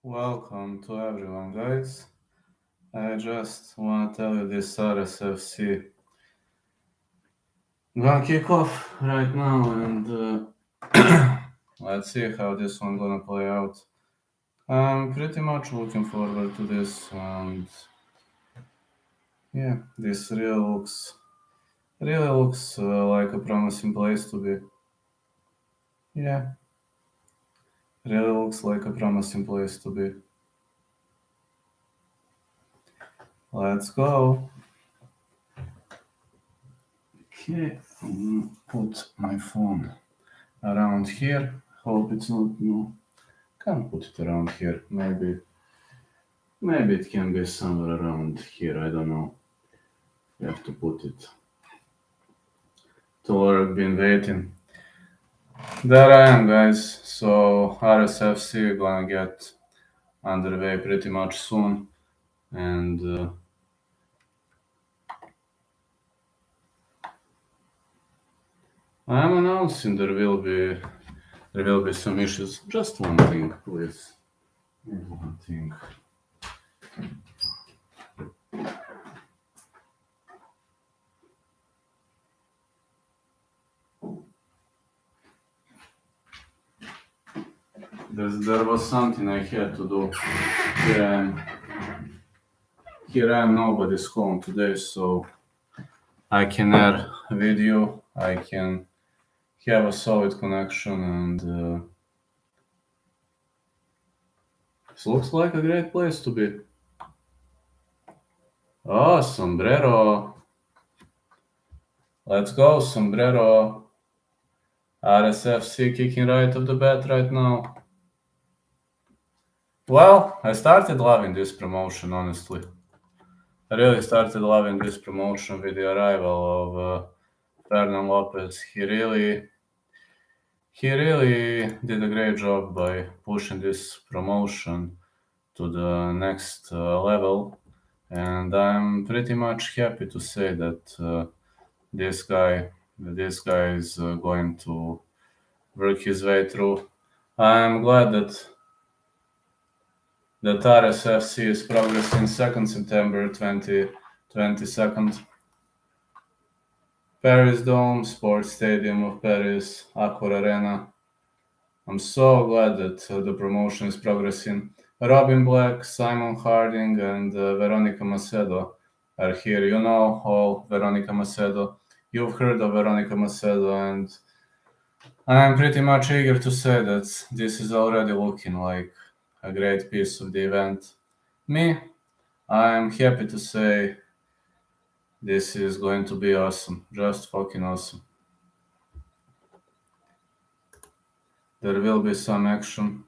Welcome to everyone, guys. I just want to tell you this RSFC gonna kick off right now, and let's see how this one gonna play out. I'm pretty much looking forward to this, and yeah, this really looks like a promising place to be. Yeah, really looks like a promising place to be. Let's go. Okay, I'm gonna put my phone around here. Hope it's not no. Can't put it around here. Maybe it can be somewhere around here. I don't know. You have to put it to work. Been waiting. There I am, guys. So RSFC gonna get underway pretty much soon, and I'm announcing there will be some issues. Just one thing, please. One thing. There was something I had to do. Here I am. Nobody's home today, so I can add video. I can have a solid connection, and this looks like a great place to be. Oh, sombrero. Let's go, sombrero. RSFC kicking right off the bat right now. Well, I started loving this promotion, honestly. I really started loving this promotion with the arrival of Fernand Lopez. He really did a great job by pushing this promotion to the next level, and I'm pretty much happy to say that this guy is going to work his way through. I'm glad that RSFC is progressing 2nd September 2022. Paris Dome, Sports Stadium of Paris, Accor Arena. I'm so glad that the promotion is progressing. Robin Black, Simon Harding, and Veronica Macedo are here. You know all Veronica Macedo. You've heard of Veronica Macedo, and I'm pretty much eager to say that this is already looking like a great piece of the event. Me, I'm happy to say this is going to be awesome. Just fucking awesome. There will be some action.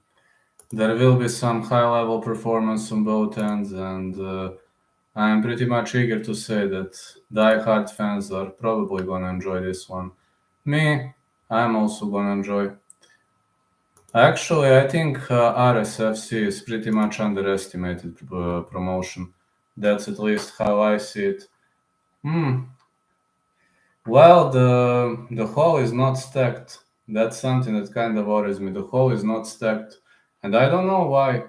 There will be some high-level performance on both ends, and I'm pretty much eager to say that die-hard fans are probably going to enjoy this one. Me, I'm also going to enjoy. Actually, I think RSFC is pretty much underestimated promotion. That's at least how I see it. Well, the hall is not stacked. That's something that kind of worries me. The hall is not stacked, and I don't know why.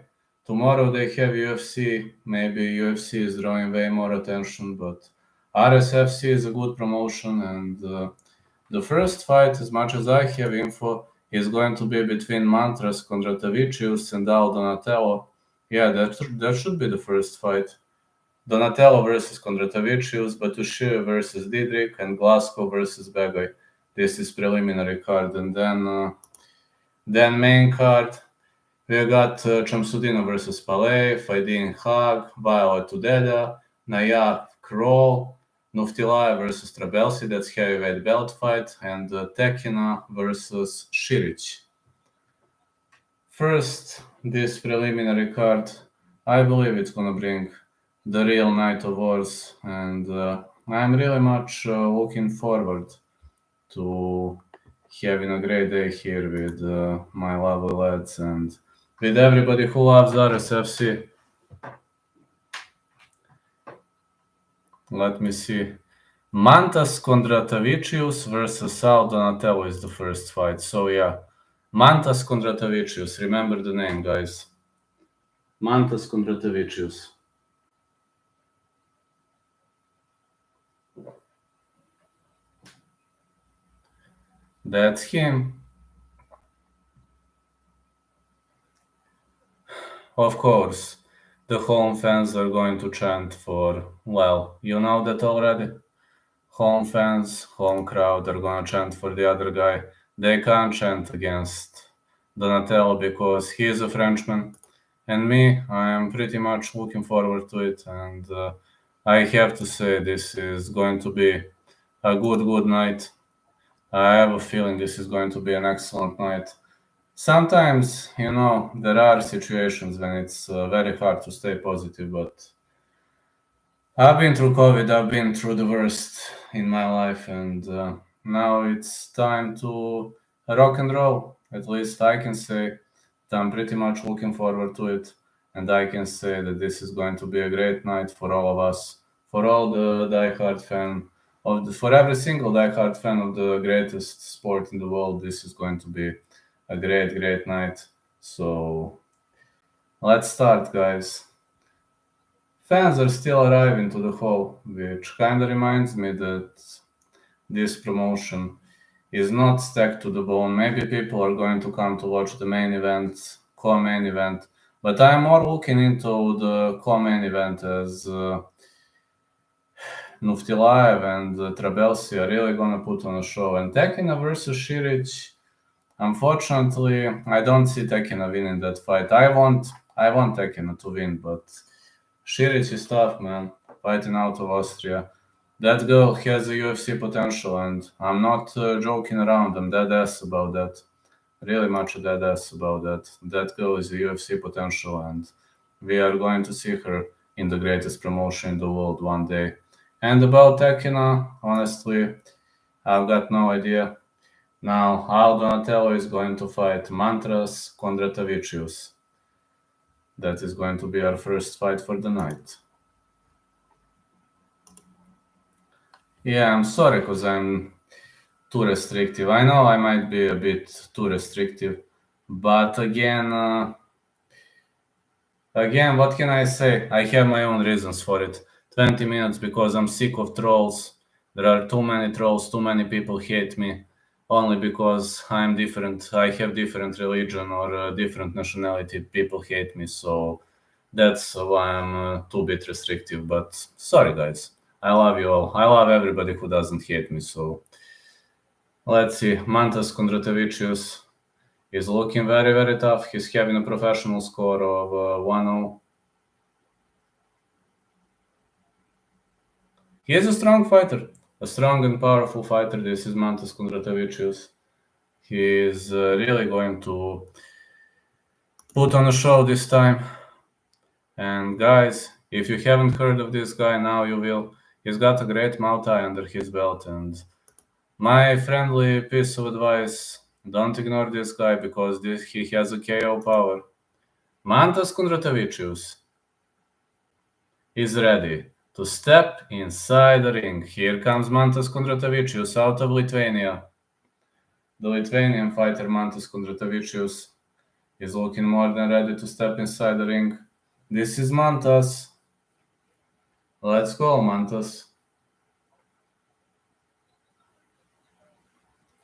Tomorrow they have UFC. Maybe UFC is drawing way more attention, but RSFC is a good promotion, and the first fight, as much as I have info, is going to be between Mantras Kondratavicius and Al Donatello. Yeah, that should be the first fight. Donatello versus Kondratavicius, Batushir versus Didrik, and Glasgow versus Begay. This is preliminary card, and then main card. We got Chamsudino versus Paley, Faidin Haag, Violet Tudela, Naya Kroll, Nuftilaya versus Trabelsi, that's heavyweight belt fight, and Tekenah versus Siric. First, this preliminary card, I believe it's gonna bring the real Night of Wars, and I'm really much looking forward to having a great day here with my lovely lads and with everybody who loves RSFC. Let me see. Mantas Kondratavicius versus Sal Donatello is the first fight. So yeah, Mantas Kondratavicius. Remember the name, guys. Mantas Kondratievičius. That's him. Of course, the home fans are going to chant for, well, you know that already. Home fans, home crowd are going to chant for the other guy. They can't chant against Donatello because he is a Frenchman. And me, I am pretty much looking forward to it. And I have to say, this is going to be a good night. I have a feeling this is going to be an excellent night. Sometimes, there are situations when it's very hard to stay positive, but I've been through COVID, I've been through the worst in my life, and now it's time to rock and roll. At least I can say that I'm pretty much looking forward to it, and I can say that this is going to be a great night for all of us, for all the diehard fan for every single diehard fan of the greatest sport in the world. This is going to be a great night. So let's start, guys. Fans are still arriving to the hall, which kind of reminds me that this promotion is not stacked to the bone. Maybe people are going to come to watch the main event, co-main event, but I'm more looking into the co-main event as Nuftilaev and Trabelsi are really going to put on a show. And Tekenah versus Siric, unfortunately, I don't see Tekenah winning that fight. I want Tekenah to win, but Siric is tough, man, fighting out of Austria. That girl has a UFC potential, and I'm not joking around. I'm dead ass about that. Really much a dead ass about that. That girl is a UFC potential, and we are going to see her in the greatest promotion in the world one day. And about Tekenah, honestly, I've got no idea. Now, how Donatello is going to fight Mantas Kondratievičius. That is going to be our first fight for the night. Yeah, I'm sorry because I'm too restrictive. I know I might be a bit too restrictive, but again, what can I say? I have my own reasons for it. 20 minutes because I'm sick of trolls. There are too many trolls, too many people hate me only because I'm different. I have different religion or different nationality. People hate me, so that's why I'm too bit restrictive. But sorry, guys. I love you all. I love everybody who doesn't hate me. So let's see. Mantas Kondratievičius is looking very tough. He's having a professional score of 1-0. He is a strong fighter, a strong and powerful fighter. This is Mantas Kondratievičius. He is really going to put on a show this time. And guys, if you haven't heard of this guy, now you will. He's got a great Muay Thai under his belt. And my friendly piece of advice, don't ignore this guy because he has a KO power. Mantas Kondratievičius is ready to step inside the ring. Here comes Mantas Kondratievičius out of Lithuania. The Lithuanian fighter Mantas Kondratievičius is looking more than ready to step inside the ring. This is Mantas. Let's go, Mantas.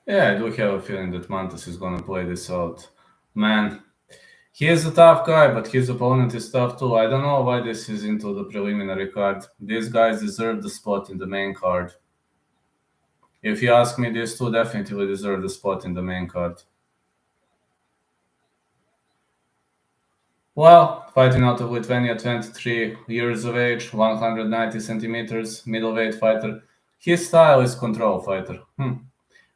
Yeah, I do have a feeling that Mantas is gonna play this out. Man, he is a tough guy, but his opponent is tough too. I don't know why this is into the preliminary card. These guys deserve the spot in the main card. If you ask me, these two definitely deserve the spot in the main card. Well, fighting out of Lithuania, 23 years of age, 190 centimeters, middleweight fighter. His style is control fighter.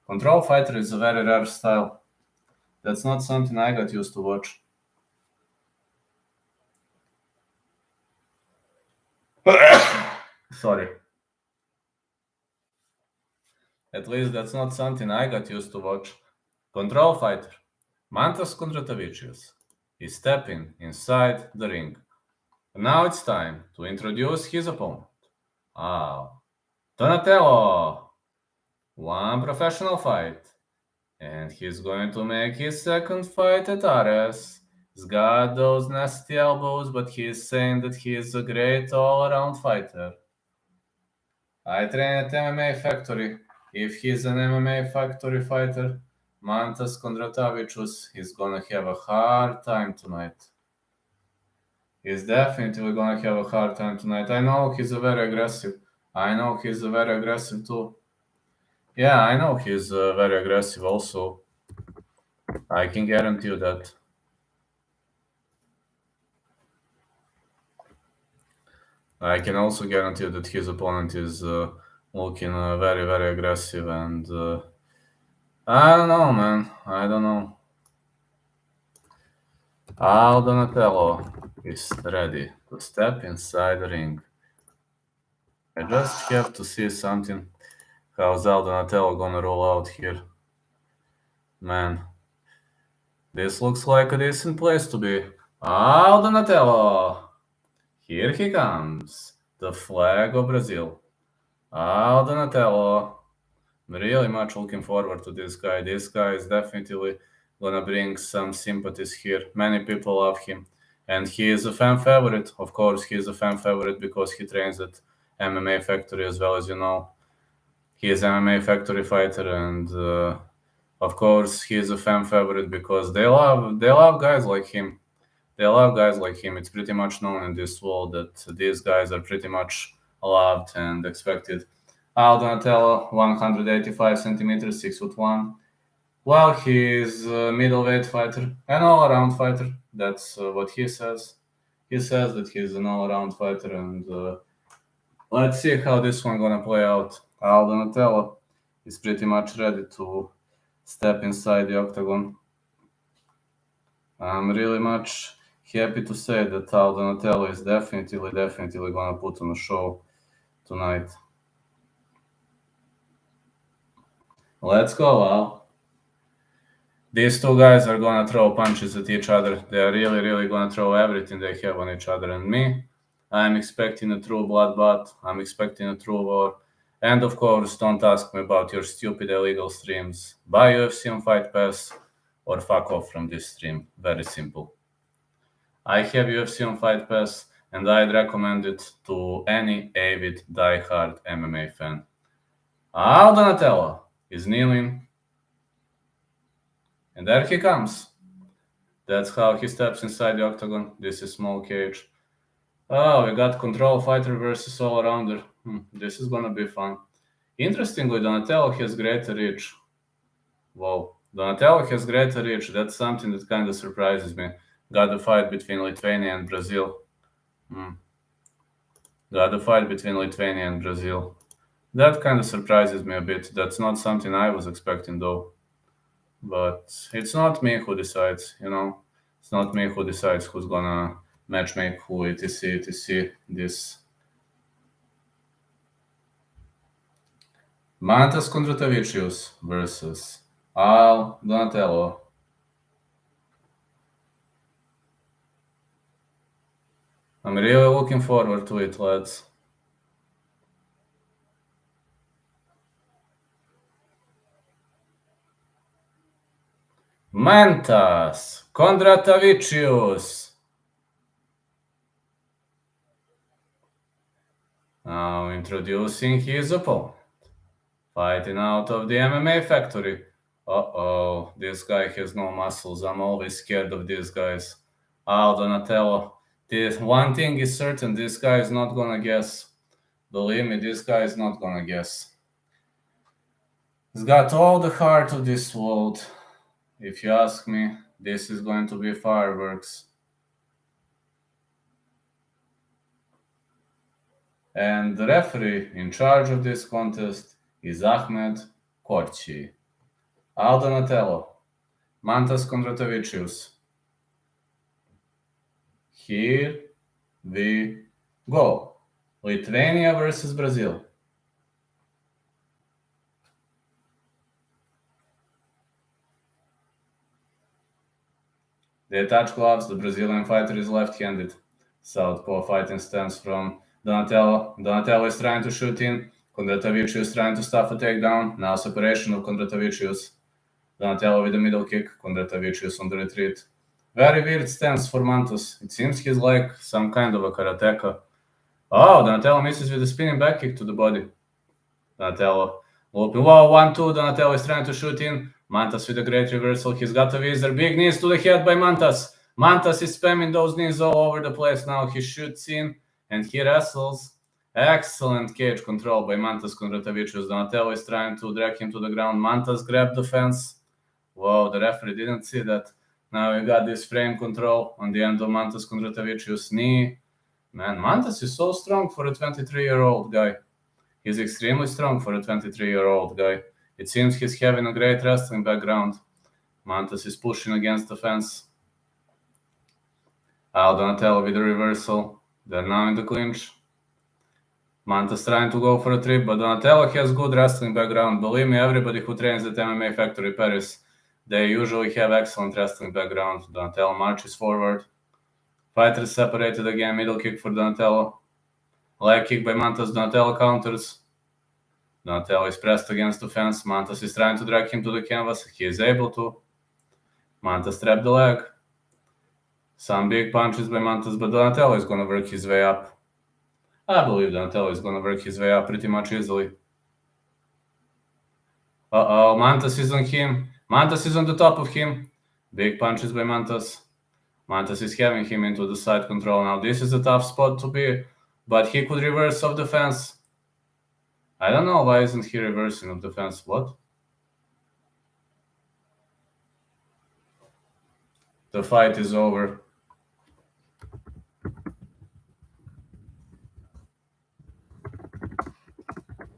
Control fighter is a very rare style. That's not something I got used to watch. Sorry. At least that's not something I got used to watch. Control fighter. Mantas Kondratievičius is stepping inside the ring. Now it's time to introduce his opponent. Donatello. One professional fight. And he's going to make his second fight at Ares. He's got those nasty elbows, but he's saying that he is a great all-around fighter. I train at MMA Factory. If he's an MMA Factory fighter, Mantas Kondratavicius, he's gonna have a hard time tonight. He's definitely gonna have a hard time tonight. I know he's very aggressive. I know he's very aggressive too. Yeah, I know he's very aggressive also. I can guarantee you that. I can also guarantee you that his opponent is looking very, very aggressive, and I don't know, man. I don't know. Al Donatello is ready to step inside the ring. I just have to see something. How's Al Donatello gonna roll out here? Man, this looks like a decent place to be. Al Donatello! Here he comes. The flag of Brazil. Al Donatello. I'm really much looking forward to this guy. This guy is definitely gonna bring some sympathies here. Many people love him. And he is a fan favorite. Of course, he is a fan favorite because he trains at MMA Factory as well, as you know. He is MMA Factory fighter, and of course, he is a fan favorite because they love guys like him. They love guys like him. It's pretty much known in this world that these guys are pretty much loved and expected. Al Donatello, 185 centimeters, 6'1". Well, he is a middleweight fighter, an all-around fighter. That's what he says. He says that he's an all-around fighter, and let's see how this one gonna play out. Al Donatello is pretty much ready to step inside the octagon. I'm really much happy to say that Al Donatello is definitely gonna put on a show tonight. Let's go, Al. These two guys are gonna throw punches at each other. They are really gonna throw everything they have on each other. And me, I'm expecting a true bloodbath. I'm expecting a true war. And of course, don't ask me about your stupid illegal streams. Buy UFC on Fight Pass or fuck off from this stream. Very simple. I have UFC on Fight Pass, and I'd recommend it to any avid diehard MMA fan. Al Donatello is kneeling, and there he comes. That's how he steps inside the octagon. This is small cage. Oh, we got control fighter versus all-arounder. This is gonna be fun. Interestingly, Donatello has greater reach. Wow, Donatello has greater reach. That's something that kind of surprises me. Got a fight between Lithuania and Brazil. Got a fight between Lithuania and Brazil. That kind of surprises me a bit. That's not something I was expecting, though. But it's not me who decides, you know. It's not me who decides who's gonna matchmake who, etc. This Mantas Kondratavicius versus Al Donatello. I'm really looking forward to it, lads. Mantas Kondratavicius. Now introducing his opponent. Fighting out of the MMA Factory. Uh-oh, this guy has no muscles. I'm always scared of these guys. Al Donatello. This one thing is certain, this guy is not gonna guess. Believe me, this guy is not gonna guess. He's got all the heart of this world. If you ask me, this is going to be fireworks. And the referee in charge of this contest is Ahmed Korchi. Al Donatello, Mantas Kondratavicius. Here we go. Lithuania versus Brazil. They touch gloves. The Brazilian fighter is left-handed. Southpaw fighting stance from Donatello. Donatello is trying to shoot in. Kondratavicius is trying to stuff a takedown. Now separation of Kondratavicius. Donatello with a middle kick. Kondratavicius on the retreat. Very weird stance for Mantas. It seems he's like some kind of a karateka. Oh, Donatello misses with a spinning back kick to the body. Donatello looping. Wow, 1-2. Donatello is trying to shoot in. Mantas with a great reversal. He's got a wizard. Big knees to the head by Mantas. Mantas is spamming those knees all over the place now. He shoots in and he wrestles. Excellent cage control by Mantas Kondratavicius. Donatello is trying to drag him to the ground. Mantas grabbed the fence. Wow, the referee didn't see that. Now we got this frame control on the end of Mantas Kondratavicius' knee. Man, Mantas is so strong for a 23-year-old guy. He's extremely strong for a 23-year-old guy. It seems he's having a great wrestling background. Mantas is pushing against the fence. Donatello with a reversal. They're now in the clinch. Mantas trying to go for a trip, but Donatello has good wrestling background. Believe me, everybody who trains at MMA Factory Paris, they usually have excellent wrestling background. Donatello marches forward. Fighters separated again. Middle kick for Donatello. Leg kick by Mantas. Donatello counters. Donatello is pressed against the fence. Mantas is trying to drag him to the canvas. He is able to. Mantas trapped the leg. Some big punches by Mantas, but Donatello is going to work his way up. I believe Donatello is going to work his way up pretty much easily. Uh-oh, Mantas is on him. Mantas is on the top of him. Big punches by Mantas. Mantas is having him into the side control now. This is a tough spot to be, but he could reverse off the fence. I don't know why isn't he reversing off the fence. What? The fight is over.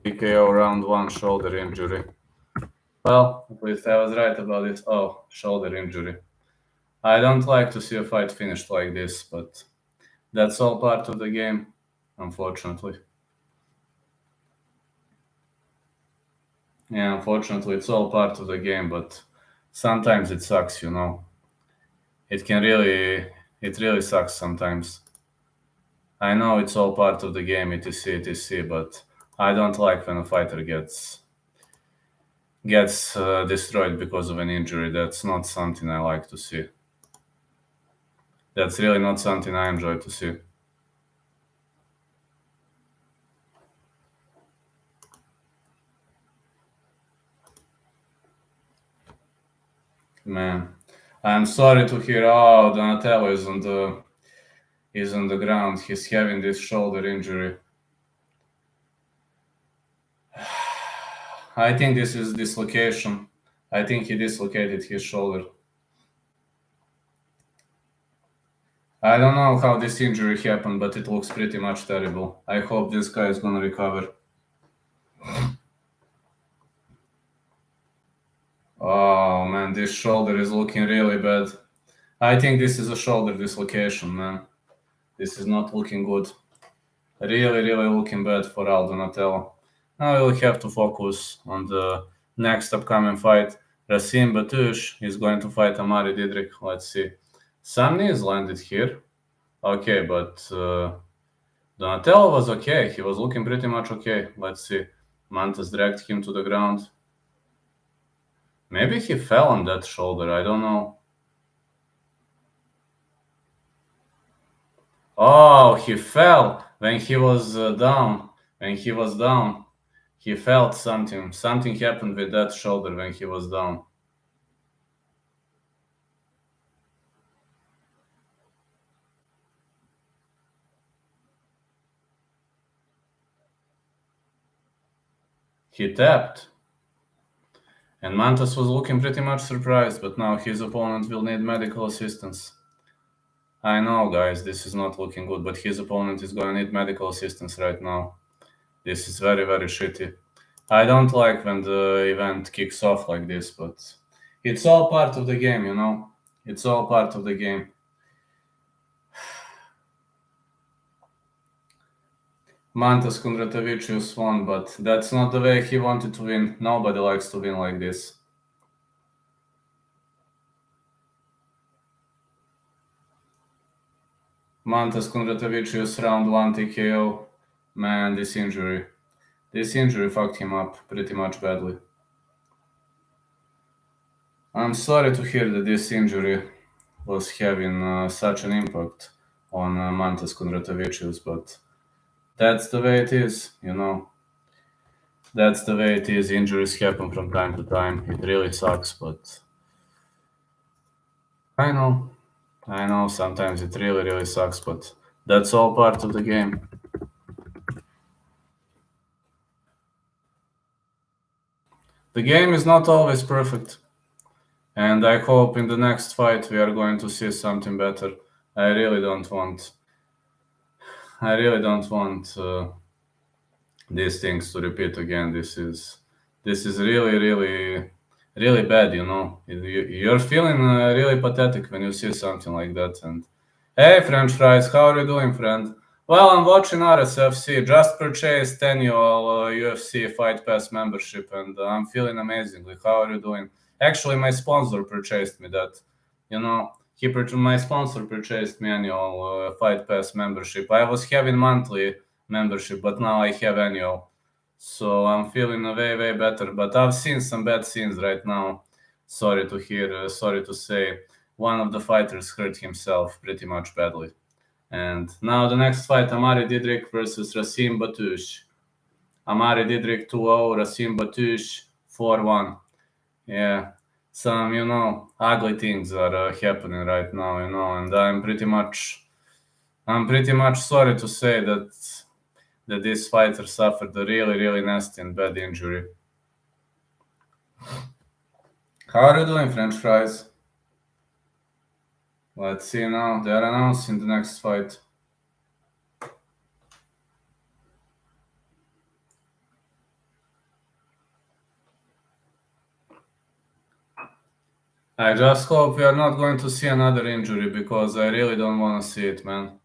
TKO round 1, shoulder injury. Well, at least I was right about this. Oh, shoulder injury. I don't like to see a fight finished like this, but that's all part of the game, unfortunately. Yeah, unfortunately, it's all part of the game, but sometimes it sucks, you know. It really sucks sometimes. I know it's all part of the game, etc, etc, but I don't like when a fighter gets destroyed because of an injury. That's not something I like to see. That's really not something I enjoy to see. Man, I'm sorry to hear. Oh, Donatello is on the ground. He's having this shoulder injury. I think this is dislocation. I think he dislocated his shoulder. I don't know how this injury happened, but it looks pretty much terrible. I hope this guy is gonna recover. Oh man, this shoulder is looking really bad. I think this is a shoulder dislocation, man. This is not looking good. Really, really looking bad for Donatello. Now we'll have to focus on the next upcoming fight. Rasim Batush is going to fight Amari Didrik. Let's see. Some knees landed here. Okay, but Donatello was okay. He was looking pretty much okay. Let's see. Mantas dragged him to the ground. Maybe he fell on that shoulder. I don't know. Oh, he fell when he was down. When he was down, he felt something. Something happened with that shoulder when he was down. He tapped. And Mantas was looking pretty much surprised, but now his opponent will need medical assistance. I know, guys, this is not looking good, but his opponent is going to need medical assistance right now. This is very, very shitty. I don't like when the event kicks off like this, but it's all part of the game, you know? It's all part of the game. Mantas Kondratavicius won, but that's not the way he wanted to win. Nobody likes to win like this. Mantas Kondratavicius round 1 TKO. Man, this injury fucked him up pretty much badly. I'm sorry to hear that this injury was having such an impact on Mantas Kondratavicius, but that's the way it is, you know. That's the way it is. Injuries happen from time to time. It really sucks, but I know, I know. Sometimes it really, really sucks, but that's all part of the game. The game is not always perfect, and I hope in the next fight we are going to see something better. I really don't want. I really don't want these things to repeat again. This is really, really, really bad. You know, you're feeling really pathetic when you see something like that. And hey, French fries, how are you doing, friend? Well, I'm watching RSFC. Just purchased annual UFC Fight Pass membership, and I'm feeling amazingly. How are you doing? Actually, my sponsor purchased me that. You know, my sponsor purchased me annual Fight Pass membership. I was having monthly membership, but now I have annual. So I'm feeling way, way better. But I've seen some bad scenes right now. Sorry to hear, sorry to say. One of the fighters hurt himself pretty much badly. And now the next fight, Amari Didrik versus Rasim Batoush. Amari Didrik 2-0, Rasim Batoush 4-1. Yeah, some, ugly things are happening right now, and I'm pretty much sorry to say that this fighter suffered a really, really nasty and bad injury. How are you doing, French fries? Let's see now. They are announcing the next fight. I just hope we are not going to see another injury because I really don't want to see it, man.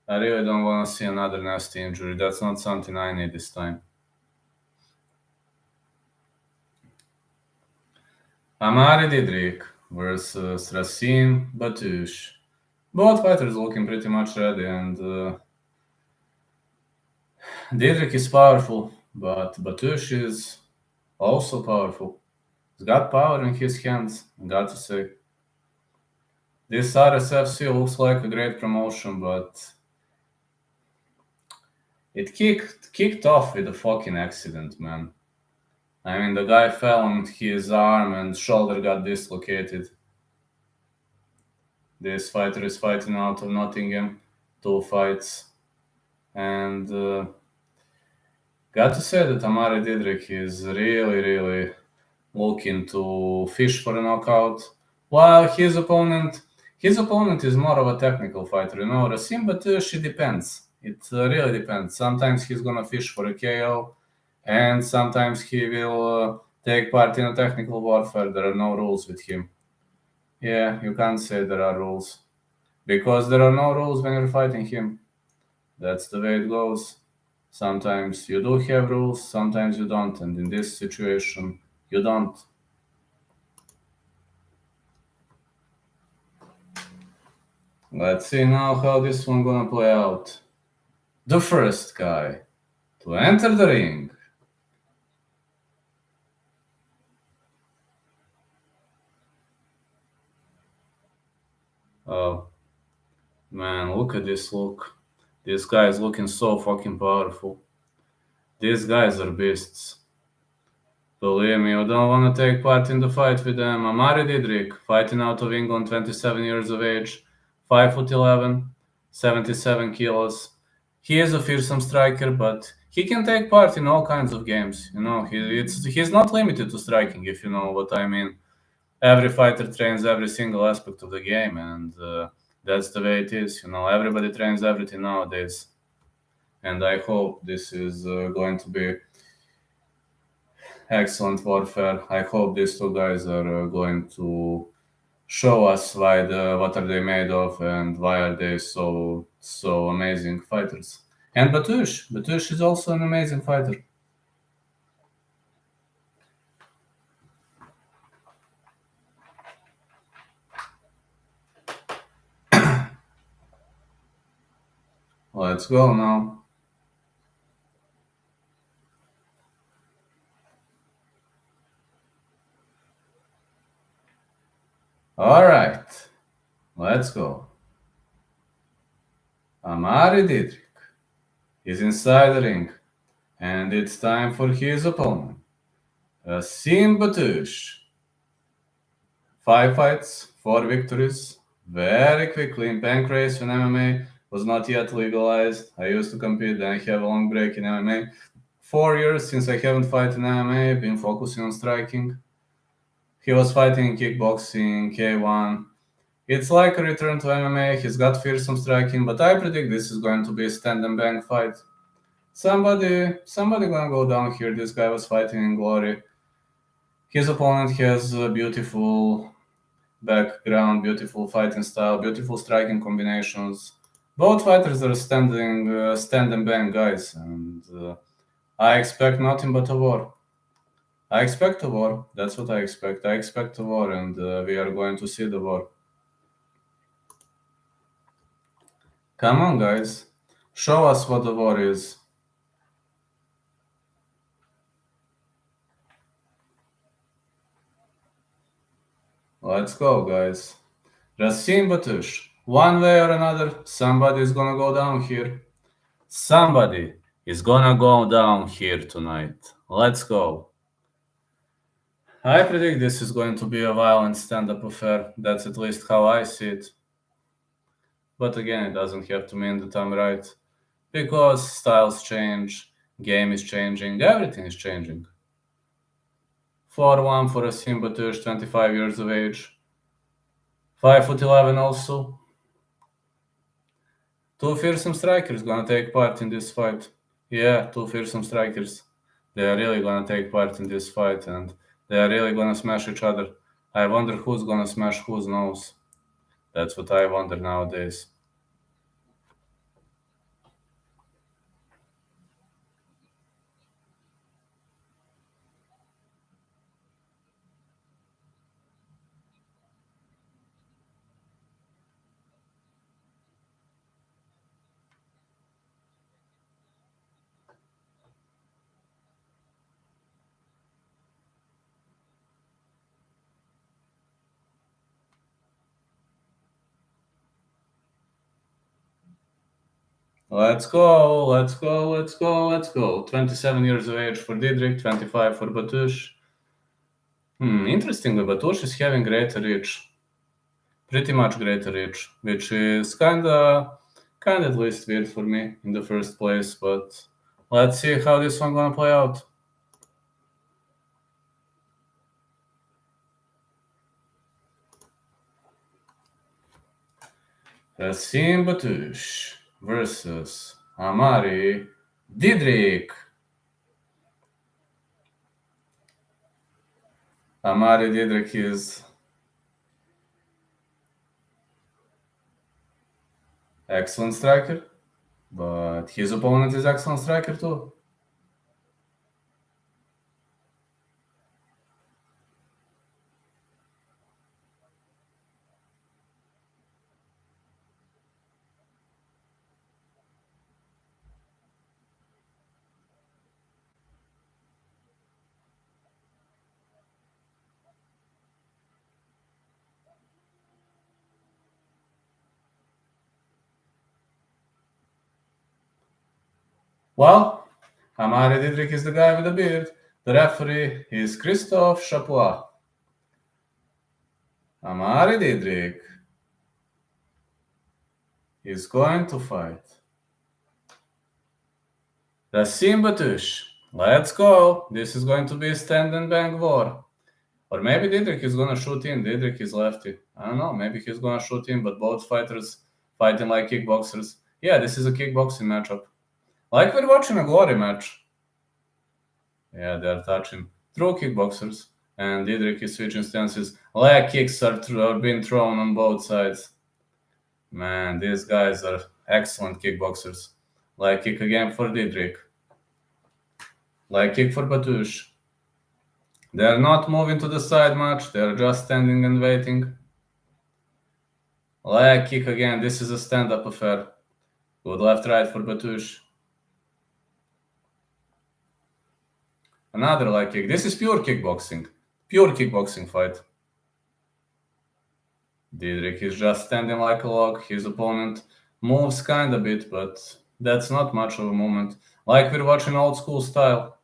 I really don't want to see another nasty injury. That's not something I need this time. Amari Didrik versus Rasim Batoush. Both fighters looking pretty much ready, and Didrik is powerful, but Batoush is also powerful. He's got power in his hands, got to say. This RSFC looks like a great promotion, but it kicked off with a fucking accident, man. I mean, the guy fell on his arm and shoulder got dislocated. This fighter is fighting out of Nottingham, 2 fights, and got to say that Amari Didrik is really, really looking to fish for a knockout, while his opponent is more of a technical fighter. Rasim Batoush, it depends. It really depends. Sometimes he's gonna fish for a KO, and sometimes he will take part in a technical warfare. There are no rules with him. Yeah, you can't say there are rules because there are no rules when you're fighting him. That's the way it goes. Sometimes you do have rules, sometimes you don't, and in this situation, you don't. Let's see now how this one gonna play out. The first guy to enter the ring. Oh, man, look at this look. This guy is looking so fucking powerful. These guys are beasts. Believe me, you don't want to take part in the fight with them. Amari Didrik, fighting out of England, 27 years of age, 5'11", 77 kilos. He is a fearsome striker, but he can take part in all kinds of games. He's not limited to striking, if you know what I mean. Every fighter trains every single aspect of the game, and that's the way it is. Everybody trains everything nowadays. And I hope this is going to be excellent warfare. I hope these two guys are going to show us what are they made of and why are they so amazing fighters. And Batoush is also an amazing fighter. Let's go now. All right. Let's go. Amari Didrik is inside the ring, and it's time for his opponent, Asim Batush. 5 fights, 4 victories, very quickly in pancrase when MMA was not yet legalized. I used to compete, then I have a long break in MMA. 4 years since I haven't fought in MMA, been focusing on striking. He was fighting in kickboxing, K1. It's like a return to MMA. He's got fearsome striking, but I predict this is going to be a stand and bang fight. Somebody gonna go down here. This guy was fighting in Glory. His opponent has a beautiful background, beautiful fighting style, beautiful striking combinations. Both fighters are stand and bang guys, and I expect nothing but a war. I expect a war. That's what I expect. I expect a war, and we are going to see the war. Come on, guys. Show us what the war is. Let's go, guys. Rasim Batush. One way or another, somebody is gonna go down here. Somebody is gonna go down here tonight. Let's go. I predict this is going to be a violent stand-up affair. That's at least how I see it. But again, it doesn't have to mean that I'm right. Because styles change, game is changing, everything is changing. 4-1 for Asim Batush, 25 years of age. 5'11" also. Two fearsome strikers gonna take part in this fight. Yeah, two fearsome strikers. They are really gonna take part in this fight, and they are really gonna smash each other. I wonder who's gonna smash whose nose. That's what I wonder nowadays. Let's go, let's go, let's go, let's go. 27 years of age for Didrik, 25 for Batush. Interestingly, Batush is having greater reach. Pretty much greater reach, which is kinda at least weird for me in the first place, but let's see how this one gonna play out. Rasim Batush versus Amari Didrik. Amari Didrik is excellent striker, but his opponent is excellent striker too. Well, Amari Didrik is the guy with the beard. The referee is Christophe Chapois. Amari Didrik is going to fight Rasim Batush. Let's go. This is going to be a stand and bang war. Or maybe Didrik is gonna shoot in. Didrik is lefty. I don't know. Maybe he's gonna shoot in, but both fighters fighting like kickboxers. Yeah, this is a kickboxing matchup. Like we're watching a glory match. Yeah, they're touching. True kickboxers. And Didrik is switching stances. Leg kicks are being thrown on both sides. Man, these guys are excellent kickboxers. Leg kick again for Didrik. Leg kick for Batush. They're not moving to the side much. They're just standing and waiting. Leg kick again. This is a stand-up affair. Good left-right for Batush. Another leg kick. This is pure kickboxing. Pure kickboxing fight. Diedrich is just standing like a log. His opponent moves kind of bit, but that's not much of a movement. Like we're watching old school style.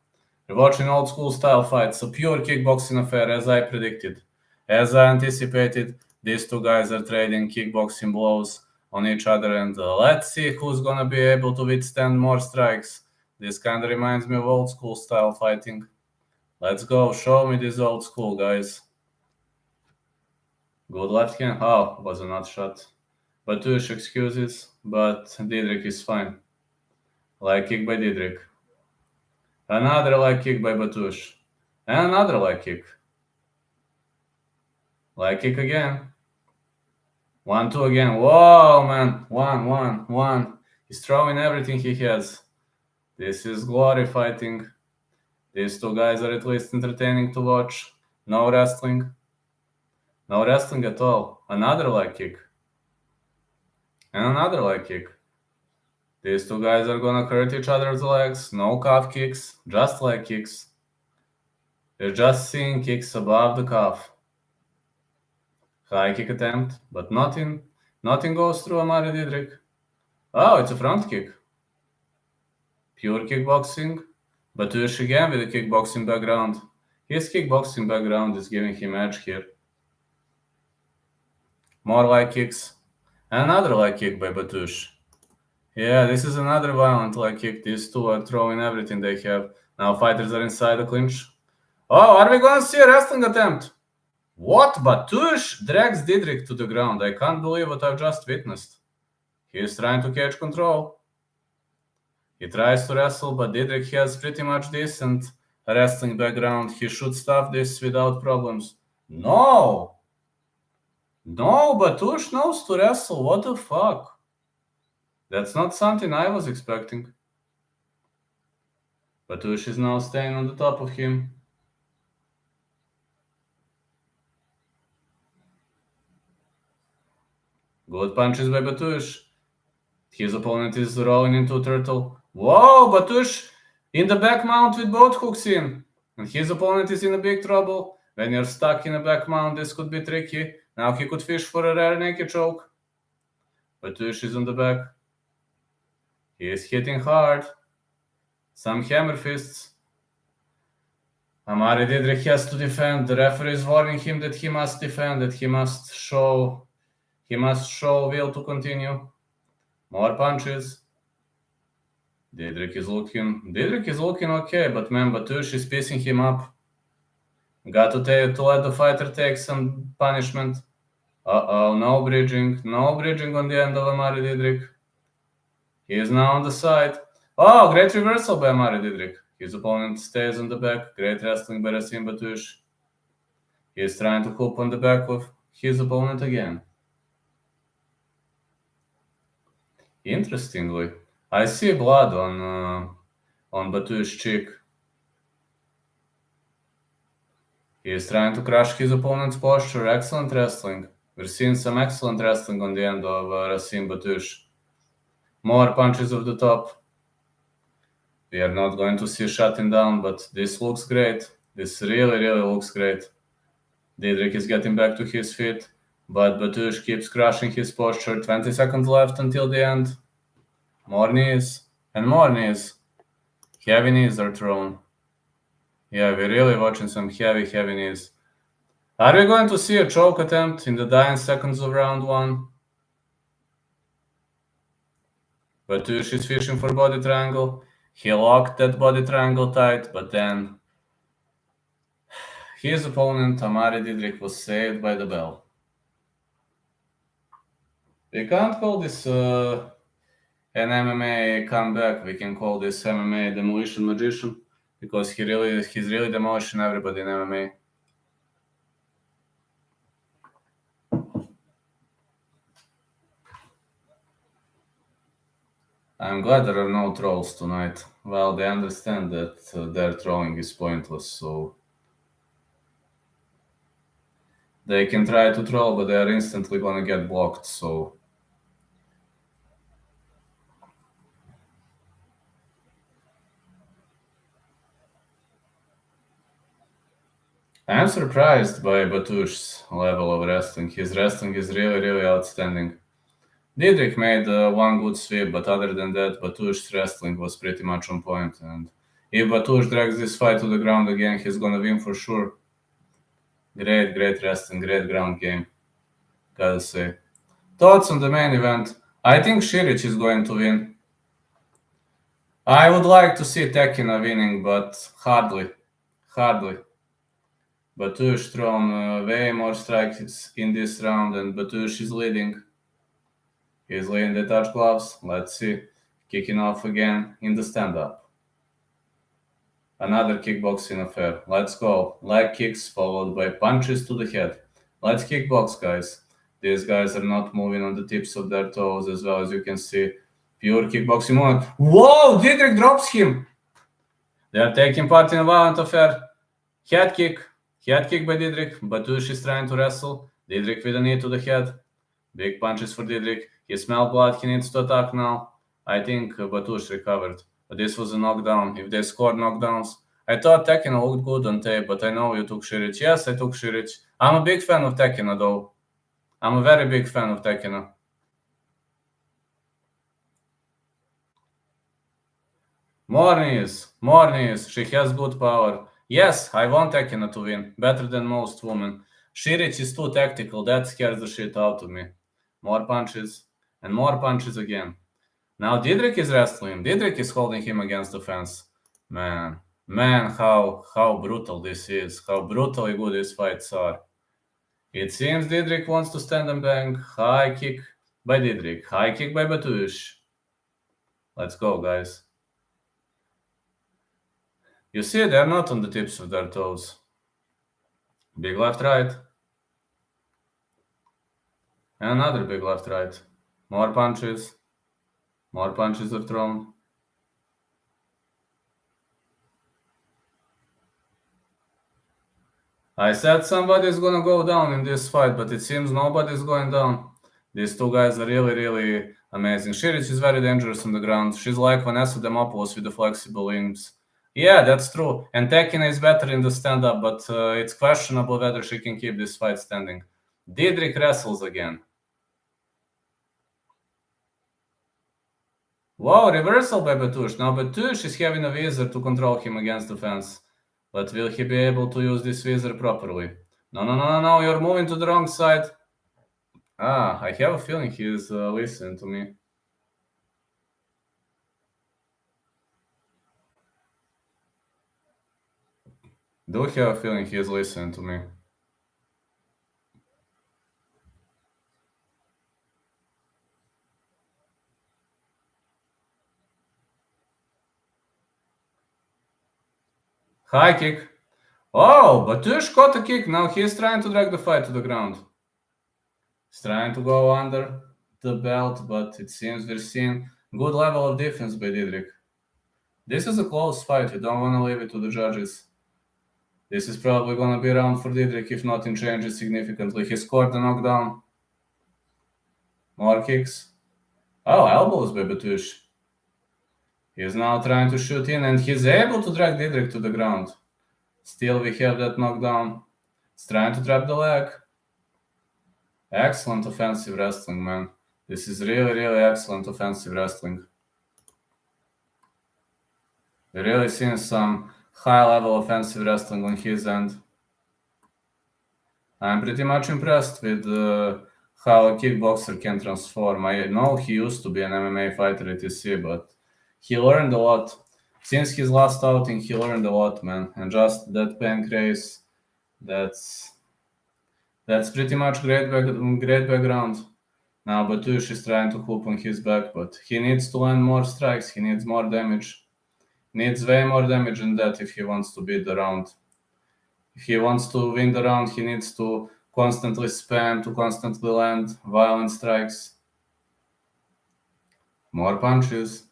We're watching old school style fights. A pure kickboxing affair, as I predicted. As I anticipated, these two guys are trading kickboxing blows on each other, and let's see who's gonna be able to withstand more strikes. This kind of reminds me of old school style fighting. Let's go. Show me this old school, guys. Good left hand. Oh, was a nut shot. Batush excuses, but Diedrich is fine. Leg kick by Diedrich. Another leg kick by Batush. And another leg kick. Leg kick again. 1-2 again. Whoa, man. 1-1-1. He's throwing everything he has. This is glory fighting. These two guys are at least entertaining to watch. No wrestling. No wrestling at all. Another leg kick. And another leg kick. These two guys are gonna hurt each other's legs. No calf kicks, just leg kicks. You're just seeing kicks above the calf. High kick attempt, but nothing goes through Amari Diedrich. Oh, it's a front kick. Pure kickboxing. Batush again with a kickboxing background. His kickboxing background is giving him edge here. More leg kicks. Another leg kick by Batush. Yeah, this is another violent leg kick. These two are throwing everything they have. Now fighters are inside the clinch. Oh, are we going to see a wrestling attempt? What? Batush drags Diedrich to the ground. I can't believe what I've just witnessed. He is trying to catch control. He tries to wrestle, but Diedrich has pretty much decent wrestling background. He should stop this without problems. No! No, Batush knows to wrestle. What the fuck? That's not something I was expecting. Batush is now staying on the top of him. Good punches by Batush. His opponent is rolling into a turtle. Whoa, Batush in the back mount with both hooks in. And his opponent is in a big trouble. When you're stuck in a back mount, this could be tricky. Now he could fish for a rare naked choke. Batush is on the back. He is hitting hard. Some hammer fists. Amari Diedrich has to defend. The referee is warning him that he must defend, that he must show will to continue. More punches. Diedrich is looking okay, but man, Batush is pissing him up. Got to let the fighter take some punishment. Uh-oh, no bridging on the end of Amari Diedrich. He is now on the side. Oh, great reversal by Amari Diedrich. His opponent stays on the back. Great wrestling by Rasim Batush. He is trying to hoop on the back of his opponent again. Interestingly, I see blood on Batush's cheek. He is trying to crush his opponent's posture. Excellent wrestling. We're seeing some excellent wrestling on the end of Rasim Batush. More punches of the top. We are not going to see shutting down, but this looks great. This really, really looks great. Diedrich is getting back to his feet, but Batush keeps crushing his posture. 20 seconds left until the end. More knees and more knees. Heavy knees are thrown. Yeah, we're really watching some heavy knees. Are we going to see a choke attempt in the dying seconds of round one? Batush is fishing for body triangle. He locked that body triangle tight, but then his opponent, Amari Diedrich, was saved by the bell. We can't call this an MMA comeback. We can call this MMA demolition magician because he's really demolishing everybody in MMA. I'm glad there are no trolls tonight. Well, they understand that their trolling is pointless, so they can try to troll, but they are instantly gonna get blocked, so I'm surprised by Batush's level of wrestling. His wrestling is really, really outstanding. Diedrich made one good sweep, but other than that, Batush's wrestling was pretty much on point. And if Batush drags this fight to the ground again, he's gonna win for sure. Great, great wrestling, great ground game, gotta say. Thoughts on the main event? I think Siric is going to win. I would like to see Tekenah winning, but hardly. Hardly. Batush thrown way more strikes in this round, and Batush is leading. He's leading the touch gloves. Let's see. Kicking off again in the stand-up. Another kickboxing affair. Let's go. Leg kicks followed by punches to the head. Let's kickbox, guys. These guys are not moving on the tips of their toes as well as you can see. Pure kickboxing moment. Whoa! Diedrich drops him! They are taking part in a violent affair. Head kick. Head kick by Diedrich. Batush is trying to wrestle. Diedrich with a knee to the head. Big punches for Diedrich. He smelled blood. He needs to attack now. I think Batush recovered. But this was a knockdown. If they scored knockdowns, I thought Tekenah looked good on tape, but I know you took Siric. Yes, I took Siric. I'm a big fan of Tekenah, though. I'm a very big fan of Tekenah. More knees. More knees. She has good power. Yes, I want Tekenah to win. Better than most women. Siric is too tactical. That scares the shit out of me. More punches. And more punches again. Now Diedrich is wrestling. Diedrich is holding him against the fence. Man, how brutal this is. How brutally good these fights are. It seems Diedrich wants to stand and bang. High kick by Diedrich. High kick by Batush. Let's go, guys. You see, they're not on the tips of their toes. Big left, right. And another big left, right. More punches. More punches are thrown. I said somebody's gonna go down in this fight, but it seems nobody's going down. These two guys are really, really amazing. Siric is very dangerous on the ground. She's like Vanessa Demopoulos with the flexible limbs. Yeah, that's true. And Tekenah is better in the stand-up, but it's questionable whether she can keep this fight standing. Diedrich wrestles again. Wow, reversal by Batush. Now Batush is having a visor to control him against the fence. But will he be able to use this visor properly? No, you're moving to the wrong side. I have a feeling he's listening to me. Do have a feeling he's listening to me. High kick. Oh, Batush caught a kick. Now he's trying to drag the fight to the ground. He's trying to go under the belt, but it seems we're seeing good level of defense by Diedrich. This is a close fight. You don't want to leave it to the judges. This is probably going to be a round for Diedrich if nothing changes significantly. He scored the knockdown. More kicks. Oh, elbows by Batush. He's now trying to shoot in, and he's able to drag Diedrich to the ground. Still, we have that knockdown. He's trying to trap the leg. Excellent offensive wrestling, man. This is really, really excellent offensive wrestling. We're really seeing some high-level offensive wrestling on his end. I'm pretty much impressed with how a kickboxer can transform. I know he used to be an MMA fighter, etc., but he learned a lot. Since his last outing, he learned a lot, man. And just that pancreas, that's pretty much great background. Now Batush is trying to hoop on his back, but he needs to land more strikes. He needs more damage. Needs way more damage than that if he wants to beat the round. If he wants to win the round, he needs to constantly spam, to constantly land violent strikes. More punches.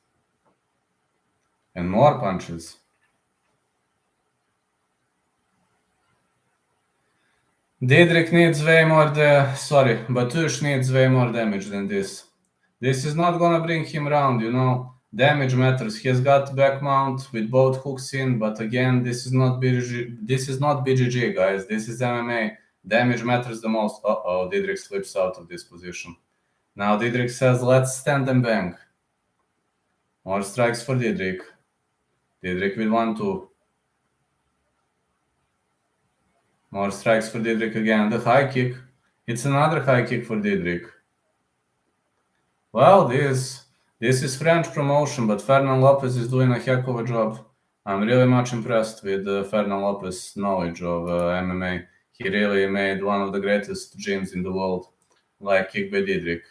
And more punches. Diedrich needs way more Batush needs way more damage than this. This is not gonna bring him round, you know. Damage matters. He's got back mount with both hooks in, but again, this is not BGG. This is not BGG, guys. This is MMA. Damage matters the most. Uh-oh, Didrik slips out of this position. Now Didrik says, let's stand and bang. More strikes for Didrik. Didrik with 1-2. More strikes for Didrik again. The high kick. It's another high kick for Didrik. Well, this is French promotion, but Fernand Lopez is doing a heck of a job. I'm really much impressed with Fernand Lopez's knowledge of MMA. He really made one of the greatest gyms in the world, like kick by Didrik.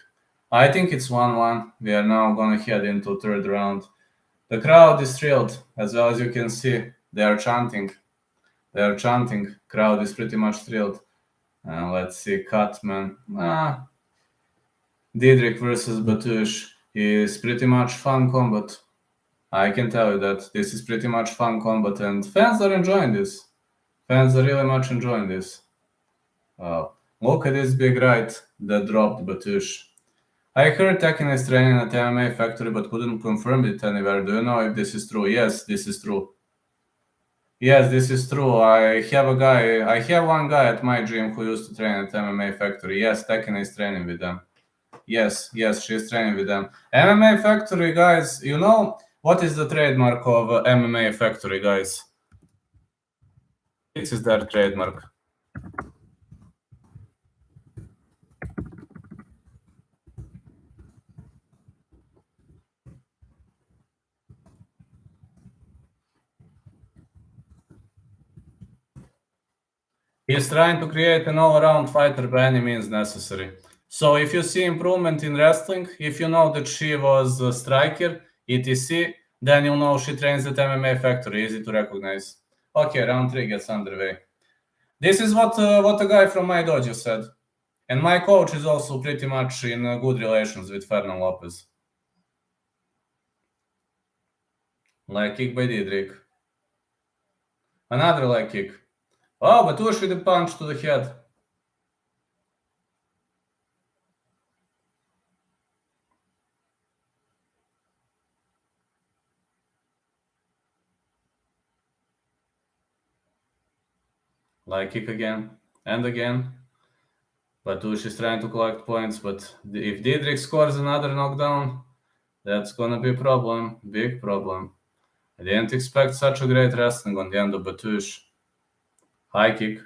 I think it's 1-1. We are now going to head into third round. The crowd is thrilled, as well as you can see. They are chanting. Crowd is pretty much thrilled. Let's see, Cutman. Didrik versus Batush is pretty much fun combat. I can tell you that this is pretty much fun combat, and fans are enjoying this. Fans are really much enjoying this. Look at this big right that dropped Batush. I heard Tekenah is training at MMA Factory, but couldn't confirm it anywhere. Do you know if this is true? Yes, this is true. Yes, this is true. I have one guy at my gym who used to train at MMA Factory. Yes, Tekenah is training with them. Yes, she's training with them. MMA Factory, guys, you know what is the trademark of MMA Factory, guys? This is their trademark. He's trying to create an all-around fighter by any means necessary. So if you see improvement in wrestling, if you know that she was a striker, etc., then you'll know she trains at MMA Factory. Easy to recognize. Okay, round 3 gets underway. This is what a guy from my dojo said. And my coach is also pretty much in good relations with Fernand Lopez. Leg kick by Didrik. Another leg kick. Oh, Batush with a punch to the head. Leg kick again and again. Batush is trying to collect points, but if Didrik scores another knockdown, that's gonna be a problem. Big problem. I didn't expect such a great wrestling on the end of Batush. High kick.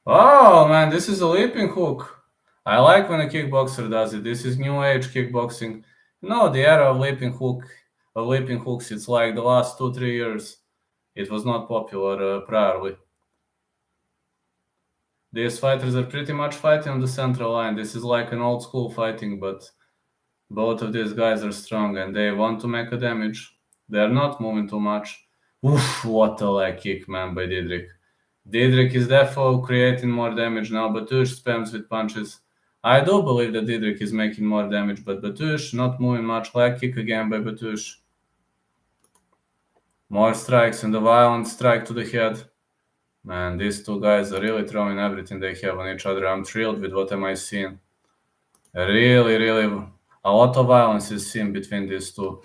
Oh man, this is a leaping hook. I like when a kickboxer does it. This is new age kickboxing. No, the era of leaping hooks, it's like the last 2-3 years. It was not popular priorly. These fighters are pretty much fighting on the central line. This is like an old school fighting, but both of these guys are strong and they want to make a damage. They're not moving too much. Oof, what a leg kick, man, by Didrik. Didrik is therefore creating more damage now. Batush spams with punches. I do believe that Didrik is making more damage, but Batush not moving much. Leg kick again by Batush. More strikes and a violent strike to the head. Man, these two guys are really throwing everything they have on each other. I'm thrilled with what am I seeing. Really, a lot of violence is seen between these two.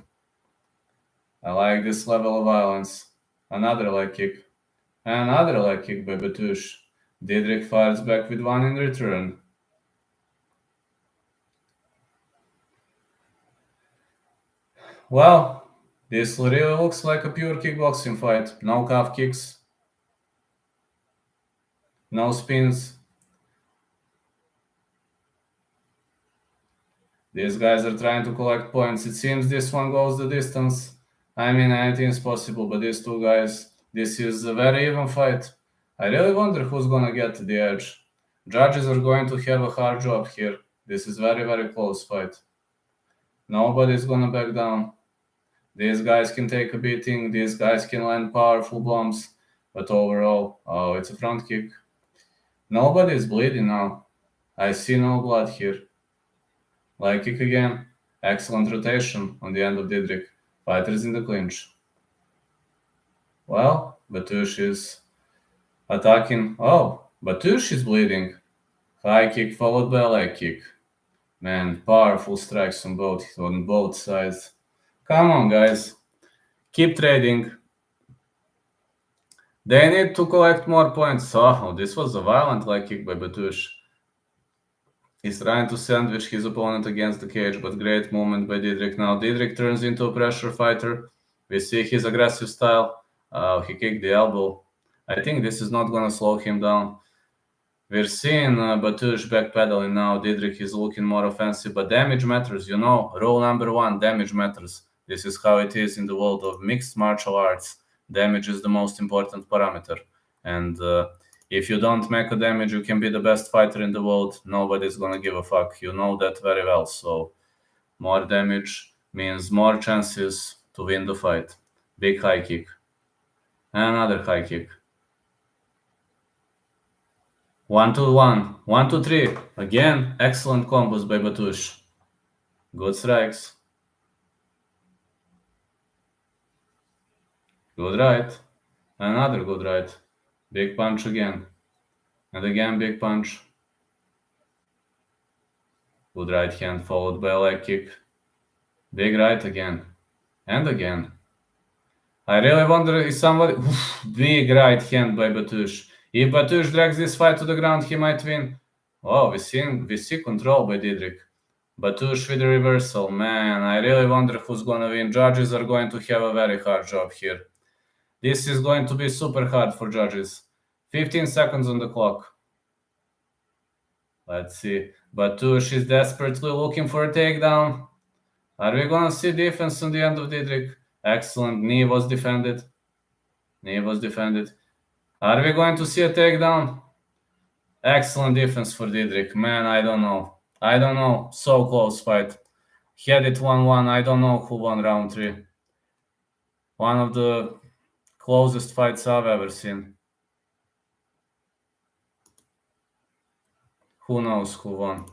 I like this level of violence. Another leg kick. Another leg kick by Batush. Didrik fires back with one in return. Well, this really looks like a pure kickboxing fight. No calf kicks. No spins. These guys are trying to collect points. It seems this one goes the distance. I mean, anything is possible, but these two guys, this is a very even fight. I really wonder who's gonna get the edge. Judges are going to have a hard job here. This is very close fight. Nobody's gonna back down. These guys can take a beating. These guys can land powerful bombs. But overall, oh, it's a front kick. Nobody's bleeding now. I see no blood here. Leg kick again. Excellent rotation on the end of Didrik. Fighters in the clinch. Well, Batush is attacking. Oh, Batush is bleeding. High kick followed by a leg kick. Man, powerful strikes on both sides. Come on, guys. Keep trading. They need to collect more points. Oh, this was a violent leg kick by Batush. He's trying to sandwich his opponent against the cage, but great movement by Didrik. Now Didrik turns into a pressure fighter. We see his aggressive style. He kicked the elbow. I think this is not going to slow him down. We're seeing Batush backpedaling now. Didrik is looking more offensive, but damage matters. You know, rule number 1, damage matters. This is how it is in the world of mixed martial arts. Damage is the most important parameter. And if you don't make a damage, you can be the best fighter in the world. Nobody's gonna give a fuck. You know that very well. So more damage means more chances to win the fight. Big high kick. Another high kick. 1, 2, 1. 1, 2, 3. Again, excellent combos by Batush. Good strikes. Good right. Another good right. Big punch again. And again, big punch. Good right hand followed by a leg kick. Big right again. And again. I really wonder if somebody... Big right hand by Batush. If Batush drags this fight to the ground, he might win. Oh, we see control by Didrik. Batush with the reversal. Man, I really wonder who's gonna win. Judges are going to have a very hard job here. This is going to be super hard for judges. 15 seconds on the clock. Let's see. Batush is desperately looking for a takedown. Are we gonna see defense on the end of Didrik? Excellent. Knee was defended. Are we going to see a takedown? Excellent defense for Didrik. Man, I don't know. So close fight. Had it 1-1. I don't know who won round 3. One of the closest fights I've ever seen. Who knows who won?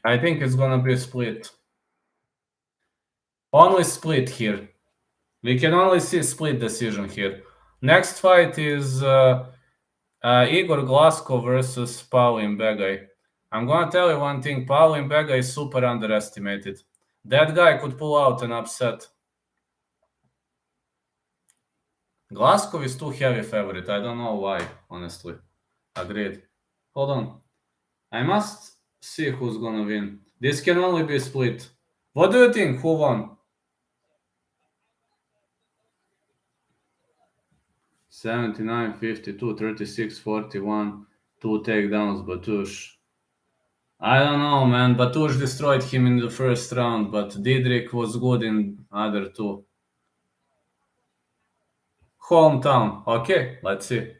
I think it's gonna be split. Only split here. We can only see split decision here. Next fight is Igor Glasko versus Paulo Imbegay. I'm gonna tell you one thing. Paulo Imbegay is super underestimated. That guy could pull out an upset. Glasko is too heavy favorite. I don't know why, honestly. Agreed. Hold on. I must see who's gonna win. This can only be split. What do you think? Who won? 79, 52, 36, 41, 2 takedowns, Batush. I don't know, man. Batush destroyed him in the first round, but Didrik was good in other 2. Hometown. Okay, let's see.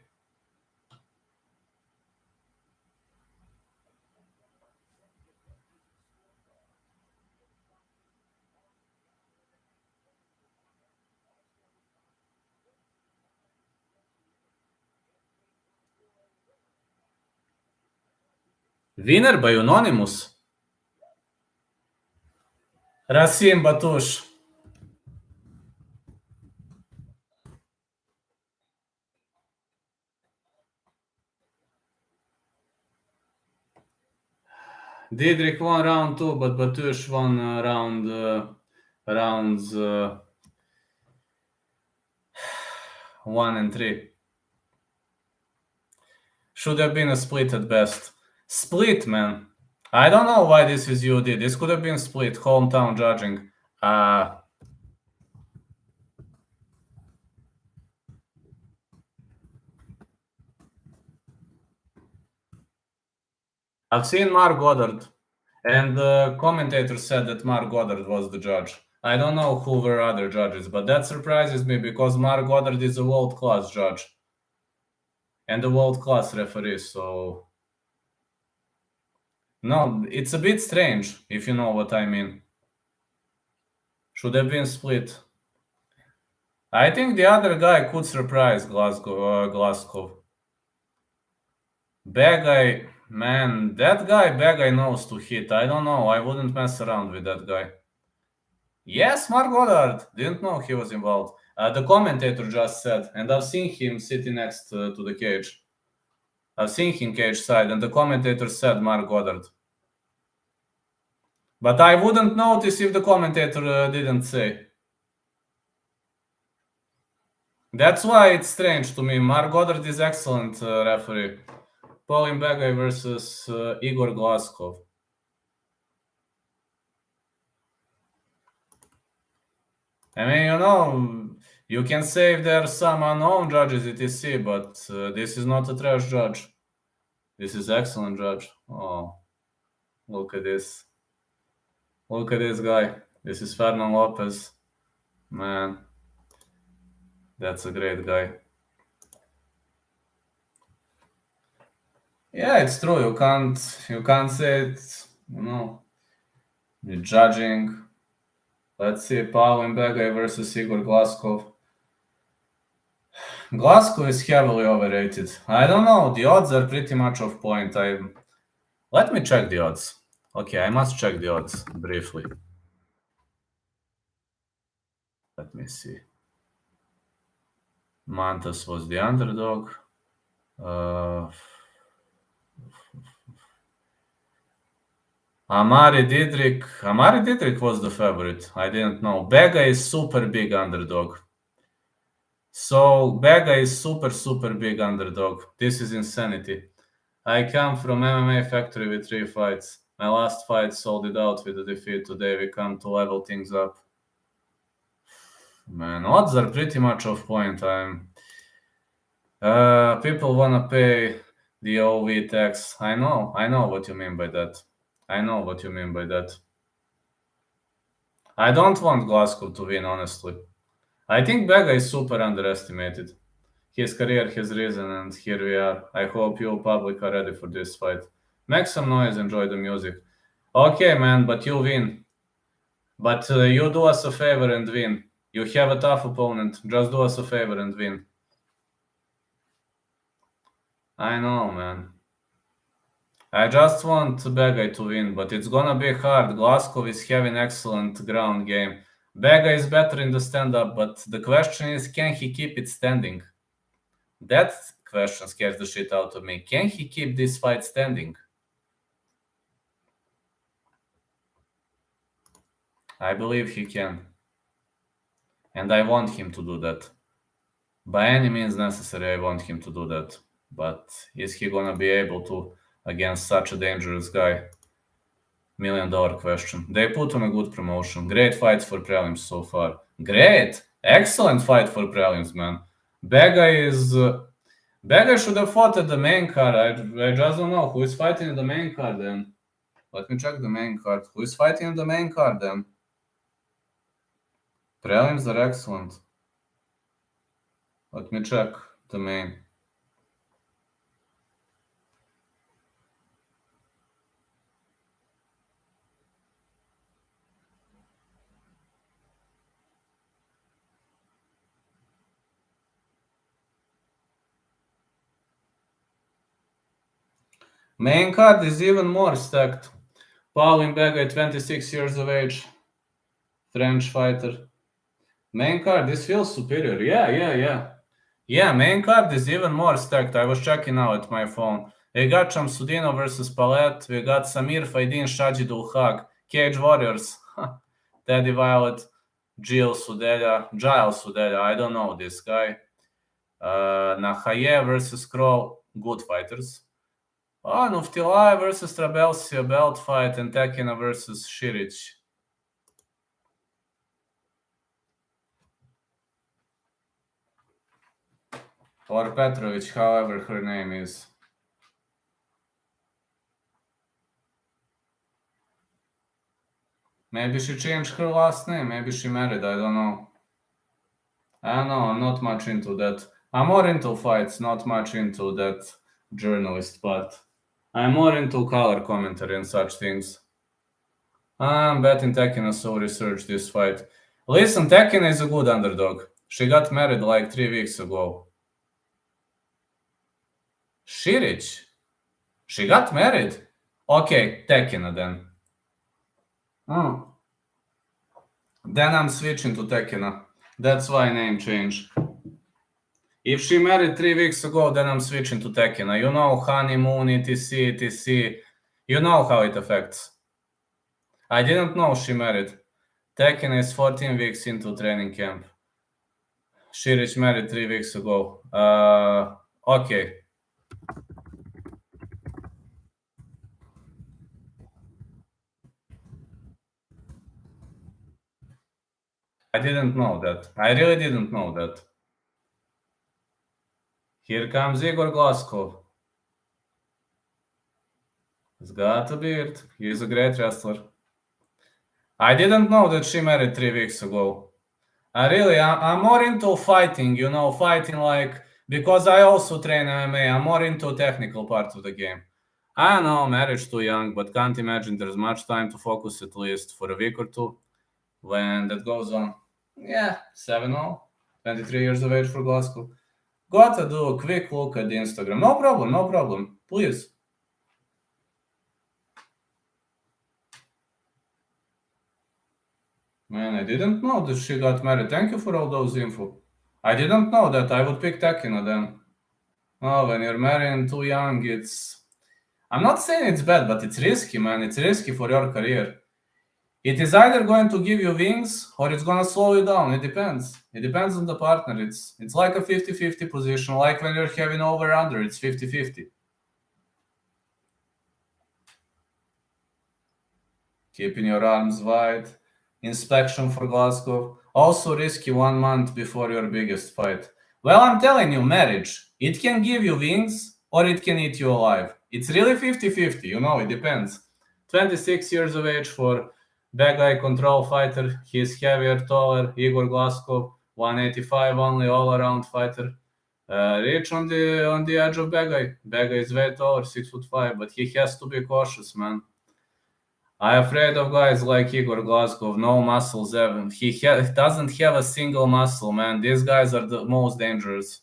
Winner by unanimous. Rasim Batush. Didrik won round 2, but Batush won rounds 1 and 3. Should have been a split at best. Split, man. I don't know why this is UD. This could have been split. Hometown judging. I've seen Mark Goddard, and the commentator said that Mark Goddard was the judge. I don't know who were other judges, but that surprises me because Mark Goddard is a world-class judge and a world-class referee, so... No, it's a bit strange, if you know what I mean. Should have been split. I think the other guy could surprise Glasgow. Bad guy, Man, that guy Begay knows to hit. I don't know. I wouldn't mess around with that guy. Yes, Mark Goddard. Didn't know he was involved. The commentator just said, and I've seen him sitting next to the cage. I've seen him cage side, and the commentator said Mark Goddard. But I wouldn't notice if the commentator didn't say. That's why it's strange to me. Mark Goddard is excellent referee. Pauline Begay versus Igor Glaskov. I mean, you can say if there are some unknown judges, etc., but this is not a trash judge. This is excellent judge. Oh, look at this. Look at this guy. This is Fernand Lopez. Man, that's a great guy. Yeah, it's true. You can't say it, with judging. Let's see, Pauline Begay versus Igor Glaskov. Glaskov is heavily overrated. I don't know. The odds are pretty much off point. Let me check the odds. Okay, I must check the odds briefly. Let me see. Mantas was the underdog. Amari Didrik was the favorite. I didn't know. Begay is super big underdog. So Begay is super big underdog. This is insanity. I come from MMA Factory with 3 fights. My last fight sold it out with a defeat. Today we come to level things up. Man, odds are pretty much off point. People wanna pay the OV tax. I know what you mean by that. I don't want Glaskov to win, honestly. I think Begay is super underestimated. His career has risen, and here we are. I hope you public are ready for this fight. Make some noise, enjoy the music. Okay, man, but you win. But you do us a favor and win. You have a tough opponent. Just do us a favor and win. I know, man. I just want Begay to win, but it's gonna be hard. Glaskov is having excellent ground game. Begay is better in the stand-up, but the question is, can he keep it standing? That question scares the shit out of me. Can he keep this fight standing? I believe he can. And I want him to do that. By any means necessary, I want him to do that. But is he gonna be able to against such a dangerous guy? $1 million question. They put on a good promotion. Great fights for prelims so far. Great! Excellent fight for prelims, man. Begay should have fought at the main card. I just don't know. Who is fighting in the main card then? Let me check the main card. Who is fighting in the main card then? Prelims are excellent. Let me check the main. Main card is even more stacked. Pauline Begay, 26 years of age. French fighter. Main card, this feels superior. Yeah. Yeah, main card is even more stacked. I was checking now at my phone. We got Shamsudinov versus Palet. We got Samir Faidin, Shajidul Haq, Cage Warriors, Teddy Violet, Giles Sudelia. I don't know this guy. Nahaye versus Kroll, good fighters. Nuftilai versus Trabelsi, a belt fight, and Tekenah versus Siric. Or Petrovic, however her name is. Maybe she changed her last name. Maybe she married. I don't know. I'm not much into that. I'm more into fights, not much into that journalist part. I'm more into color commentary and such things. I'm betting Tekenah, so research this fight. Listen, Tekenah is a good underdog. She got married like 3 weeks ago. Siric? She got married? Okay, Tekenah then. Then I'm switching to Tekenah. That's why name change. If she married 3 weeks ago, then I'm switching to Tekenah. You know, honeymoon, etc, etc. You know how it affects. I didn't know she married. Tekenah is 14 weeks into training camp. Siric married 3 weeks ago. Okay. I didn't know that. I really didn't know that. Here comes Igor Glaskov. He's got a beard. He's a great wrestler. I didn't know that she married 3 weeks ago. I'm more into fighting, fighting because I also train MMA. I'm more into technical part of the game. I know, marriage too young, but can't imagine there's much time to focus at least for a week or two when that goes on. Yeah, 7-0, 23 years of age for Glasgow. Gotta do a quick look at the Instagram. No problem. Please. Man, I didn't know that she got married. Thank you for all those info. I didn't know that. I would pick Tekenah then. Oh, when you're marrying too young, I'm not saying it's bad, but it's risky, man. It's risky for your career. It is either going to give you wings or it's going to slow you down. It depends. It depends on the partner. It's like a 50-50 position. Like when you're having over-under, it's 50-50. Keeping your arms wide. Inspection for Glasgow. Also risky 1 month before your biggest fight. Well, I'm telling you, marriage, it can give you wings or it can eat you alive. It's really 50-50, it depends. 26 years of age for bad guy control fighter. He's heavier, taller. Igor Glaskov, 185 only, all-around fighter. Rich on the edge of bad guy. Bad guy is way taller, 6'5", but he has to be cautious, man. I'm afraid of guys like Igor Glaskov, no muscles ever. He doesn't have a single muscle, man. These guys are the most dangerous.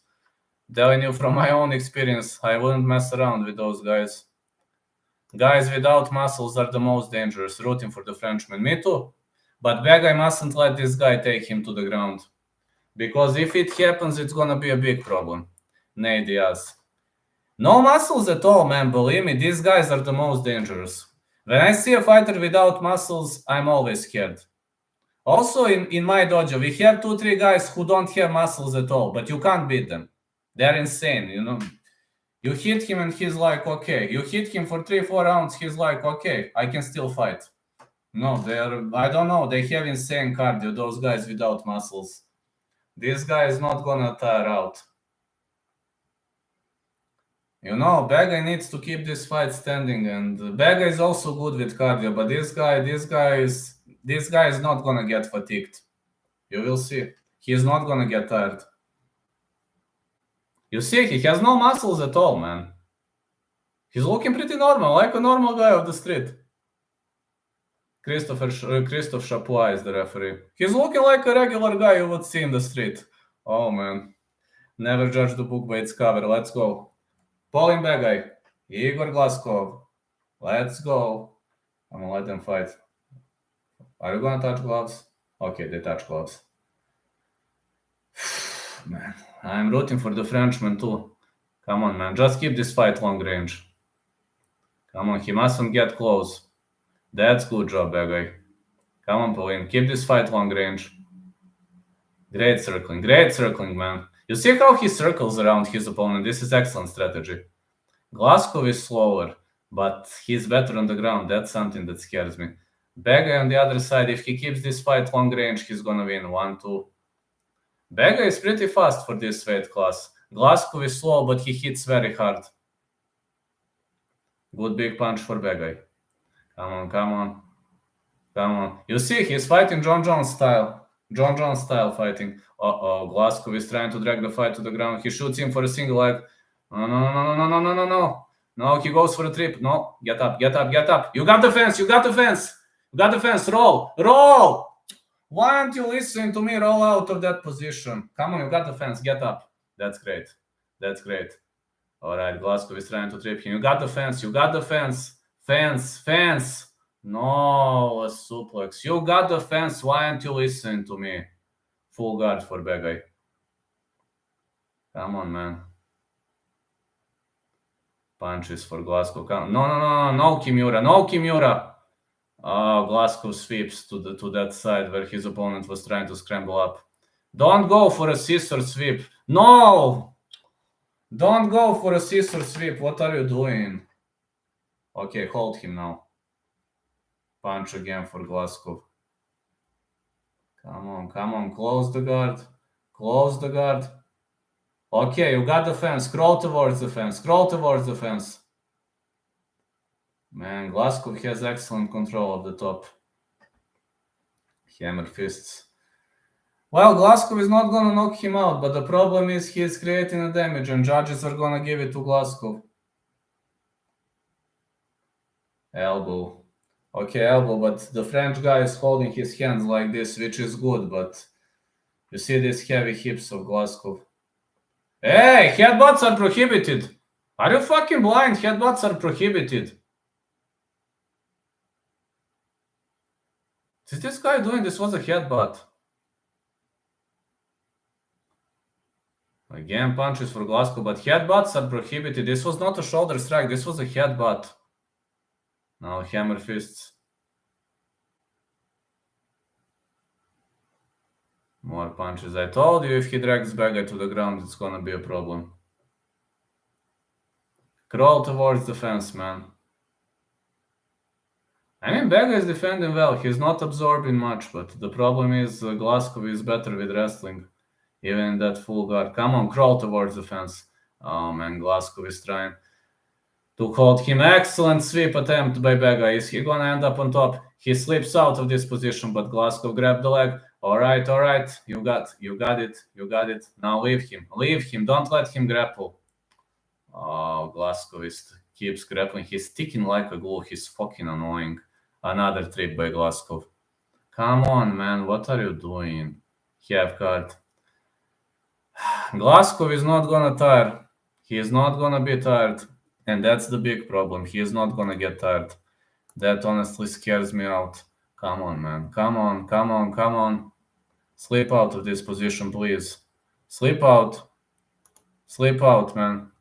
Telling you from my own experience, I wouldn't mess around with those guys. Guys without muscles are the most dangerous. Rooting for the Frenchman. Me too. But bad guy mustn't let this guy take him to the ground. Because if it happens, it's gonna be a big problem. Nate Diaz. No muscles at all, man. Believe me, these guys are the most dangerous. When I see a fighter without muscles, I'm always scared. Also, in my dojo, we have 2-3 guys who don't have muscles at all, but you can't beat them. They're insane, You hit him and he's like, okay. You hit him for 3-4 rounds, he's like, okay, I can still fight. No, I don't know, they have insane cardio, those guys without muscles. This guy is not gonna tire out. Bad guy needs to keep this fight standing, and bad guy is also good with cardio, but this guy is not gonna get fatigued. You will see. He's not gonna get tired. You see, he has no muscles at all, man. He's looking pretty normal, like a normal guy of the street. Christophe Chapois is the referee. He's looking like a regular guy you would see in the street. Oh, man. Never judge the book by its cover. Let's go. Polling bad guy. Igor Glaskov. Let's go. I'm gonna let them fight. Are you gonna touch gloves? Okay, they touch gloves. Man, I'm rooting for the Frenchman too. Come on, man. Just keep this fight long range. Come on, he mustn't get close. That's good job, bad guy. Come on, Pauline. Keep this fight long range. Great circling, man. You see how he circles around his opponent? This is excellent strategy. Glaskov is slower, but he's better on the ground. That's something that scares me. Bad guy on the other side, if he keeps this fight long range, he's gonna win 1-2. Bad guy is pretty fast for this weight class. Glaskov is slow, but he hits very hard. Good big punch for bad guy. Come on. You see, he's fighting John Jones style. John Jones style fighting. Glaskov is trying to drag the fight to the ground. He shoots him for a single leg. No. No, he goes for a trip. No, get up. You got the fence. Roll. Why aren't you listening to me? Roll out of that position. Come on, you got the fence. Get up. That's great. Alright, Glasgow is trying to trip him. You got the fence. You got the fence. Fence. No, a suplex. You got the fence. Why aren't you listening to me? Full guard for bad guy. Come on, man. Punches for Glasgow. No Kimura. Oh, Glasgow sweeps to that side where his opponent was trying to scramble up. Don't go for a scissor sweep. No! Don't go for a scissor sweep. What are you doing? Okay, hold him now. Punch again for Glasgow. Come on. Close the guard. Okay, you got the fence. Scroll towards the fence. Man, Glasgow has excellent control of the top. Hammer fists. Well, Glasgow is not gonna knock him out, but the problem is he is creating a damage and judges are gonna give it to Glasgow. Elbow. Okay, elbow, but the French guy is holding his hands like this, which is good, but you see these heavy hips of Glasgow. Hey, headbutts are prohibited. Are you fucking blind? Headbutts are prohibited. Is this guy doing? This was a headbutt. Again, punches for Glasgow, but headbutts are prohibited. This was not a shoulder strike. This was a headbutt. Now hammer fists. More punches. I told you if he drags Beggar to the ground, it's gonna be a problem. Crawl towards the fence, man. I mean, Beggar is defending well. He's not absorbing much, but the problem is Glasgow is better with wrestling. Even in that full guard. Come on, crawl towards the fence. Oh man, Glasgow is trying to hold him. Excellent sweep attempt by Beggar. Is he gonna end up on top? He slips out of this position, but Glasgow grabbed the leg. All right. You got it. Now leave him. Don't let him grapple. Oh, Glasgow keeps grappling. He's sticking like a glue. He's fucking annoying. Another trip by Glasgow. Come on, man. What are you doing? Half guard. Glasgow is not gonna tire. He is not gonna be tired. And that's the big problem. He is not gonna get tired. That honestly scares me out. Come on, man. Come on. Slip out of this position, please. Slip out, man.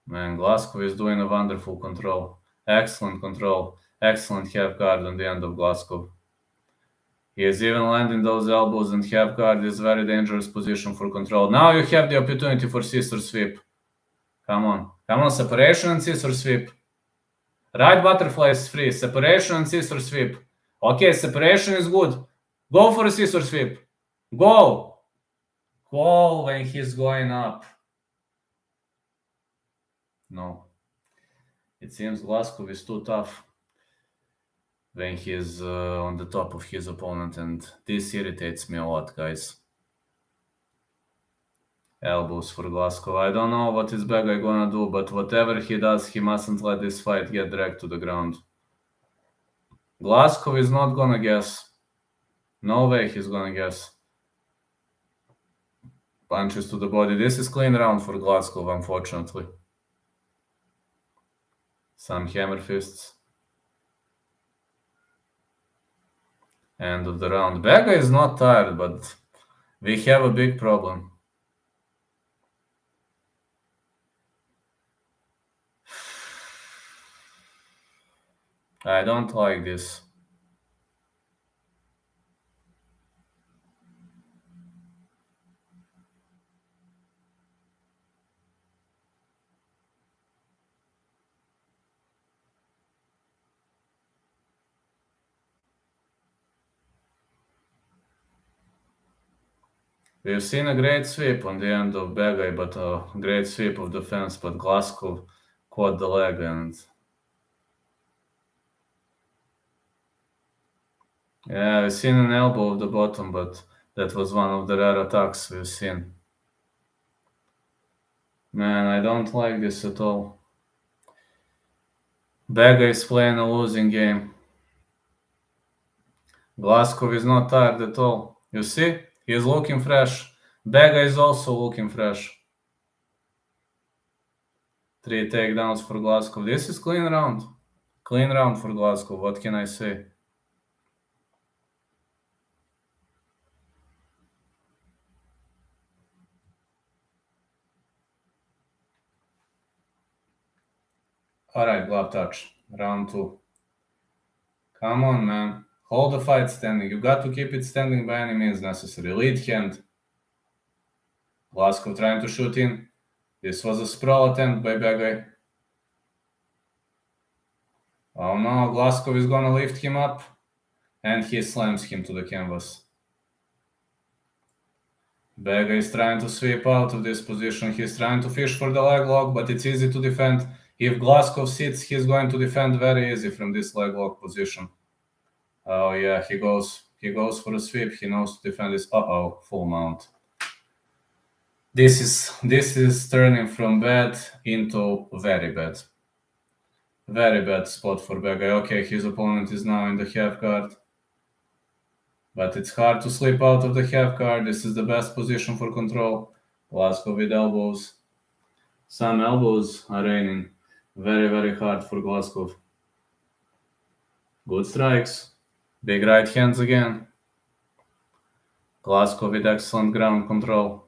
Man, Glasgow is doing a wonderful control. Excellent control. Excellent half guard on the end of Glasgow. He is even landing those elbows, and half guard is very dangerous position for control. Now you have the opportunity for scissor sweep. Come on, separation and scissor sweep. Right butterfly is free. Separation and scissor sweep. Okay, separation is good. Go for a scissor sweep. Go when he's going up. No. It seems Glasgow is too tough when he's on the top of his opponent, and this irritates me a lot, guys. Elbows for Glasgow. I don't know what is bad guy gonna do, but whatever he does, he mustn't let this fight get dragged to the ground. Glasgow is not gonna guess. No way he's gonna guess. Punches to the body. This is clean round for Glasgow, unfortunately. Some hammer fists. End of the round. Bega is not tired, but we have a big problem. I don't like this. We've seen a great sweep on the end of Begay, but a great sweep of the fence, but Glasgow caught the leg and... Yeah, we've seen an elbow of the bottom, but that was one of the rare attacks we've seen. Man, I don't like this at all. Begay is playing a losing game. Glasgow is not tired at all. You see? He is looking fresh. Begay is also looking fresh. 3 takedowns for Glasgow. This is clean round. Clean round for Glasgow. What can I say? Alright, glove touch. Round 2. Come on, man. Hold the fight standing. You got to keep it standing by any means necessary. Lead hand. Glasgow trying to shoot in. This was a sprawl attempt by bad guy. Oh no, Glasgow is gonna lift him up. And he slams him to the canvas. Bad guy is trying to sweep out of this position. He's trying to fish for the leg lock, but it's easy to defend. If Glasgow sits, he's going to defend very easy from this leg lock position. Oh yeah, he goes for a sweep. He knows to defend this. Uh-oh, full mount. This is turning from bad into very bad. Very bad spot for bad guy. Okay, his opponent is now in the half guard. But it's hard to slip out of the half guard. This is the best position for control. Glasgow with elbows. Some elbows are raining. Very, very hard for Glasgow. Good strikes. Big right hands again. Glasgow with excellent ground control.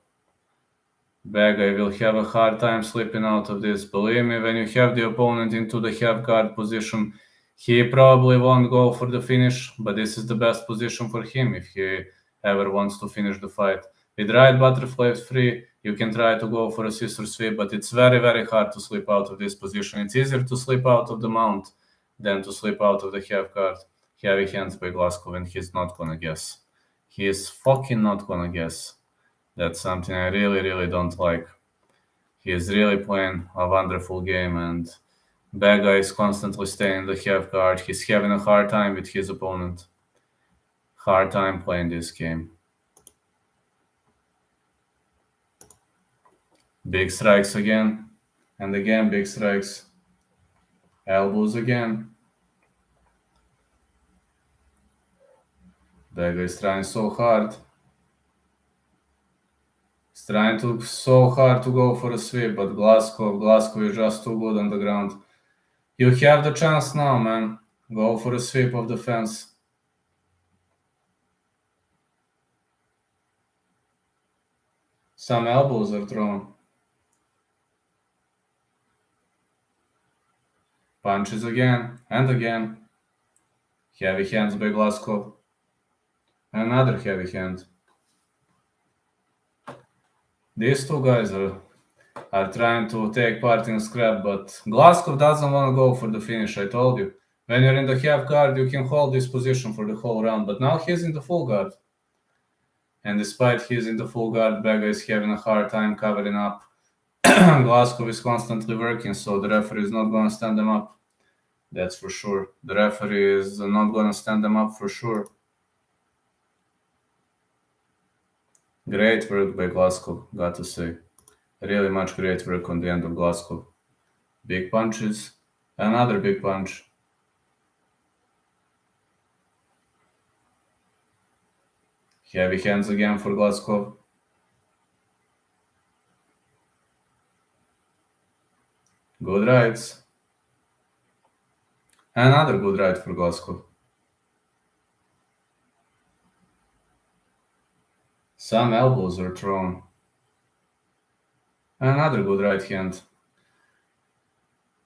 Bad guy will have a hard time slipping out of this. Believe me, when you have the opponent into the half guard position, he probably won't go for the finish, but this is the best position for him if he ever wants to finish the fight. With right butterfly free, you can try to go for a scissor sweep, but it's very, very hard to slip out of this position. It's easier to slip out of the mount than to slip out of the half guard. Heavy hands by Glasgow, and he's not gonna guess. He is fucking not gonna guess. That's something I really, really don't like. He is really playing a wonderful game, and bad guy is constantly staying in the half guard. He's having a hard time with his opponent. Hard time playing this game. Big strikes again. And again, big strikes. Elbows again. Bad guy is trying so hard. He's trying so hard to go for a sweep, but Glasgow is just too good on the ground. You have the chance now, man. Go for a sweep of the fence. Some elbows are thrown. Punches again and again. Heavy hands by Glasgow. Another heavy hand. These two guys are trying to take part in a scrap, but Glasgow doesn't want to go for the finish, I told you. When you're in the half guard, you can hold this position for the whole round, but now he's in the full guard. And despite he's in the full guard, Bega is having a hard time covering up. Glasgow is constantly working, so the referee is not going to stand them up. That's for sure. The referee is not going to stand them up for sure. Great work by Glasgow, got to say. Really much great work on the end of Glasgow. Big punches. Another big punch. Heavy hands again for Glasgow. Good rights. Another good right for Glasgow. Some elbows are thrown. Another good right hand.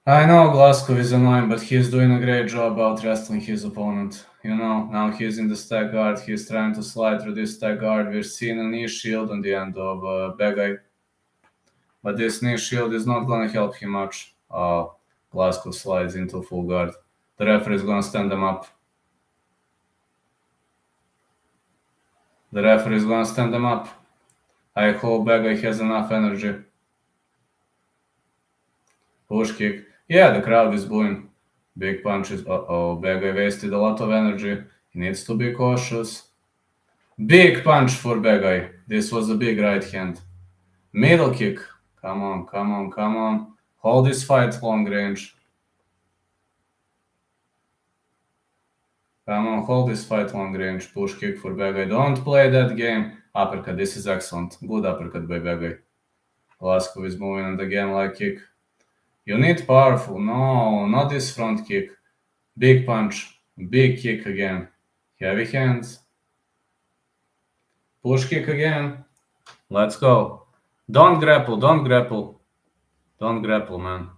I know Glasgow is annoying, but he's doing a great job out wrestling his opponent. You know, now he's in the stack guard. He's trying to slide through this stack guard. We're seeing a knee shield on the end of Begay. But this knee shield is not going to help him much. Glasgow slides into full guard. The referee is going to stand them up. The referee is going to stand them up. I hope Begay has enough energy. Push kick. Yeah, the crowd is booing. Big punches. Begay wasted a lot of energy. He needs to be cautious. Big punch for Begay. This was a big right hand. Middle kick. Come on, come on, come on. Hold this fight long range. Come on, hold this fight long range. Push kick for Begay. Don't play that game. Uppercut. This is excellent. Good uppercut by Begay. Glasgow is moving and again leg kick. You need powerful. No, not this front kick. Big punch. Big kick again. Heavy hands. Push kick again. Let's go. Don't grapple, don't grapple. Don't grapple, man.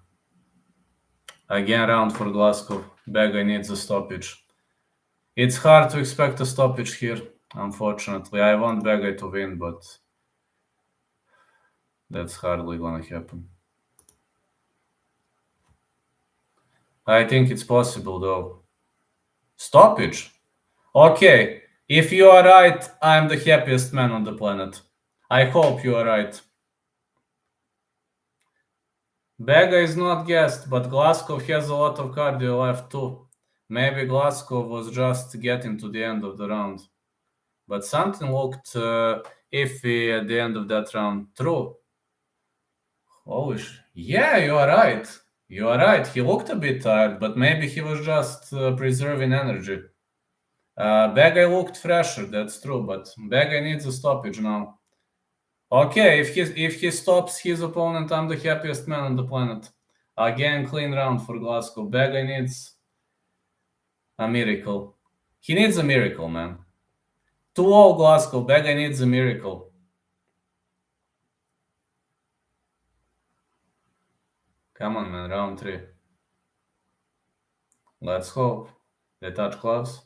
Again, round for Glasgow. Bega needs a stoppage. It's hard to expect a stoppage here, unfortunately. I want Bega to win, but that's hardly gonna happen. I think it's possible, though. Stoppage? Okay, if you are right, I'm the happiest man on the planet. I hope you are right. Bega is not gassed, but Glasgow has a lot of cardio left too. Maybe Glasgow was just getting to the end of the round. But something looked iffy at the end of that round. True. Holy yeah, you are right. You are right. He looked a bit tired, but maybe he was just preserving energy. Bega looked fresher, that's true, but Bega needs a stoppage now. Okay, if he stops his opponent, I'm the happiest man on the planet. Again, clean round for Glasgow. Bega needs a miracle. He needs a miracle, man. 2-0 Glasgow. Bega needs a miracle. Come on, man. Round 3. Let's hope. They touch gloves.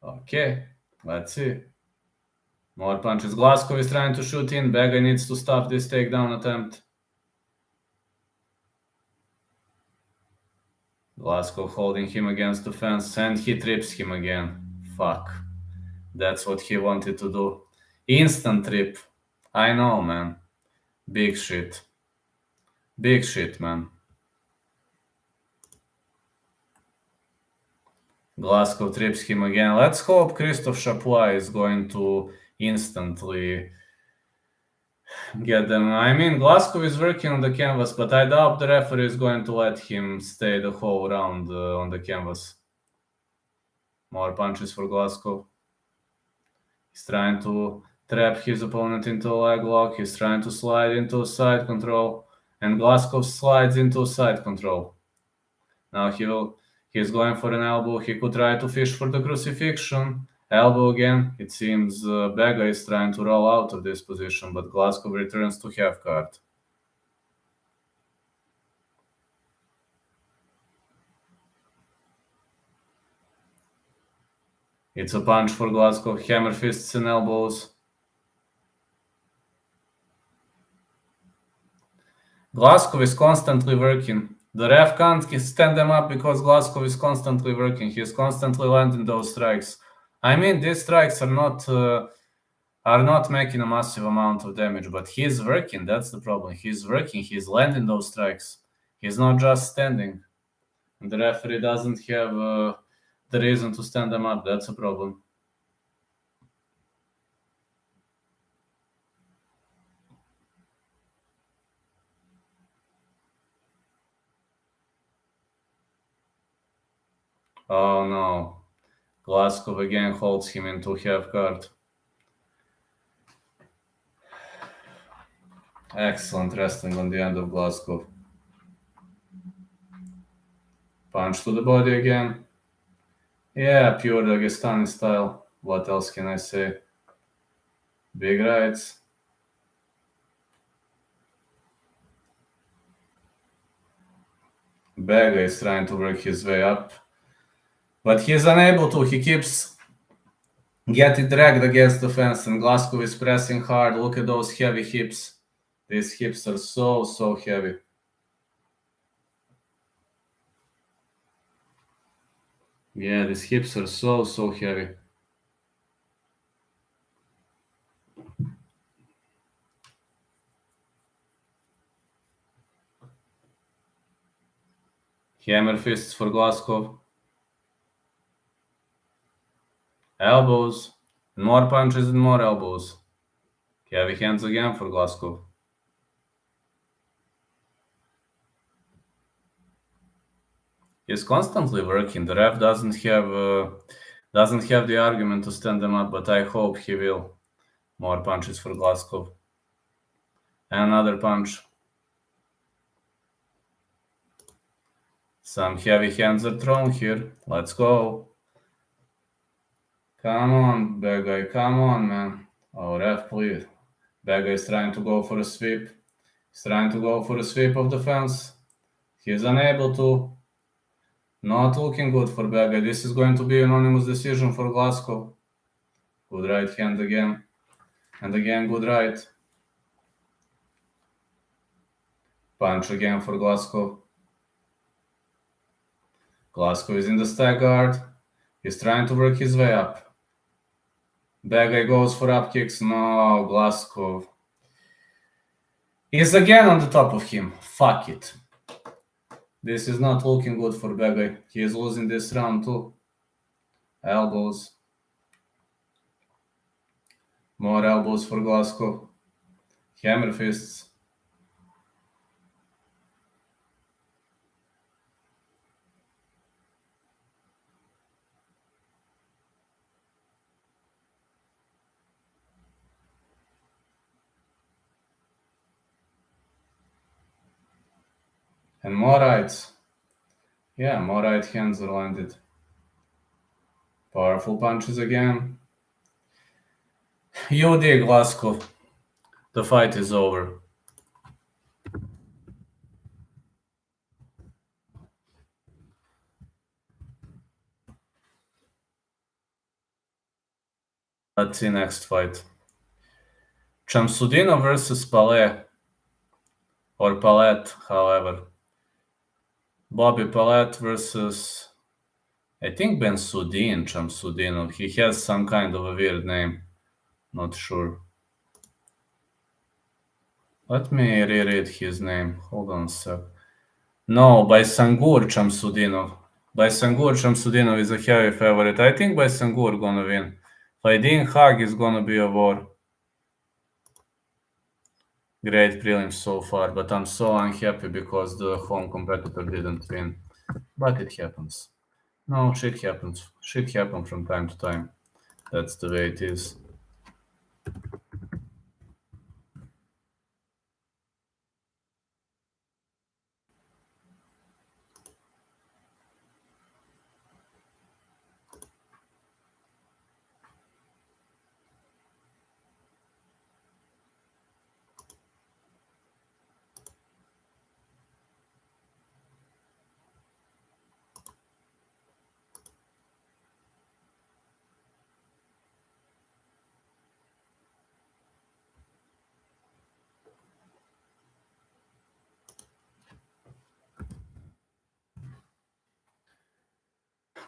Okay, let's see. More punches. Glasgow is trying to shoot in. Bega needs to stop this takedown attempt. Glasgow holding him against the fence, and he trips him again. Fuck. That's what he wanted to do. Instant trip. I know, man. Big shit. Big shit, man. Glasgow trips him again. Let's hope Christophe Chapuis is going to instantly get them. I mean, Glasgow is working on the canvas, but I doubt the referee is going to let him stay the whole round on the canvas. More punches for Glasgow. He's trying to trap his opponent into a leg lock. He's trying to slide into a side control, and Glasgow slides into a side control. Now he's going for an elbow. He could try to fish for the crucifixion. Elbow again. It seems Bega is trying to roll out of this position, but Glasgow returns to half guard. It's a punch for Glasgow. Hammer fists and elbows. Glasgow is constantly working. The ref can't stand them up because Glasgow is constantly working. He's constantly landing those strikes. I mean, these strikes are not making a massive amount of damage, but he's working. That's the problem. He's working. He's landing those strikes. He's not just standing. And the referee doesn't have the reason to stand them up. That's a problem. Oh no. Glasgow again holds him into half guard. Excellent wrestling on the end of Glasgow. Punch to the body again. Yeah, pure Dagestani style. What else can I say? Big rights. Bega is trying to work his way up, but he's unable to. He keeps getting dragged against the fence, and Glasgow is pressing hard. Look at those heavy hips. These hips are so heavy. Yeah, these hips are so heavy. Hammer fists for Glasgow. Elbows. And more punches and more elbows. Heavy hands again for Glasgow. He's constantly working. The ref doesn't have the argument to stand them up, but I hope he will. More punches for Glasgow. Another punch. Some heavy hands are thrown here. Let's go. Come on, bad guy. Come on, man. Oh, ref, please. Bad guy is trying to go for a sweep. He's trying to go for a sweep of the fence. He's unable to. Not looking good for bad guy. This is going to be an unanimous decision for Glasgow. Good right hand again. And again, good right. Punch again for Glasgow. Glasgow is in the stack guard. He's trying to work his way up. Bad guy goes for up kicks. No, Glasgow is again on the top of him. Fuck it. This is not looking good for bad guy. He is losing this round too. Elbows. More elbows for Glasgow. Hammer fists. And more rights. Yeah, more right hands are landed. Powerful punches again. UD Glasgow. The fight is over. Let's see next fight. Shamsudinov versus Palais. Or Palette, however. Bobby Palette versus, I think, Ben Sudin Shamsudinov. He has some kind of a weird name. Not sure. Let me reread his name. Hold on a sec. No, Baysangur Shamsudinov. Baysangur Shamsudinov is a heavy favorite. I think Baysangur gonna win. Faidin Hag is gonna be a war. Great prelims so far, but I'm so unhappy because the home competitor didn't win. But it happens. No, shit happens. Shit happens from time to time. That's the way it is.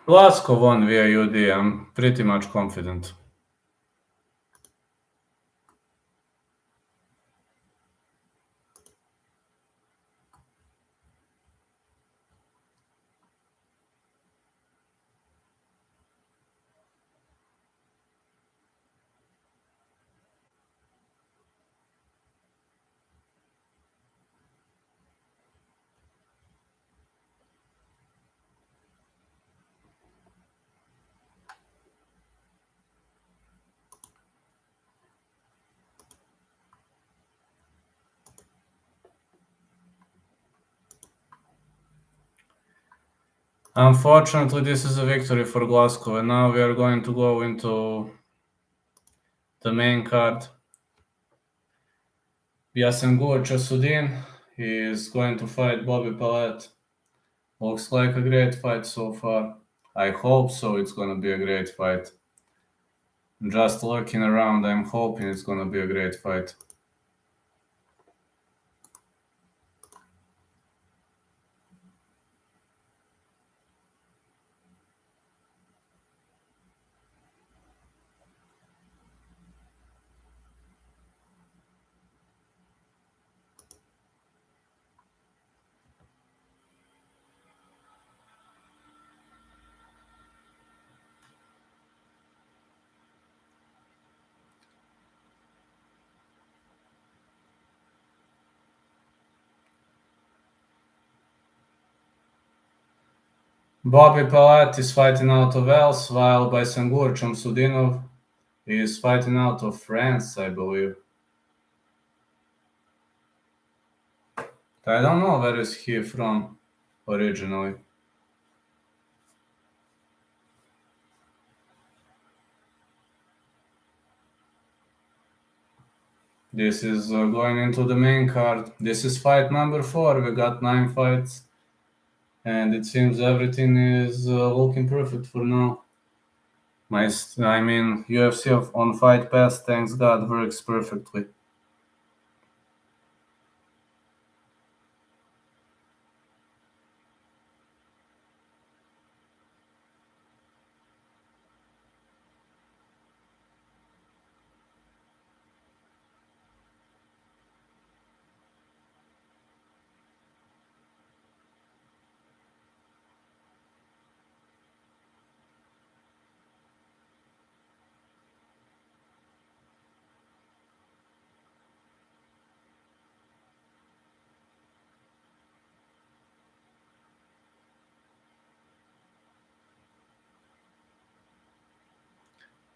Glasgow won via UD. I'm pretty much confident. Unfortunately, this is a victory for Glasgow, and now we are going to go into the main card. Yasengur Chasudin is going to fight Bobby Palette. Looks like a great fight so far. I hope so. It's going to be a great fight. Just looking around, I'm hoping it's going to be a great fight. Bobby Palette is fighting out of else, while Baysangur Shamsudinov He is fighting out of France, I believe. I don't know where is he from originally. This is going into the main card. This is fight number 4. We got 9 fights. And it seems everything is looking perfect for now. UFC on Fight Pass, thanks God, works perfectly.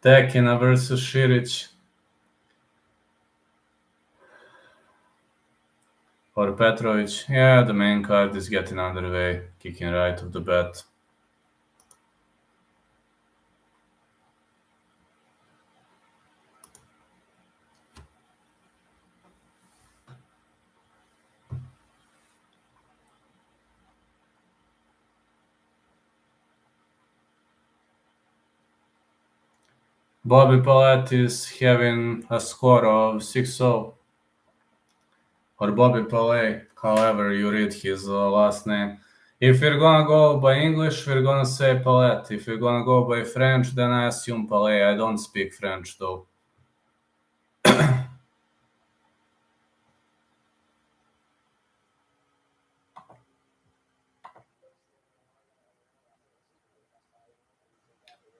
Tekenah versus Siric. Or Petrovic. Yeah, the main card is getting underway, kicking right off the bat. Bobby Palat is having a score of 6-0. Or Bobby Palais, however you read his last name. If we're gonna go by English, we're gonna say Palet. If we're gonna go by French, then I assume Palais. I don't speak French though.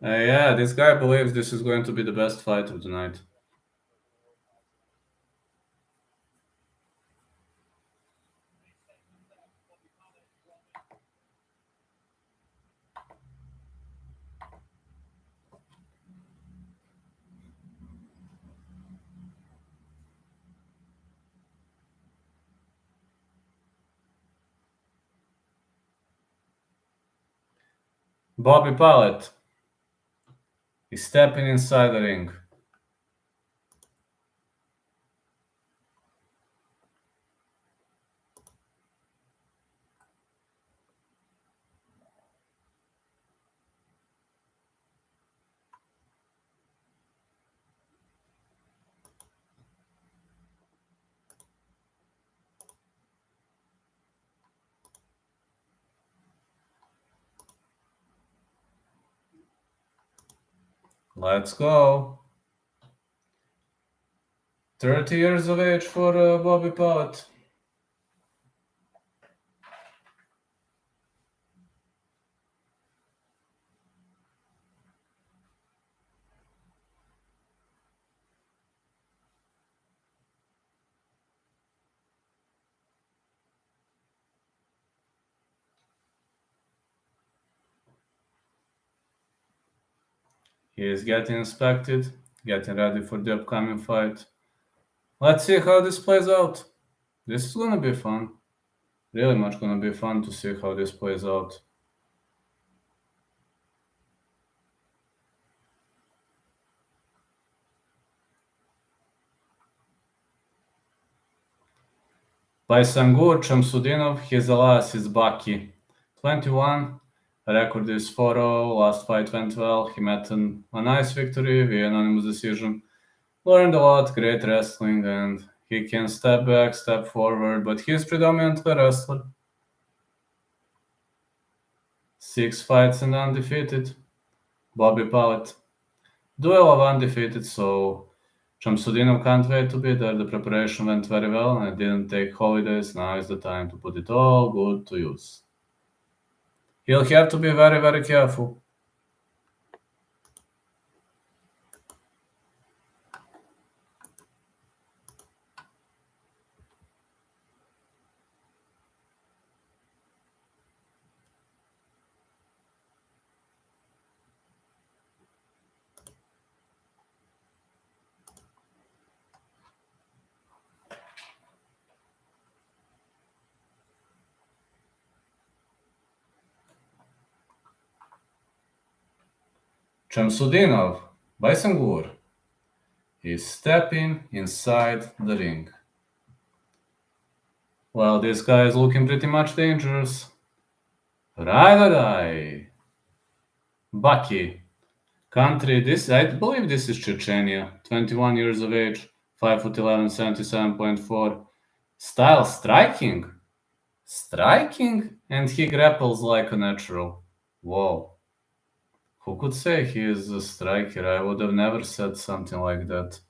Yeah, this guy believes this is going to be the best fight of the night. Bobby Pallet is stepping inside the ring. Let's go. 30 years of age for Bobby Pallet. He is getting inspected, getting ready for the upcoming fight. Let's see how this plays out. This is gonna be fun. Really much gonna be fun to see how this plays out. By Sangur Chamsudinov, his alias is Baki. 21, record is 4-0, last fight went well, he met a nice victory via unanimous decision. Learned a lot, great wrestling, and he can step back, step forward, but he's predominantly a wrestler. 6 fights and undefeated. Bobby Pallet. Duel of undefeated, so Shamsudinov can't wait to be there. The preparation went very well and I didn't take holidays. Now is the time to put it all good to use. He'll have to be very, very careful. Shamsudinov, Baisangur, is stepping inside the ring. Well, this guy is looking pretty much dangerous. Right. Baki. Country, I believe this is Chechnya. 21 years of age, 5'11", 77.4. Style striking? Striking? And he grapples like a natural. Whoa. Who could say he is a striker? I would have never said something like that.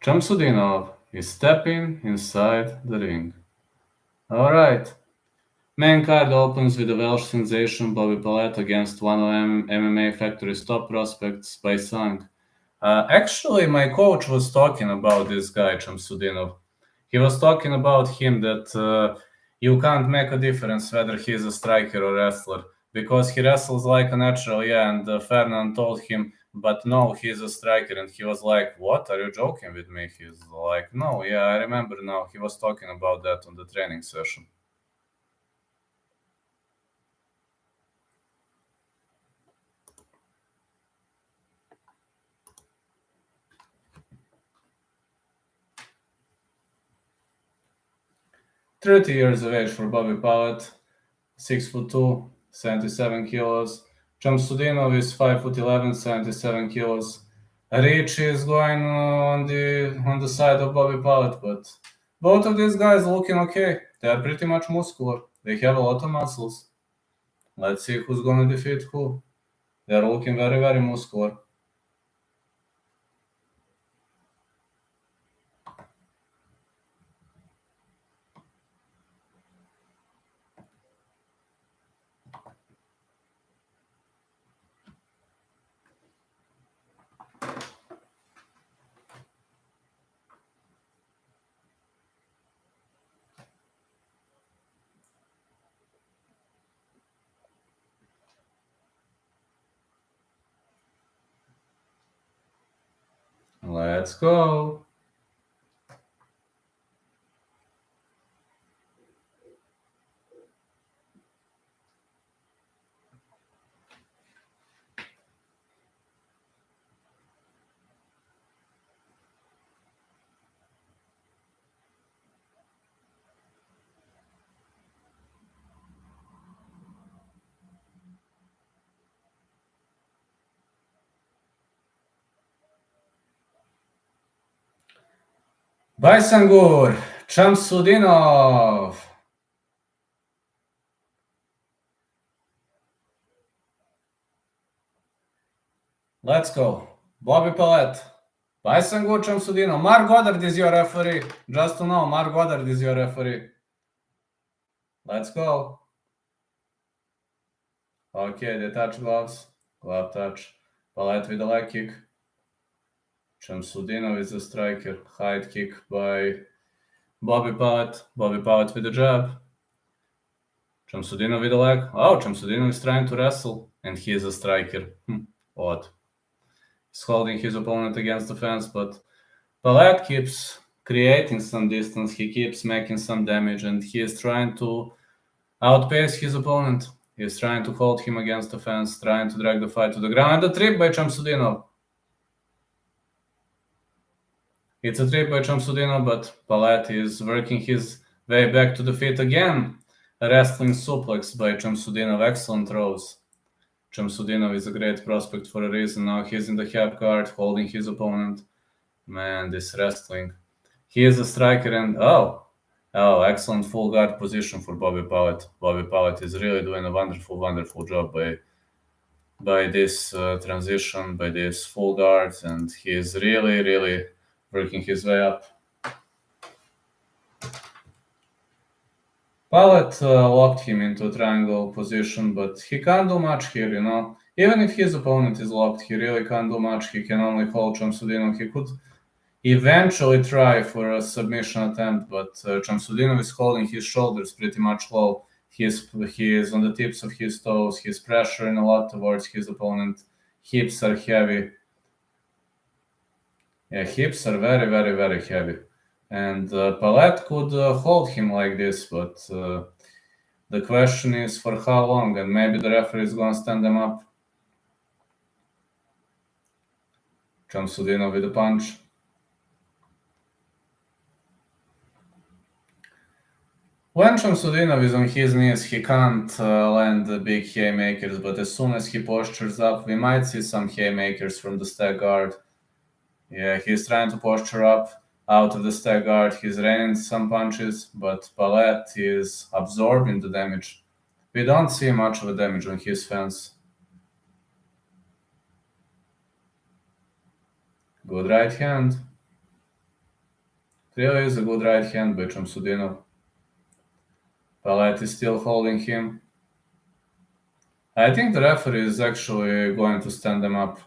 Shamsudinov is stepping inside the ring. Alright. Main card opens with the Welsh sensation Bobby Pallett against one of MMA Factory's top prospects, Baisang. Actually, my coach was talking about this guy, Shamsudinov. He was talking about him that you can't make a difference whether he's a striker or wrestler because he wrestles like a natural, yeah. And Fernand told him, but no, he's a striker. And he was like, what? Are you joking with me? He's like, no, yeah, I remember now. He was talking about that on the training session. "30 years of age for Bobby Pallett, 6'2", 77 kilos. Shamsudinov is 5'11", 77 kilos. Reach is going on the side of Bobby Pallett, but both of these guys looking okay. They are pretty much muscular. They have a lot of muscles. Let's see who's gonna defeat who. They are looking very, very muscular. Let's go. Baisangur, Shamsudinov. Let's go. Bobby Pallett. Baisangur, Shamsudinov. Mark Goddard is your referee. Just to know, Mark Goddard is your referee. Let's go. Okay, they touch gloves. Glove touch. Pallett with a leg kick. Shamsudinov is a striker. High kick by Bobby Pallett. Bobby Pallett with a jab. Shamsudinov with a leg. Oh, Shamsudinov is trying to wrestle, and he is a striker. Odd. He's holding his opponent against the fence, but Pallett keeps creating some distance. He keeps making some damage, and he is trying to outpace his opponent. He is trying to hold him against the fence, trying to drag the fight to the ground. And a trip by Shamsudinov. It's a trip by Shamsudinov, but Pallett is working his way back to the feet again. A wrestling suplex by Shamsudinov. Excellent throws. Shamsudinov is a great prospect for a reason. Now he's in the half guard, holding his opponent. Man, this wrestling. He is a striker and excellent full guard position for Bobby Pallett. Bobby Pallett is really doing a wonderful, wonderful job by this transition, by this full guards, and he is really, really working his way up. Pallett locked him into a triangle position, but he can't do much here, you know. Even if his opponent is locked, he really can't do much. He can only hold Shamsudinov. He could eventually try for a submission attempt, but Shamsudinov is holding his shoulders pretty much low. He is on the tips of his toes. He's pressuring a lot towards his opponent. Hips are heavy. Yeah, hips are very, very, very heavy. And Pallett could hold him like this, but The question is for how long, and maybe the referee is going to stand them up. Shamsudinov with a punch. When Shamsudinov is on his knees, he can't land the big haymakers, but as soon as he postures up, we might see some haymakers from the stag guard. Yeah, he's trying to posture up out of the stag guard. He's raining some punches, but Palet is absorbing the damage. We don't see much of a damage on his fence. Good right hand. Really is a good right hand by Shamsudinov. Palet is still holding him. I think the referee is actually going to stand them up.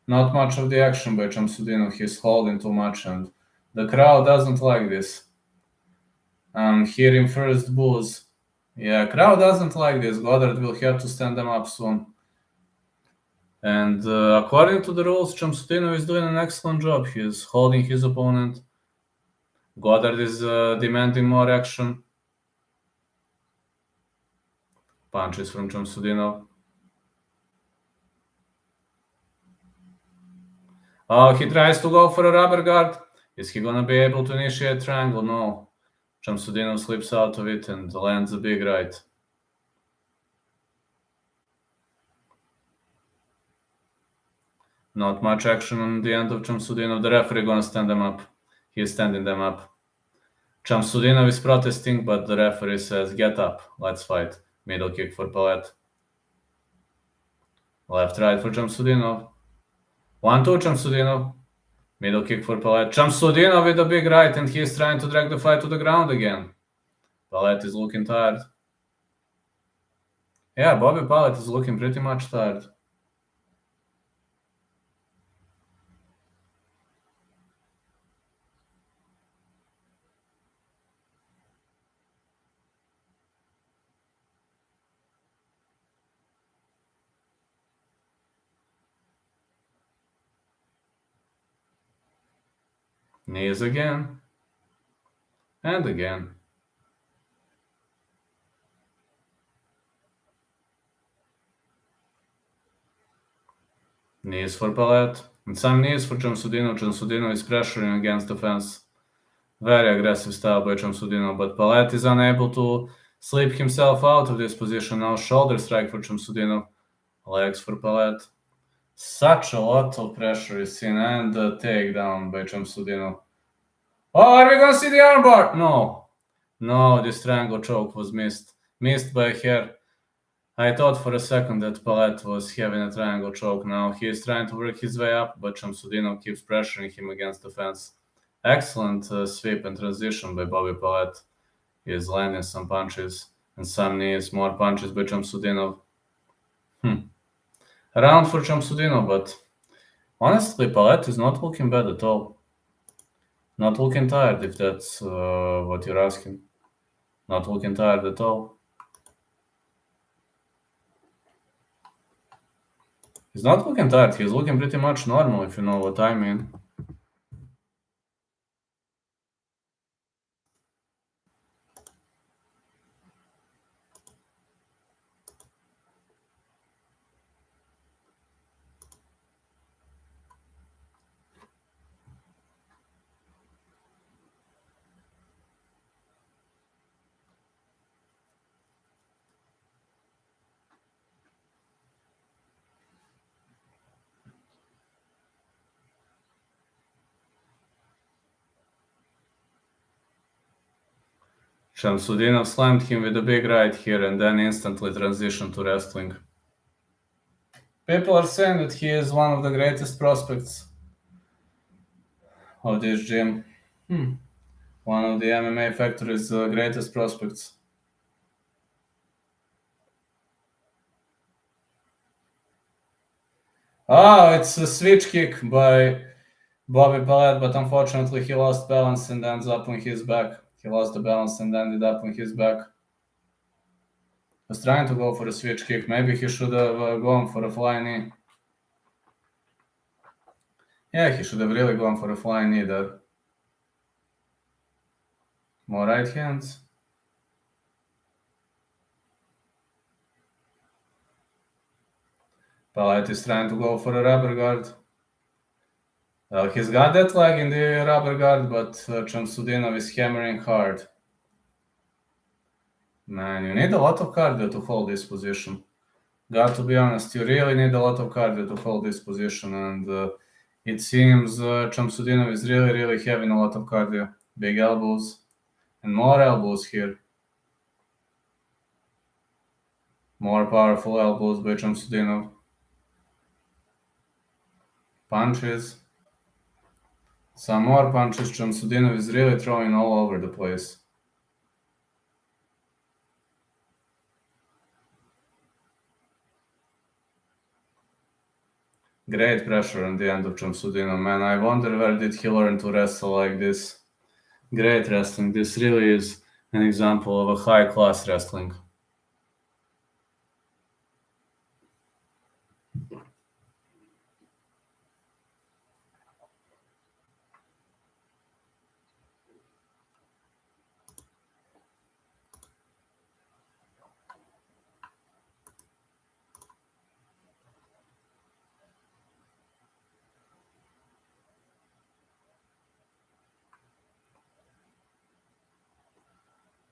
Not much of the action by Shamsudinov. He's holding too much, and the crowd doesn't like this. I'm hearing first boos. Yeah, crowd doesn't like this. Goddard will have to stand them up soon. And according to the rules, Shamsudinov is doing an excellent job. He's holding his opponent. Goddard is demanding more action. Punches from Shamsudinov. Oh, he tries to go for a rubber guard. Is he going to be able to initiate triangle? No. Shamsudinov slips out of it and lands a big right. Not much action on the end of Shamsudinov. The referee going to stand them up. He is standing them up. Shamsudinov is protesting, but the referee says, get up, let's fight. Middle kick for Palet. Left right for Shamsudinov. 1-2 Shamsudinov. Middle kick for Palet. Shamsudinov with a big right, and he is trying to drag the fight to the ground again. Palet is looking tired. Yeah, Bobby Palet is looking pretty much tired. Knees again. And again. Knees for Palet. And some knees for Shamsudinov. Shamsudinov is pressuring against the fence. Very aggressive style by Shamsudinov, but Palet is unable to slip himself out of this position. Now shoulder strike for Shamsudinov. Legs for Palet. Such a lot of pressure is seen, and a takedown by Shamsudinov. Oh, are we going to see the armbar? No, this triangle choke was missed. Missed by a hair. I thought for a second that Palet was having a triangle choke. Now he is trying to work his way up, but Shamsudinov keeps pressuring him against the fence. Excellent sweep and transition by Bobby Palet. He is landing some punches and some knees, more punches by Shamsudinov. Round for Shamsudinov, but honestly, Palet is not looking bad at all. Not looking tired, if that's what you're asking. Not looking tired at all. He's not looking tired. He's looking pretty much normal, if you know what I mean. Shamsudinov slammed him with a big right here and then instantly transitioned to wrestling. People are saying that he is one of the greatest prospects of this gym. One of the MMA Factory's greatest prospects. Oh, it's a switch kick by Bobby Palet, but unfortunately he lost balance and ends up on his back. He lost the balance and ended up on his back. Was trying to go for a switch kick. Maybe he should have gone for a flying knee. Yeah, he should have really gone for a flying knee there. More right hands. Palat is trying to go for a rubber guard. He's got that leg in the rubber guard, but Shamsudinov is hammering hard. Man, you need a lot of cardio to hold this position. Got to be honest, you really need a lot of cardio to hold this position, and it seems Shamsudinov is really having a lot of cardio. Big elbows, and more elbows here. More powerful elbows by Shamsudinov. Punches. Some more punches. Shamsudinov is really throwing all over the place. Great pressure on the end of Shamsudinov, man. I wonder where did he learn to wrestle like this. Great wrestling. This really is an example of a high-class wrestling.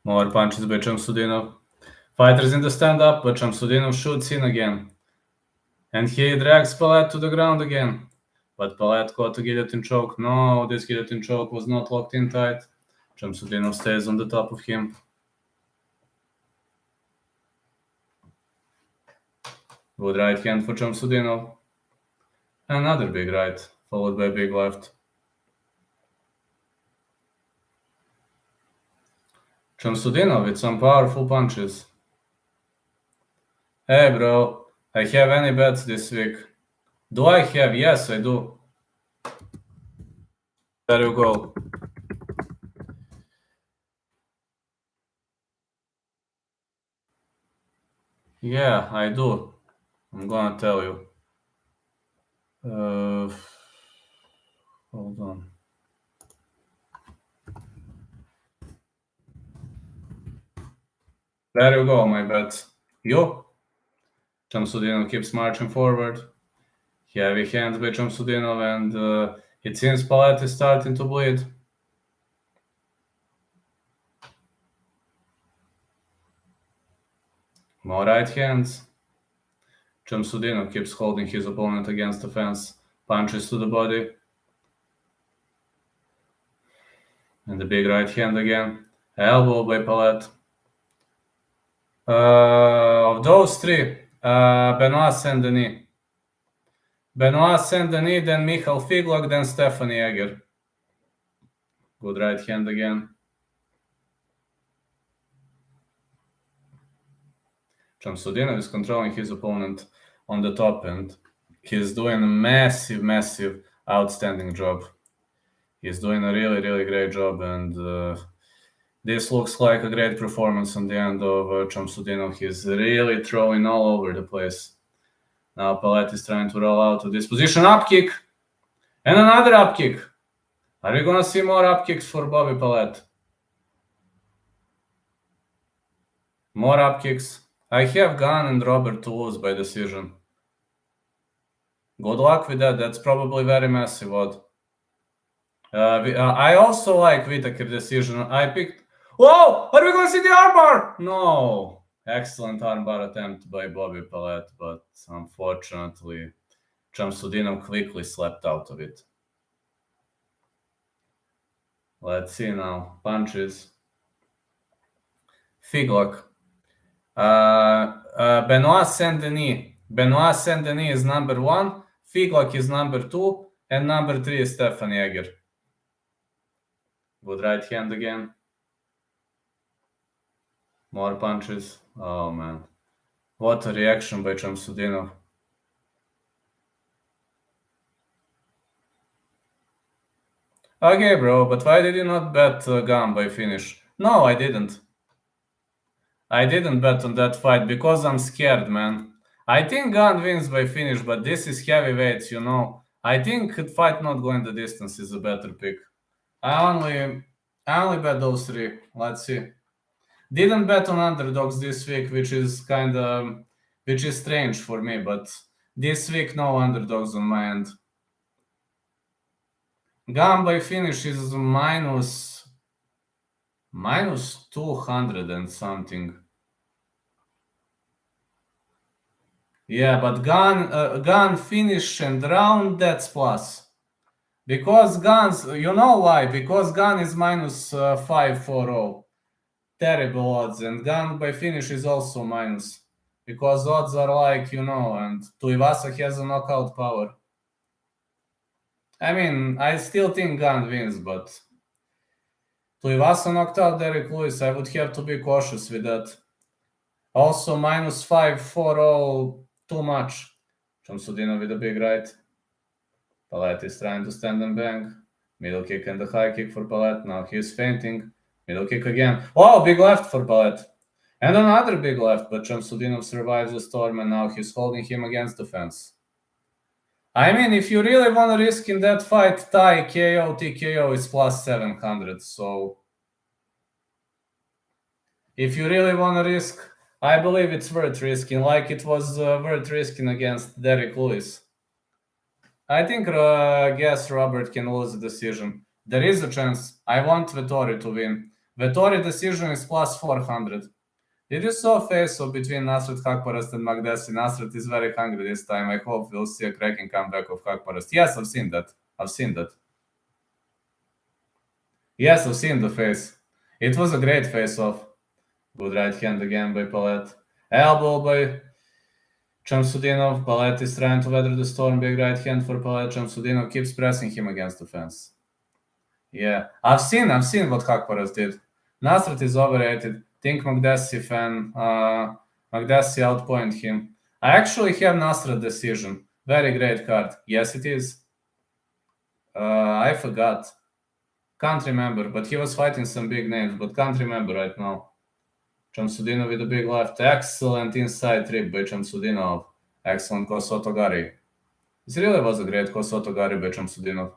More punches by Shamsudinov. Fighters in the stand-up, but Shamsudinov shoots in again. And he drags Palat to the ground again. But Palat caught a guillotine choke. No, this guillotine choke was not locked in tight. Shamsudinov stays on the top of him. Good right hand for Shamsudinov. Another big right, followed by big left. Shamsudinov with some powerful punches. Hey bro, I have any bets this week? Do I have? Yes, I do. There you go. Yeah, I do. I'm gonna tell you. Hold on. There you go, my bets. You? Shamsudinov keeps marching forward. Heavy hands by Shamsudinov, and it seems Palat is starting to bleed. More right hands. Shamsudinov keeps holding his opponent against the fence. Punches to the body. And the big right hand again. Elbow by Palat. Of those three, Benoit Saint-Denis. Benoit Saint-Denis, then Michal Figlak, then Stephanie Egger. Good right hand again. Shamsudinov is controlling his opponent on the top end. He's doing a massive, outstanding job. He's doing a really great job, and this looks like a great performance on the end of Shamsudinov. He's really throwing all over the place. Now Palat is trying to roll out to this position. Up kick! And another up kick! Are we gonna see more up kicks for Bobby Palat? More up kicks. I have Gunn and Robert to lose by decision. Good luck with that. That's probably very massive odd. I also like Whittaker decision. I picked... Whoa! Are we gonna see the armbar? No! Excellent armbar attempt by Bobby Palat, but unfortunately, Shamsudinov quickly slept out of it. Let's see now. Punches. Figlak. Benoit Saint-Denis. Benoit Saint-Denis is number 1. Figlak is number 2. And number 3 is Stephanie Egger. Good right hand again. More punches. Oh, man. What a reaction by Shamsudinov. Okay, bro, but why did you not bet Gunn by finish? No, I didn't. I didn't bet on that fight because I'm scared, man. I think Gunn wins by finish, but this is heavyweights, you know. I think fight not going the distance is a better pick. I only bet those 3. Let's see. Didn't bet on underdogs this week, which is strange for me, but This week, no underdogs on my end. Gun by finish is minus 200 and something. Yeah, but gun finish and round, that's plus. Because guns, you know why? Because gun is minus 540. Terrible odds. And gun by finish is also minus. Because odds are like, and Tuivasa has a knockout power. I mean, I still think gun wins, but Tuivasa knocked out Derek Lewis. I would have to be cautious with that. Also, minus 540, too much. Shamsudinov with a big right. Palat is trying to stand and bang. Middle kick and the high kick for Palat. Now he's fainting. Middle kick again. Oh, big left for Palat. And another big left, but Shamsudinov survives the storm and now he's holding him against the fence. I mean, if you really want to risk in that fight, tie, KO, TKO is plus 700. So if you really want to risk, I believe it's worth risking, like it was worth risking against Derek Lewis. I think guess Robert can lose the decision. There is a chance. I want Vettori to win. Vettori decision is plus 400. Did you saw face-off between Nasrat Hakparast and Magdesi? Nasrat is very hungry this time. I hope we'll see a cracking comeback of Hakparast. Yes, I've seen that. Yes, I've seen the face. It was a great face-off. Good right hand again by Palat. Elbow by Shamsudinov. Palat is trying to weather the storm. Big right hand for Palat. Shamsudinov keeps pressing him against the fence. Yeah, I've seen what Hakparast did. Nasrat is overrated. Think Magdesi fan. Magdesi outpoint him. I actually have Nasrat decision. Very great card. Yes, it is. I forgot. Can't remember, but he was fighting some big names, but can't remember right now. Shamsudinov with a big left. Excellent inside trip by Shamsudinov. Excellent Kosotogari. This really was a great Kosotogari by Shamsudinov.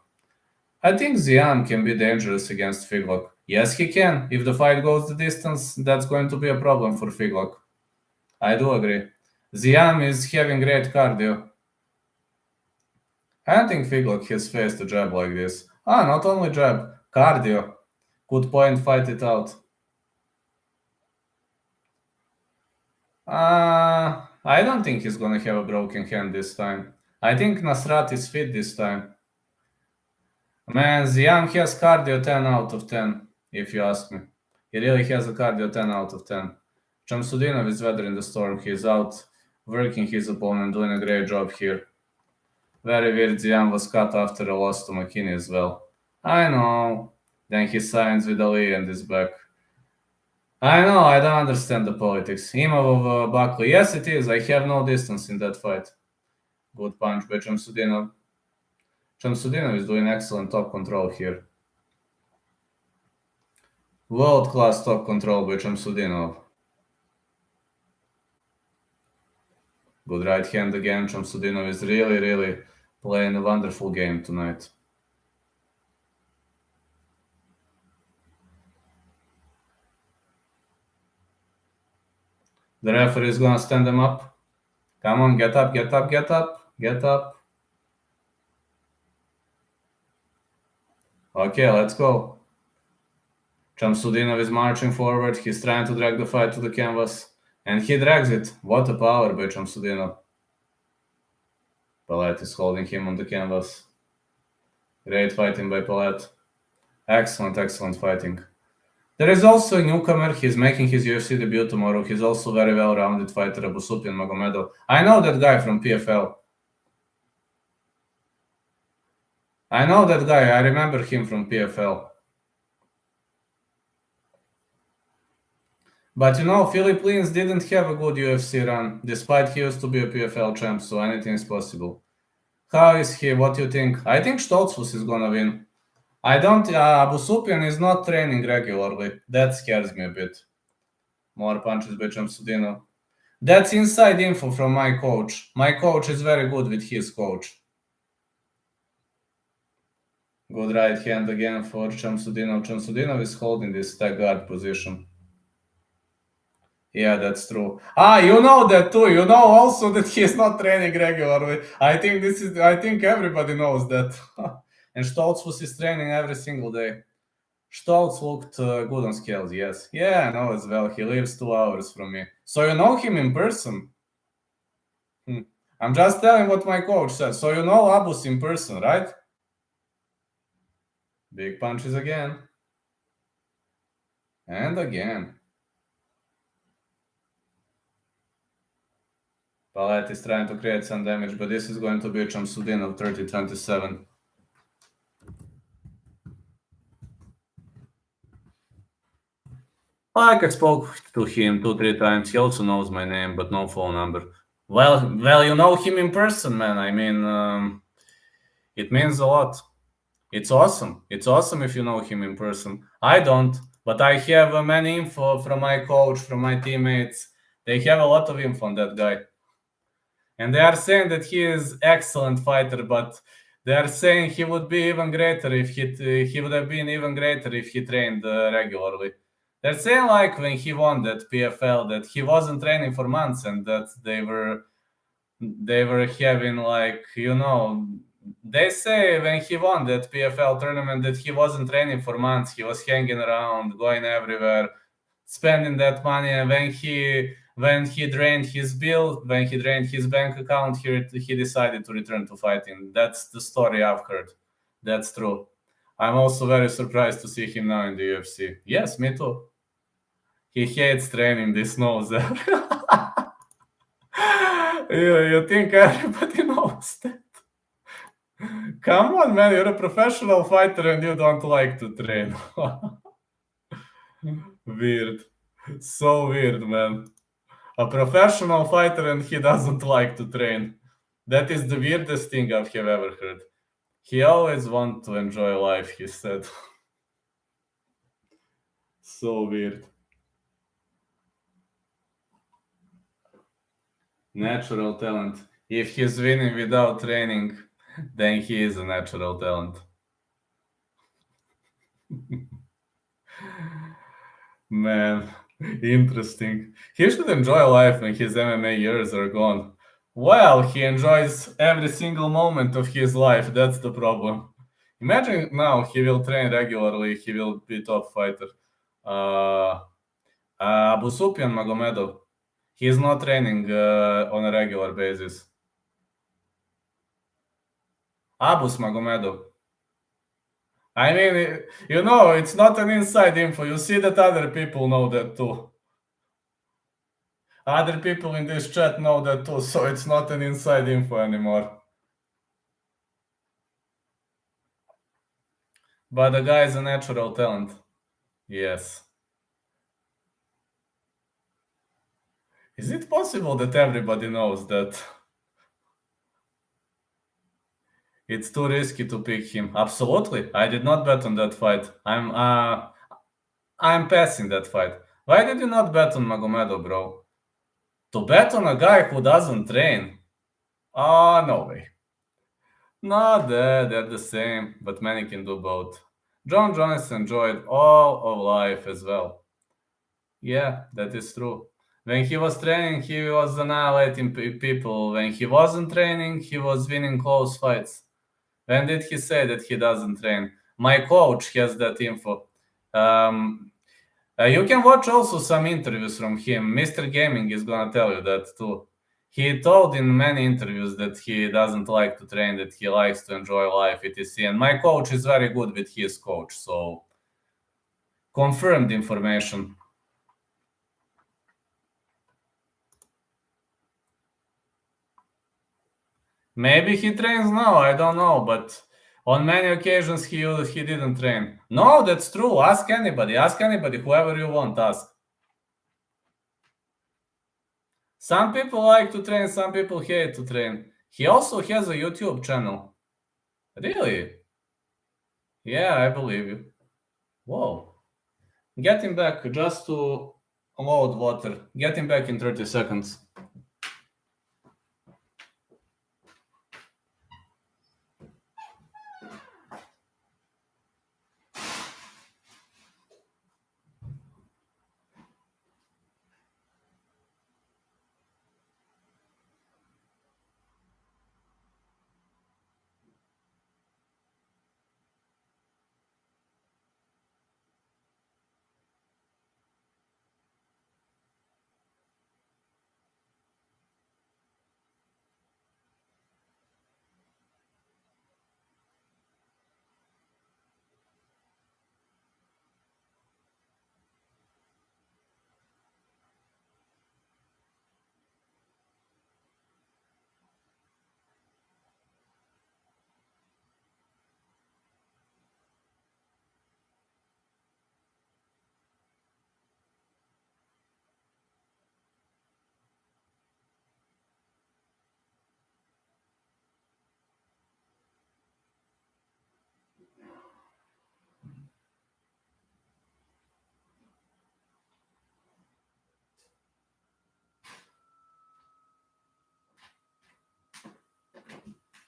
I think Ziam can be dangerous against Figlok. Yes, he can. If the fight goes the distance, that's going to be a problem for Figlok. I do agree. Ziam is having great cardio. I don't think Figlok has faced a jab like this. Not only jab, cardio. Good point, fight it out. I don't think he's gonna have a broken hand this time. I think Nasrat is fit this time. Man, Ziam has cardio 10 out of 10, if you ask me. He really has a cardio 10 out of 10. Shamsudinov is weathering the storm. He's out working his opponent, doing a great job here. Very weird, Ziam was cut after a loss to McKinney as well. I know. Then he signs with Ali and is back. I know, I don't understand the politics. Imavov, Buckley. Yes, it is. I have no distance in that fight. Good punch by Shamsudinov. Shamsudinov is doing excellent top control here. World-class top control by Shamsudinov. Good right hand again. Shamsudinov is really, really playing a wonderful game tonight. The referee is gonna stand him up. Come on, get up, get up, get up, get up. Okay, let's go. Shamsudinov is marching forward. He's trying to drag the fight to the canvas. And he drags it. What a power by Shamsudinov. Palat is holding him on the canvas. Great fighting by Palat. Excellent, excellent fighting. There is also a newcomer. He's making his UFC debut tomorrow. He's also very well-rounded fighter, Abusupian Magomedov. I know that guy from PFL. I know that guy. I remember him from PFL. But Philip Lins didn't have a good UFC run, despite he used to be a PFL champ, so anything is possible. How is he? What do you think? I think Stoltzfus is gonna win. I don't. Abusupian is not training regularly. That scares me a bit. More punches by Shamsudinov. That's inside info from my coach. My coach is very good with his coach. Good right hand again for Shamsudinov. Shamsudinov is holding this tag guard position. Yeah, that's true. Ah, you know that too. You know also that he is not training regularly. I think everybody knows that. And Stoltz was his training every single day. Stoltz looked good on scales, yes. Yeah, I know as well. He lives 2 hours from me. So you know him in person? Hmm. I'm just telling what my coach said. So you know Abus in person, right? Big punches again. And again. Palet is trying to create some damage, but this is going to be a Chamsudin of 30-27. Like I spoke to him 2-3 times. He also knows my name, but no phone number. Well, you know him in person, man. I mean, it means a lot. It's awesome. It's awesome if you know him in person. I don't, but I have many info from my coach, from my teammates. They have a lot of info on that guy. And they are saying that he is excellent fighter, but they are saying he would be even greater if he would have been even greater if he trained regularly. They're saying like when he won that PFL that he wasn't training for months and that they were having like they say when he won that PFL tournament that he wasn't training for months. He was hanging around, going everywhere, spending that money, and when he drained his bill, when he drained his bank account, he decided to return to fighting. That's the story I've heard. That's true. I'm also very surprised to see him now in the UFC. Yes, me too. He hates training. This knows everyone. You think everybody knows that? Come on, man, you're a professional fighter and you don't like to train. Weird. So weird, man. A professional fighter and he doesn't like to train. That is the weirdest thing I've ever heard. He always wants to enjoy life, he said. So weird. Natural talent. If he's winning without training, then he is a natural talent. Man, interesting. He should enjoy life when his MMA years are gone. Well, he enjoys every single moment of his life. That's the problem. Imagine now he will train regularly. He will be top fighter. Uh, Abu Sufyan Magomedov. He is not training on a regular basis. Abus Magomedov. I mean, it's not an inside info. You see that other people know that too. Other people in this chat know that too, so it's not an inside info anymore. But the guy is a natural talent. Yes. Is it possible that everybody knows that it's too risky to pick him? Absolutely. I did not bet on that fight. I'm passing that fight. Why did you not bet on Magomedov, bro? To bet on a guy who doesn't train? Oh, no way. No, they're the same, but many can do both. John Jones enjoyed all of life as well. Yeah, that is true. When he was training, he was annihilating people. When he wasn't training, he was winning close fights. When did he say that he doesn't train? My coach has that info. Um, you can watch also some interviews from him. Mr. Gaming is gonna tell you that too. He told in many interviews that he doesn't like to train, that he likes to enjoy life, etc. And my coach is very good with his coach, so confirmed information. Maybe he trains now, I don't know, but on many occasions he didn't train. No, that's true. Ask anybody, whoever you want, ask. Some people like to train, some people hate to train. He also has a YouTube channel. Really? Yeah, I believe you. Whoa. Getting back just to load water. Getting back in 30 seconds.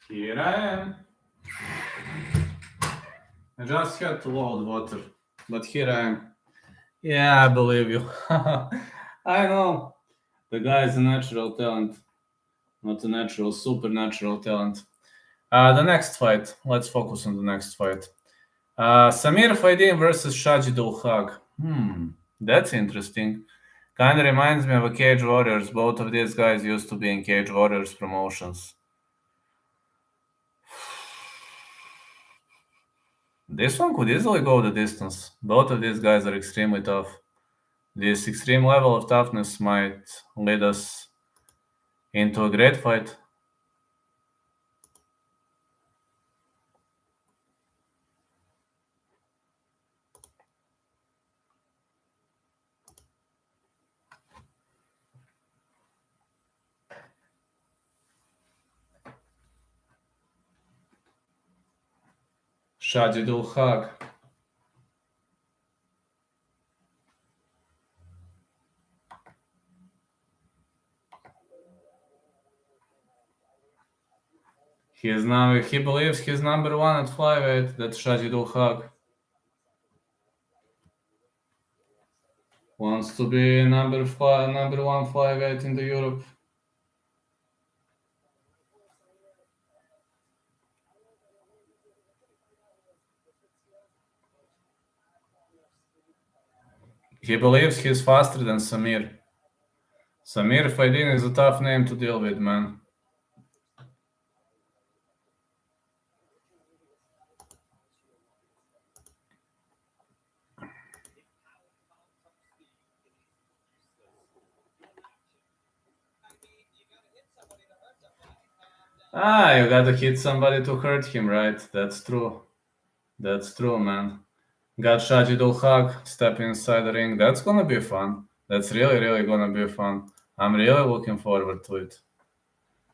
Here I am. I just had to load water, but here I am. Yeah, I believe you. I know. The guy is a natural talent, not a natural, supernatural talent. The next fight. Let's focus on the next fight. Samir Faidin versus Shajidul Haq. That's interesting. Kind of reminds me of a Cage Warriors. Both of these guys used to be in Cage Warriors promotions. This one could easily go the distance. Both of these guys are extremely tough. This extreme level of toughness might lead us into a great fight. Shajidul Haq. He believes he's number one at flyweight. That's Shajidul Haq. Wants to be number one flyweight in the Europe. He believes he's faster than Samir. Samir Faidin is a tough name to deal with, man. You gotta hit somebody to hurt him, right? That's true. That's true, man. Got Shajidul Haq stepping inside the ring. That's gonna be fun. That's really, really gonna be fun. I'm really looking forward to it.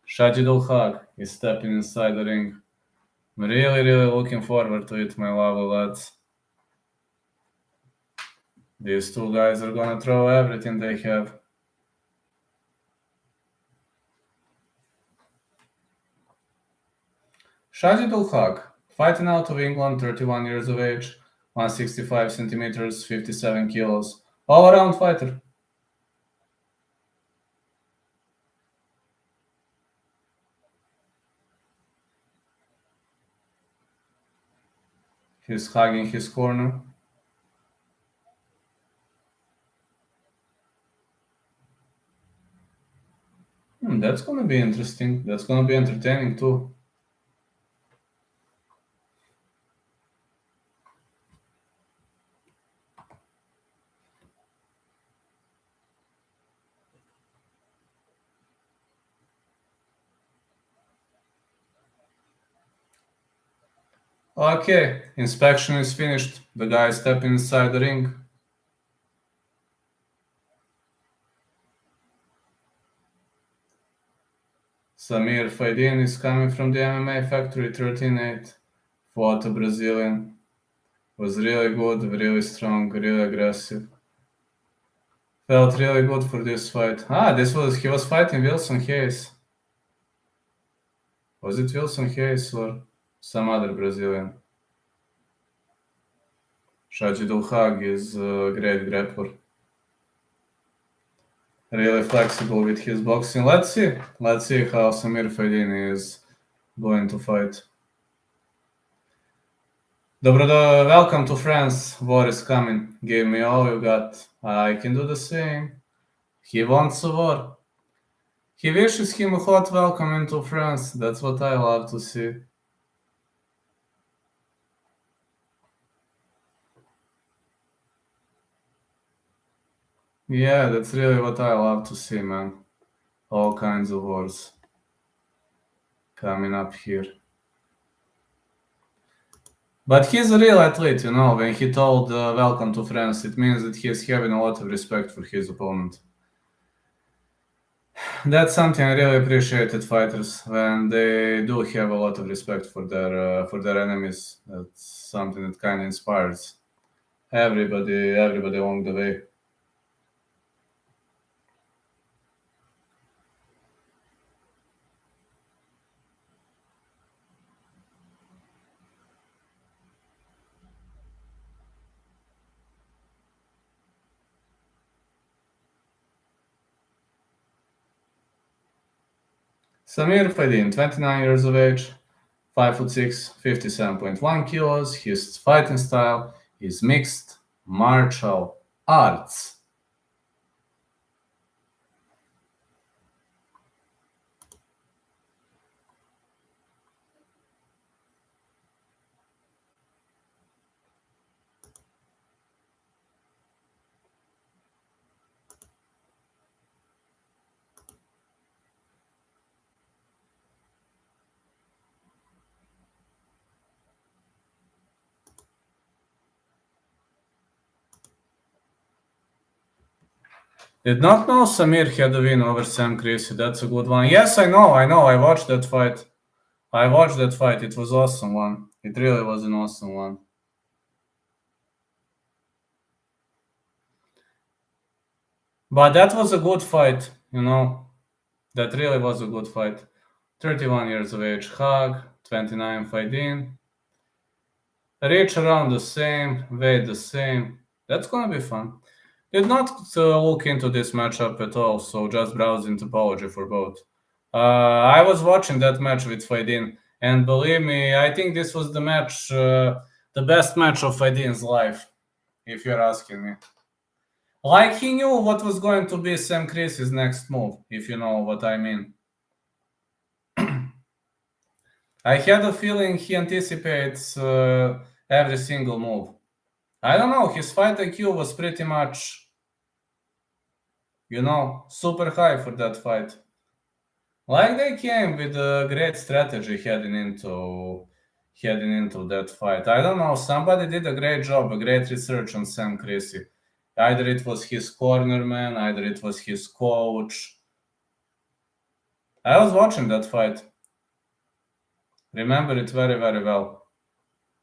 Shajidul Haq is stepping inside the ring. I'm really, really looking forward to it, my lovely lads. These two guys are gonna throw everything they have. Shajidul Haq, fighting out of England, 31 years of age, 165 centimeters, 57 kilos. All-around fighter. He's hugging his corner. That's gonna be interesting. That's gonna be entertaining too. Okay, inspection is finished. The guy is stepping inside the ring. Samir Faidin is coming from the MMA Factory 13-8. Fought a Brazilian. Was really good, really strong, really aggressive. Felt really good for this fight. He was fighting Wilson Hayes. Was it Wilson Hayes or some other Brazilian? Shajidul Haq is a great grappler. Really flexible with his boxing. Let's see how Samir Faidin is going to fight. Welcome to France. War is coming. Give me all you got. I can do the same. He wants a war. He wishes him a hot welcome into France. That's what I love to see. Yeah, that's really what I love to see, man. All kinds of wars coming up here. But he's a real athlete, you know. When he told welcome to France, it means that he's having a lot of respect for his opponent. That's something I really appreciate at fighters when they do have a lot of respect for their enemies. That's something that kind of inspires everybody along the way. Samir Faidin, 29 years of age, 5'6", 57.1 kilos. His fighting style is mixed martial arts. Did not know Samir had a win over Sam Creasy. That's a good one. Yes, I know. I watched that fight. It was awesome one. It really was an awesome one. But that was a good fight, That really was a good fight. 31 years of age, Hag, 29 Faidin. Reach around the same, weight the same. That's gonna be fun. Did not look into this matchup at all, so just browsing topology for both. I was watching that match with Faidin, and believe me, I think this was the match, the best match of Faidin's life, if you're asking me. Like he knew what was going to be Sam Creasy's next move, if you know what I mean. I had a feeling he anticipates every single move. I don't know, his fight IQ was pretty much, super high for that fight. Like they came with a great strategy heading into that fight. I don't know, somebody did a great job, a great research on Sam Creasy. Either it was his cornerman, either it was his coach. I was watching that fight. Remember it very, very well.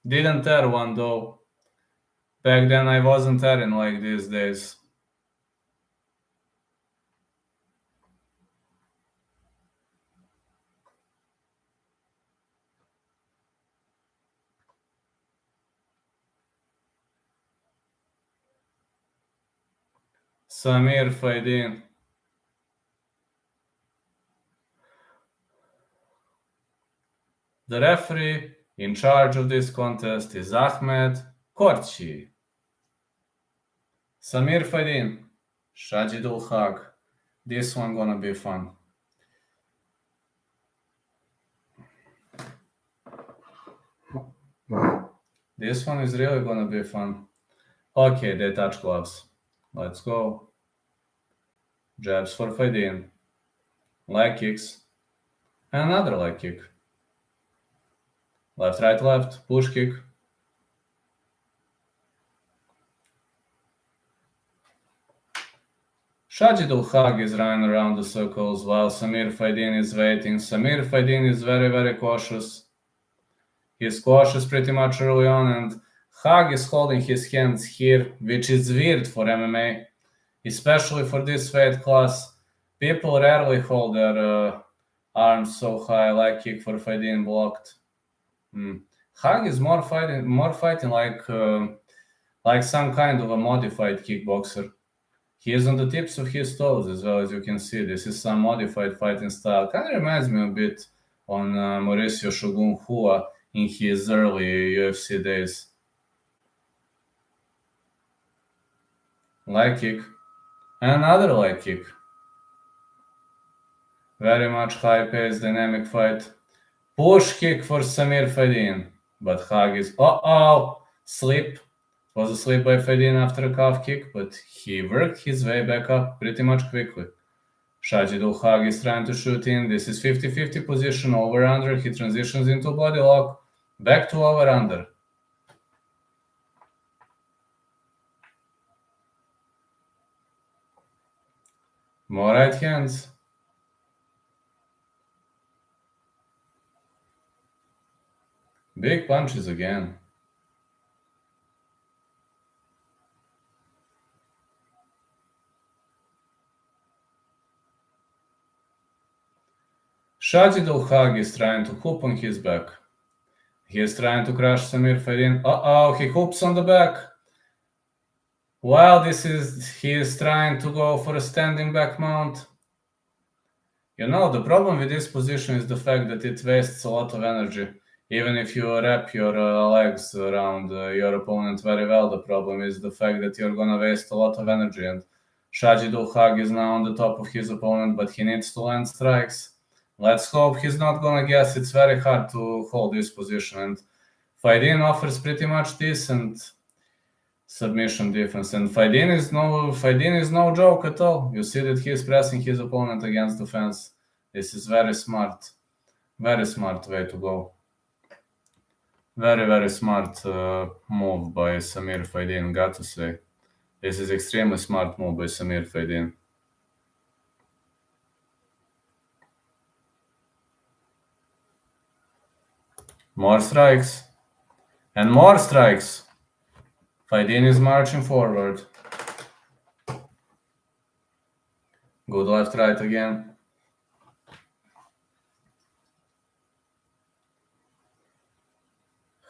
Didn't tear one though. Back then I wasn't tearing like these days. Samir Faidin. The referee in charge of this contest is Ahmed Korchi. Samir Faidin, Shajidul Haq. This one gonna be fun. This one is really gonna be fun. Okay, they touch gloves. Let's go. Jabs for Faidin. Leg kicks. And another leg kick. Left, right, left. Push kick. Shajidul Haq is running around the circles while Samir Faidin is waiting. Samir Faidin is very, very cautious. He's cautious pretty much early on, and Haq is holding his hands here, which is weird for MMA, especially for this weight class. People rarely hold their arms so high. Leg kick for Faidin blocked. Haq is more fighting like some kind of a modified kickboxer. He is on the tips of his toes as well, as you can see. This is some modified fighting style. Kind of reminds me a bit on Mauricio Shogun Hua in his early UFC days. Leg kick. And another leg kick. Very much high-paced, dynamic fight. Push kick for Samir Faidin. But Haq is... Slip. It was a slip by Faidin after a calf kick, but he worked his way back up pretty much quickly. Shajidul Haq is trying to shoot in. This is 50-50 position, over-under. He transitions into body lock. Back to over-under. More right hands. Big punches again. Shajidul Haq is trying to hoop on his back. He is trying to crush Samir Faidin. He hoops on the back. While he is trying to go for a standing back mount. The problem with this position is the fact that it wastes a lot of energy. Even if you wrap your legs around your opponent very well, the problem is the fact that you're gonna waste a lot of energy. And Shajidul Haq is now on the top of his opponent, but he needs to land strikes. Let's hope he's not gonna guess. It's very hard to hold this position. And Faidin offers pretty much decent submission defense. And Faidin is no joke at all. You see that he's pressing his opponent against the fence. This is very smart way to go. Very, very smart move by Samir Faidin, got to say. This is extremely smart move by Samir Faidin. More strikes. And more strikes. Faidin is marching forward. Good left, right again.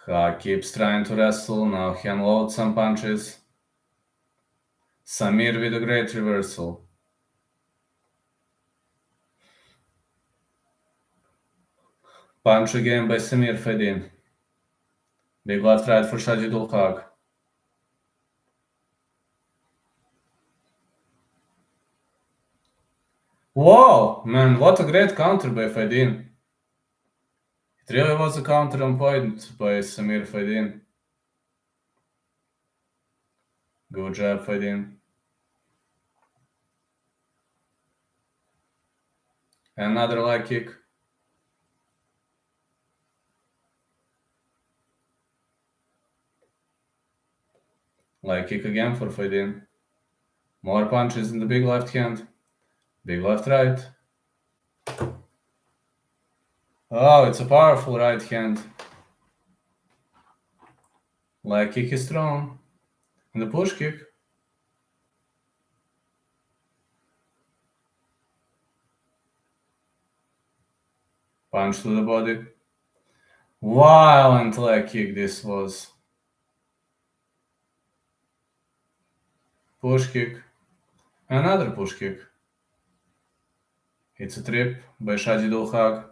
Haq keeps trying to wrestle. Now he unloads some punches. Samir with a great reversal. Punch again by Samir Faidin. Big left, right for Shajidul Haq. Whoa, man, what a great counter by Faidin. It really was a counter on point by Samir Faidin. Good job, Faidin. Another leg kick. Leg kick again for Faidin. More punches in the big left hand. Big left right. Oh, it's a powerful right hand. Leg kick is thrown. And the push kick. Punch to the body. Violent leg kick this was. Push kick. Another push kick. It's a trip by Shajidul Haq.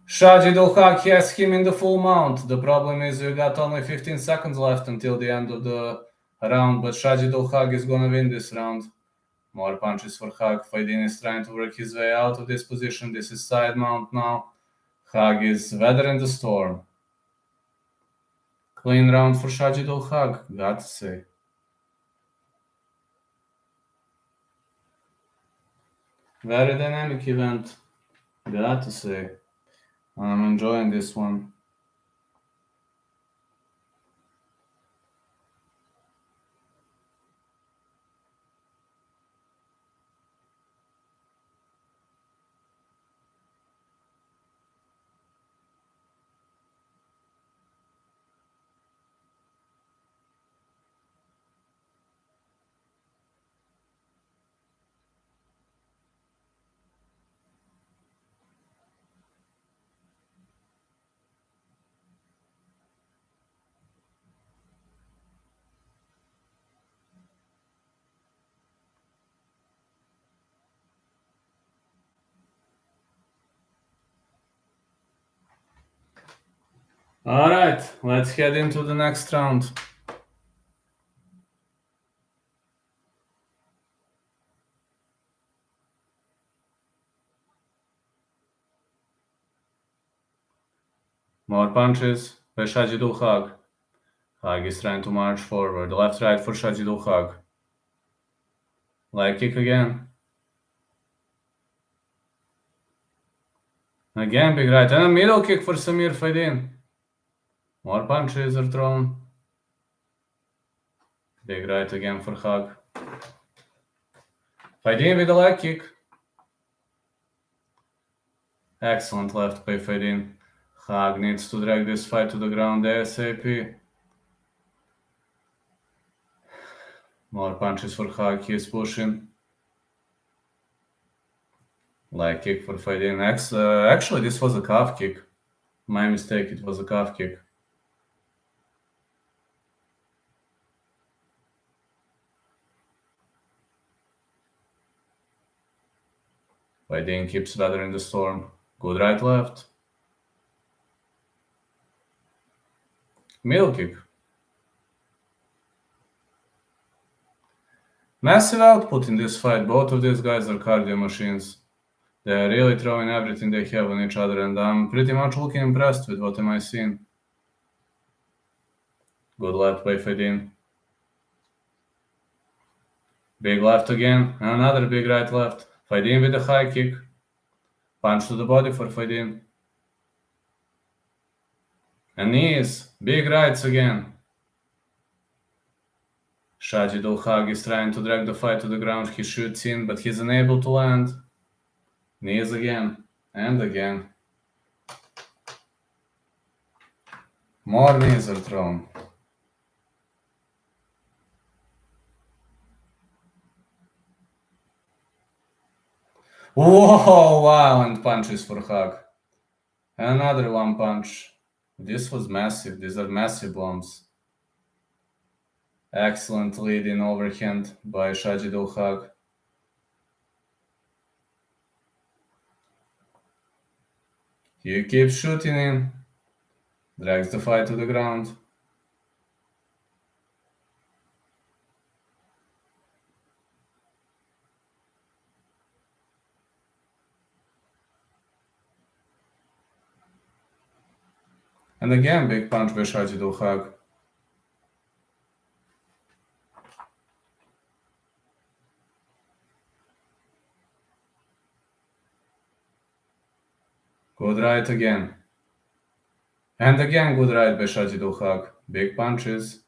Shajidul Haq has him in the full mount. The problem is we got only 15 seconds left until the end of the round, but Shajidul Haq is gonna win this round. More punches for Haq. Faidin is trying to work his way out of this position. This is side mount now. Haq is weathering the storm. Clean round for Shajidul Haq, got to say. Very dynamic event, got to say. I'm enjoying this one. All right, let's head into the next round. More punches by Shajidul Haq. Haq is trying to march forward. Left, right for Shajidul Haq. Leg kick again. Again, big right. And a middle kick for Samir Faidin. More punches are thrown. Big right again for Haq. Faidin with a leg kick. Excellent left by Faidin. Haq needs to drag this fight to the ground ASAP. More punches for Haq. He is pushing. Leg kick for Faidin. Actually, this was a calf kick. My mistake, it was a calf kick. Fine keeps weathering the storm. Good right left. Middle kick. Massive output in this fight. Both of these guys are cardio machines. They're really throwing everything they have on each other, and I'm pretty much looking impressed with what am I seeing. Good left by Fedin. Big left again, and another big right left. Fedin with a high kick. Punch to the body for Fedin. And knees. Big rights again. Shajidul Haq is trying to drag the fight to the ground. He shoots in, but he's unable to land. Knees again. And again. More knees are thrown. Whoa! Violent punches for Haq. Another one punch. This was massive. These are massive bombs. Excellent lead in overhand by Shajidul Haq. He keeps shooting in. Drags the fight to the ground. And again, big punch by Shajidul Haq. Good right again. And again, good right by Shajidul Haq. Big punches.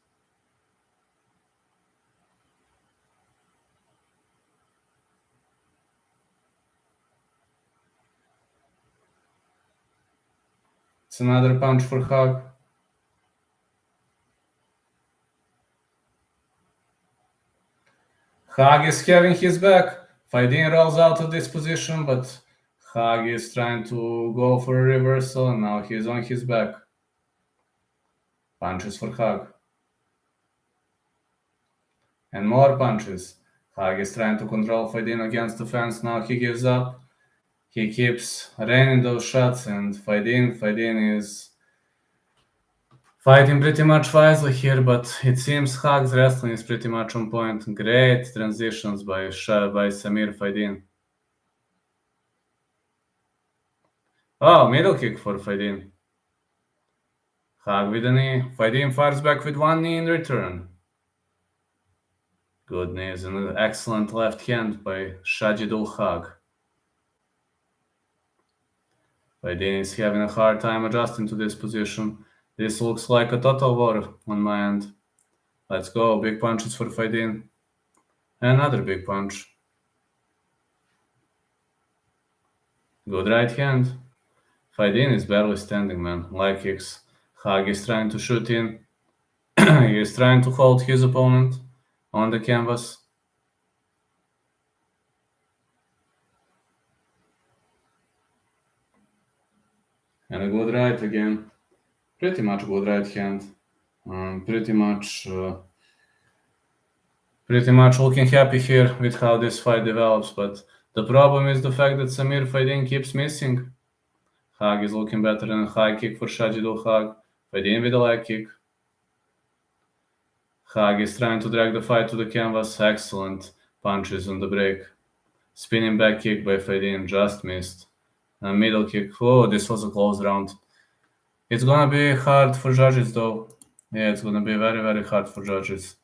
It's another punch for Haq. Haq is having his back. Fedin rolls out of this position, but Haq is trying to go for a reversal, and now he's on his back. Punches for Haq. And more punches. Haq is trying to control Fedin against the fence. Now he gives up. He keeps raining those shots, and Fedin is fighting pretty much wisely here, but it seems Haq's wrestling is pretty much on point. Great transitions by Samir Fedin. Oh, middle kick for Fedin. Haq with a knee. Fedin fires back with one knee in return. Good knees and an excellent left hand by Shajidul Haq. Fedin is having a hard time adjusting to this position. This looks like a total war on my end. Let's go. Big punches for Fedin. Another big punch. Good right hand. Fedin is barely standing, man. Leg kicks. Haq is trying to shoot in. He is trying to hold his opponent on the canvas. And a good right again. Pretty much good right hand. Pretty much looking happy here with how this fight develops, but the problem is the fact that Samir Fedin keeps missing. Haq is looking better than a high kick for Shajidul Haq. Fedin with a leg kick. Haq is trying to drag the fight to the canvas. Excellent punches on the break. Spinning back kick by Fedin, just missed. A middle kick. Oh, this was a close round. It's gonna be hard for judges though. Yeah, it's gonna be very, very hard for judges.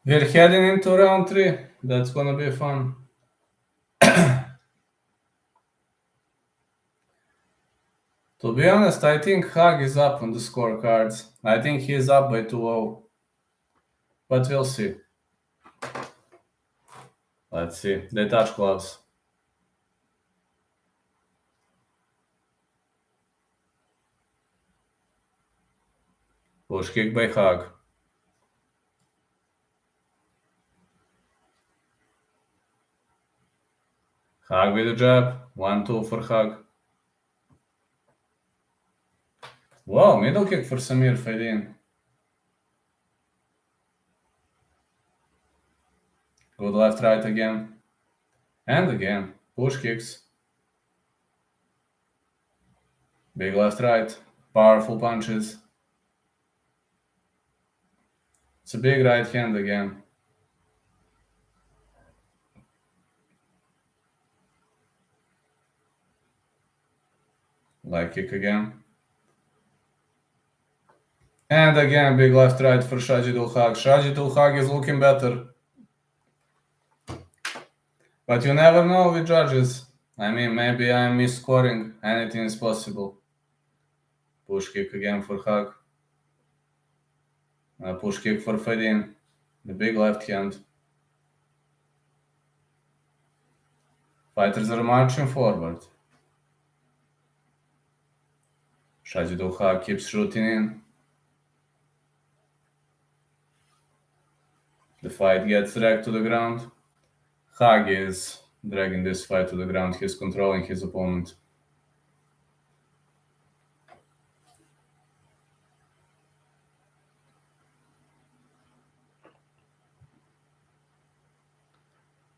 We're heading into round 3. That's gonna be fun. To be honest, I think Hag is up on the scorecards. I think he is up by 2-0. But we'll see. Let's see. They touch gloves. Push kick by Hag. Hag with a jab. 1-2 for Hag. Wow, middle kick for Samir Faidin. Good left right again. And again. Push kicks. Big left right. Powerful punches. It's a big right hand again. Leg kick again. And again, big left right for Shajidul Haq. Shajidul Haq is looking better. But you never know with judges. I mean, maybe I'm misscoring. Anything is possible. Push kick again for Haq. Push kick for Fedin. The big left hand. Fighters are marching forward. Shajidul Haq keeps shooting in. The fight gets dragged to the ground. Haq is dragging this fight to the ground. He's controlling his opponent.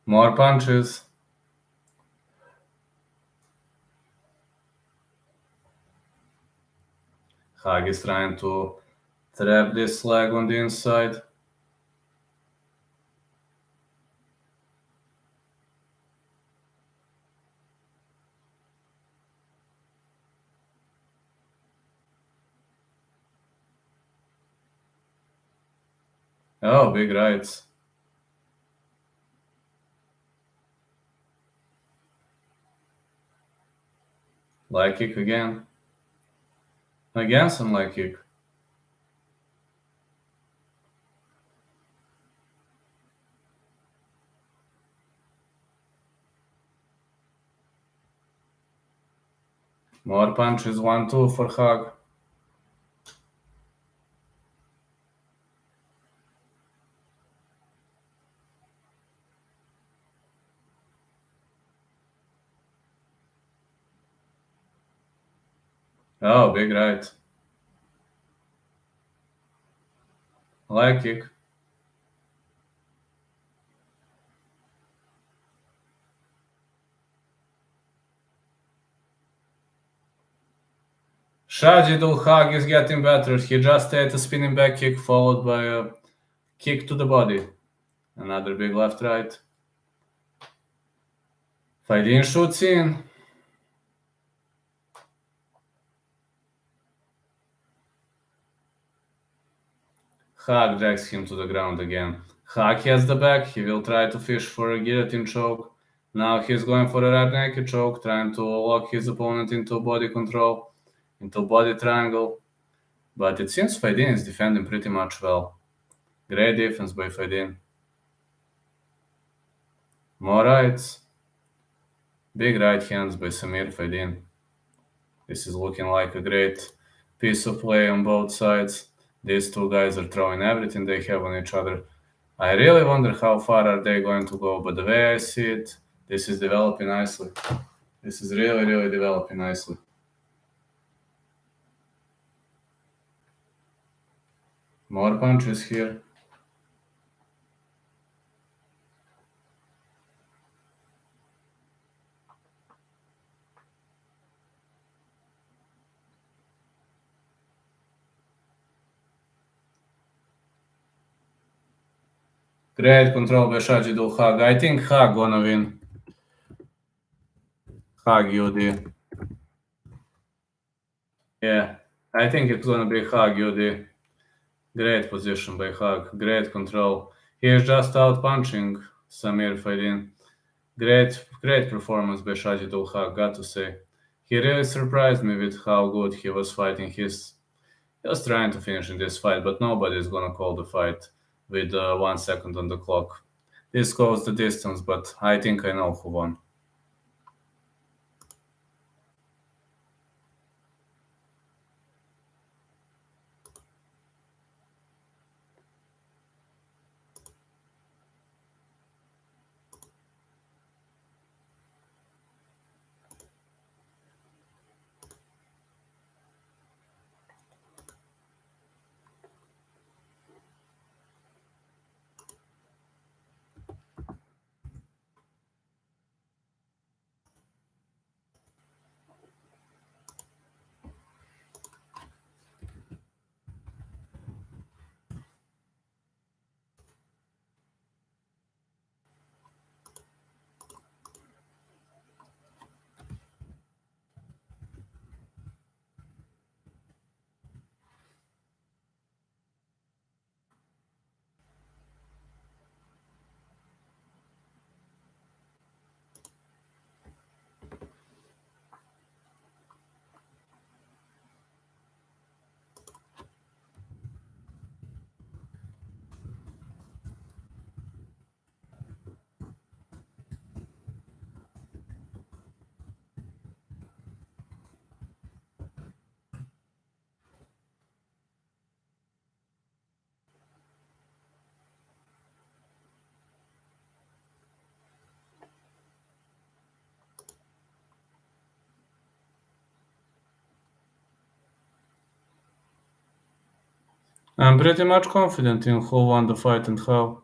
More punches. Haq is trying to trap this leg on the inside. Oh, big rights. Leg kick again. Again, some leg kick. More punches, 1-2 for Haq. Oh, big right. Leg kick. Shajidul Haq is getting better. He just ate a spinning back kick followed by a kick to the body. Another big left right. Faidin shoots in. Haq drags him to the ground again. Haq has the back. He will try to fish for a guillotine choke. Now he's going for a rear naked choke, trying to lock his opponent into body control, into body triangle. But it seems Faidin is defending pretty much well. Great defense by Faidin. More rights. Big right hands by Samir Faidin. This is looking like a great piece of play on both sides. These two guys are throwing everything they have on each other. I really wonder how far are they going to go, but the way I see it, this is developing nicely. This is really, really developing nicely. More punches here. Great control by Shajidul Haq. I think Haq gonna win. Haq UD. Yeah, I think it's gonna be Haq UD. Great position by Haq. Great control. He is just out punching Samir Faidin. Great performance by Shajid ul Haq, got to say. He really surprised me with how good he was fighting. He was trying to finish in this fight, but nobody is gonna call the fight with 1 second on the clock. This goes the distance, but I think I know who won. I'm pretty much confident in who won the fight and how.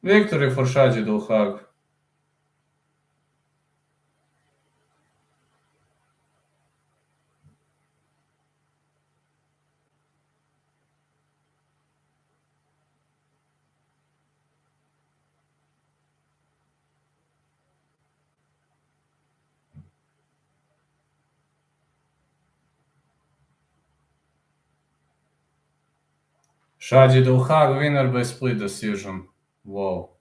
Victory for Shajid ul Haq. Shajid ul Haq winner by split decision. Whoa.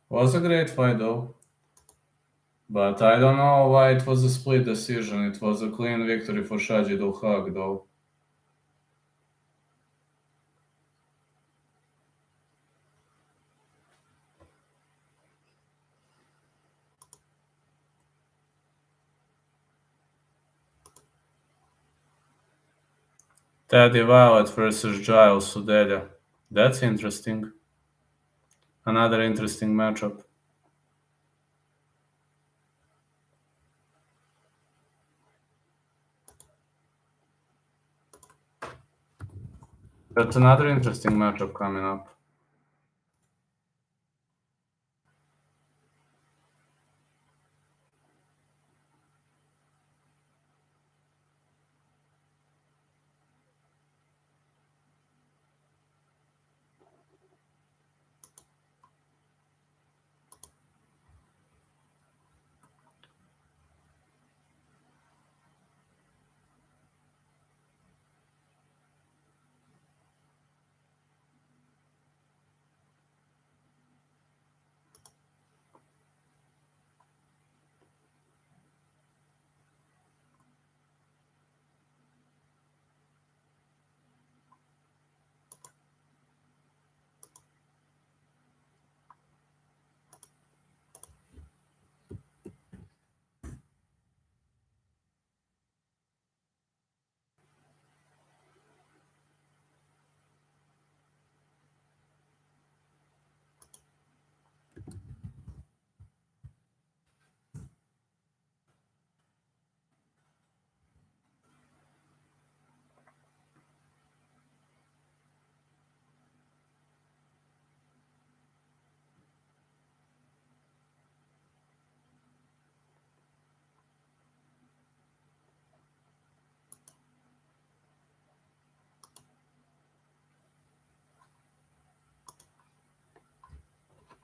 Was a great fight though. But I don't know why it was a split decision. It was a clean victory for Shajid ul Haq though. Teddy Violet versus Giles Sudela. That's interesting. Another interesting matchup. That's another interesting matchup coming up.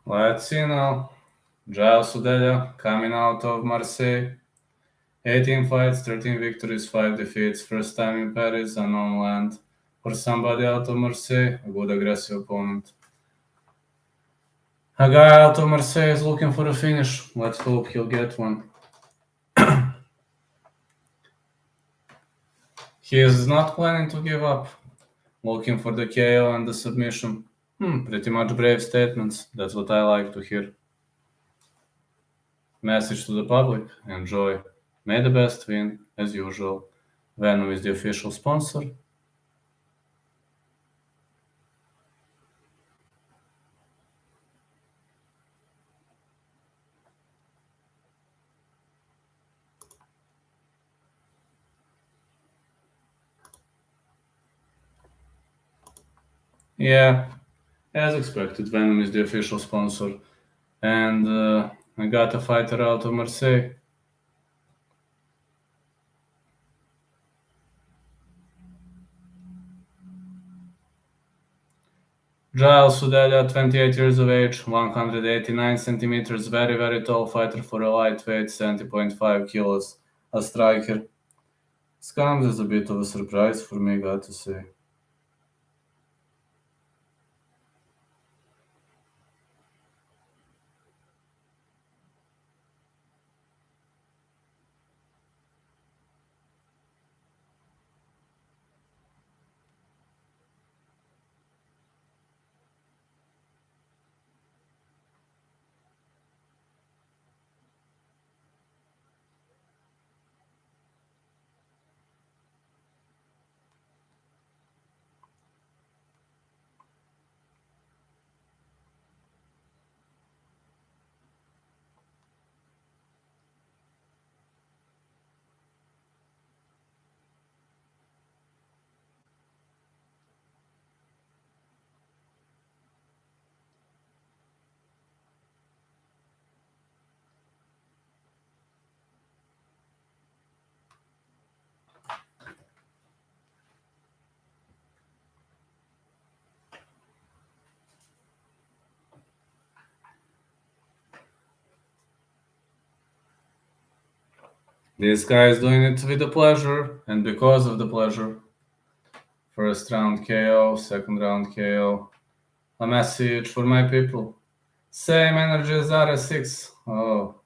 Let's see now. Giles Udelia coming out of Marseille. 18 fights, 13 victories, 5 defeats. First time in Paris, unknown land. For somebody out of Marseille, a good aggressive opponent. A guy out of Marseille is looking for a finish. Let's hope he'll get one. He is not planning to give up. Looking for the KO and the submission. Pretty much brave statements. That's what I like to hear. Message to the public. Enjoy. May the best win, as usual. Venom is the official sponsor. Yeah, as expected, Venom is the official sponsor. And I got a fighter out of Marseille. Giles Sudelia, 28 years of age, 189 centimeters, very, very tall fighter for a lightweight, 70.5 kilos, a striker. This comes as a bit of a surprise for me, got to say. This guy is doing it with the pleasure and because of the pleasure. First round KO, second round KO. A message for my people. Same energy as RS6. Oh,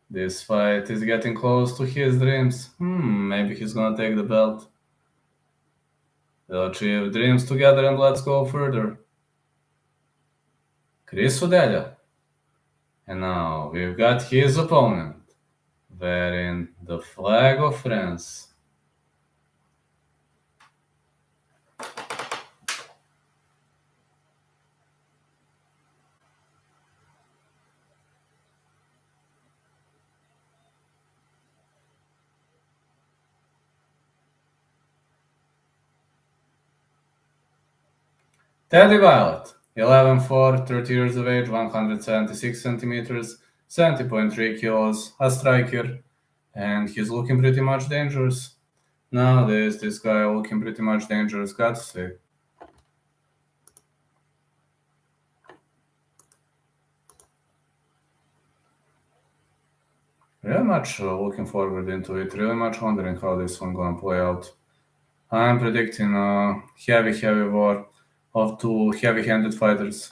this fight is getting close to his dreams. Maybe he's gonna take the belt. They'll achieve dreams together and let's go further. Chris Udelia. And now we've got his opponent, wearing the flag of France. Teddy Violet, 11'4", 30 years of age, 176 centimeters, 70.3 kilos, a striker, and he's looking pretty much dangerous. Nowadays, this guy looking pretty much dangerous, got to say. Really much looking forward into it, really much wondering how this one gonna play out. I'm predicting a heavy war of two heavy-handed fighters.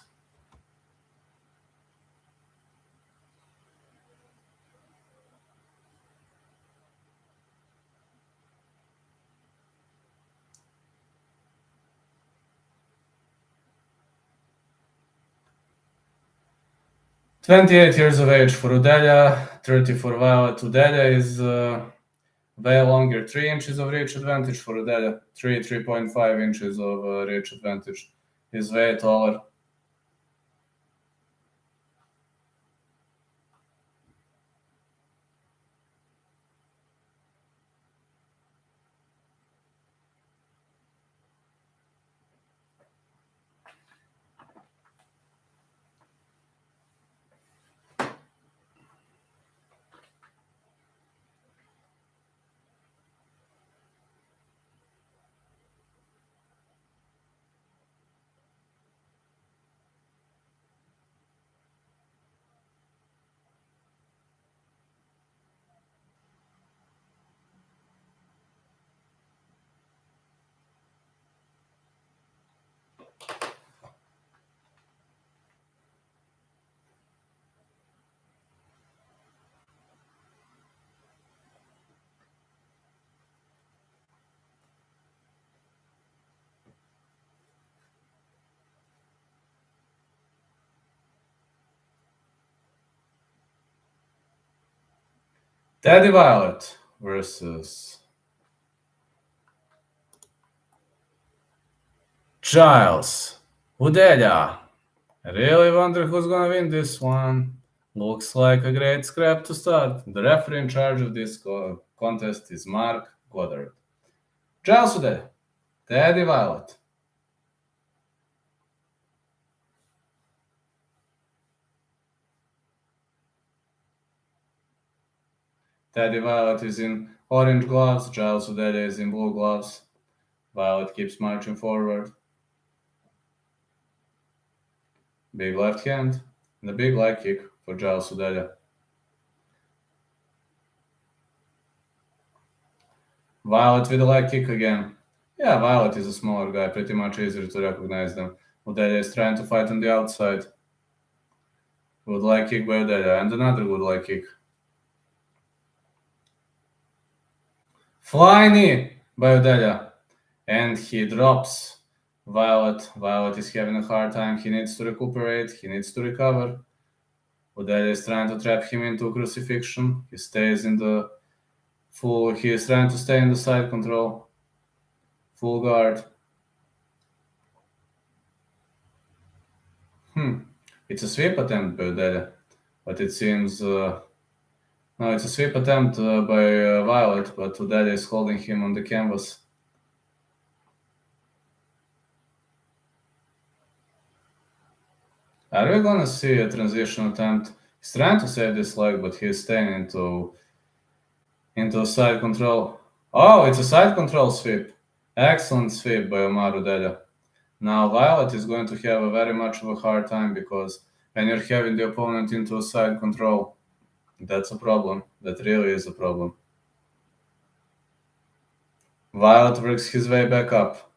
28 years of age for Udelia, 30 for Violet. Udelia is way longer, 3 inches of reach advantage for Udelia, 3.5 inches of reach advantage. He's way taller. Teddy Violet versus Giles. Udelia. I really wonder who's gonna win this one. Looks like a great scrap to start. The referee in charge of this contest is Mark Goddard. Giles Udelia. Teddy Violet. Teddy Violet is in orange gloves. Giles Udelia is in blue gloves. Violet keeps marching forward. Big left hand. And a big leg kick for Giles Udelia. Violet with a leg kick again. Yeah, Violet is a smaller guy, pretty much easier to recognize them. Udelia is trying to fight on the outside. Good leg kick by Udelia, and another good leg kick. Fly knee by Udelia. And he drops Violet. Violet is having a hard time. He needs to recuperate. He needs to recover. Udelia is trying to trap him into crucifixion. He stays in the full... He is trying to stay in the side control. Full guard. It's a sweep attempt by Udelia. But it seems... no, it's a sweep attempt by Violet, but Udelia is holding him on the canvas. Are we gonna see a transition attempt? He's trying to save this leg, but he's staying into side control. Oh, it's a side control sweep. Excellent sweep by Omar Udelia. Now Violet is going to have a very much of a hard time because when you're having the opponent into a side control, that's a problem. That really is a problem. Violet works his way back up.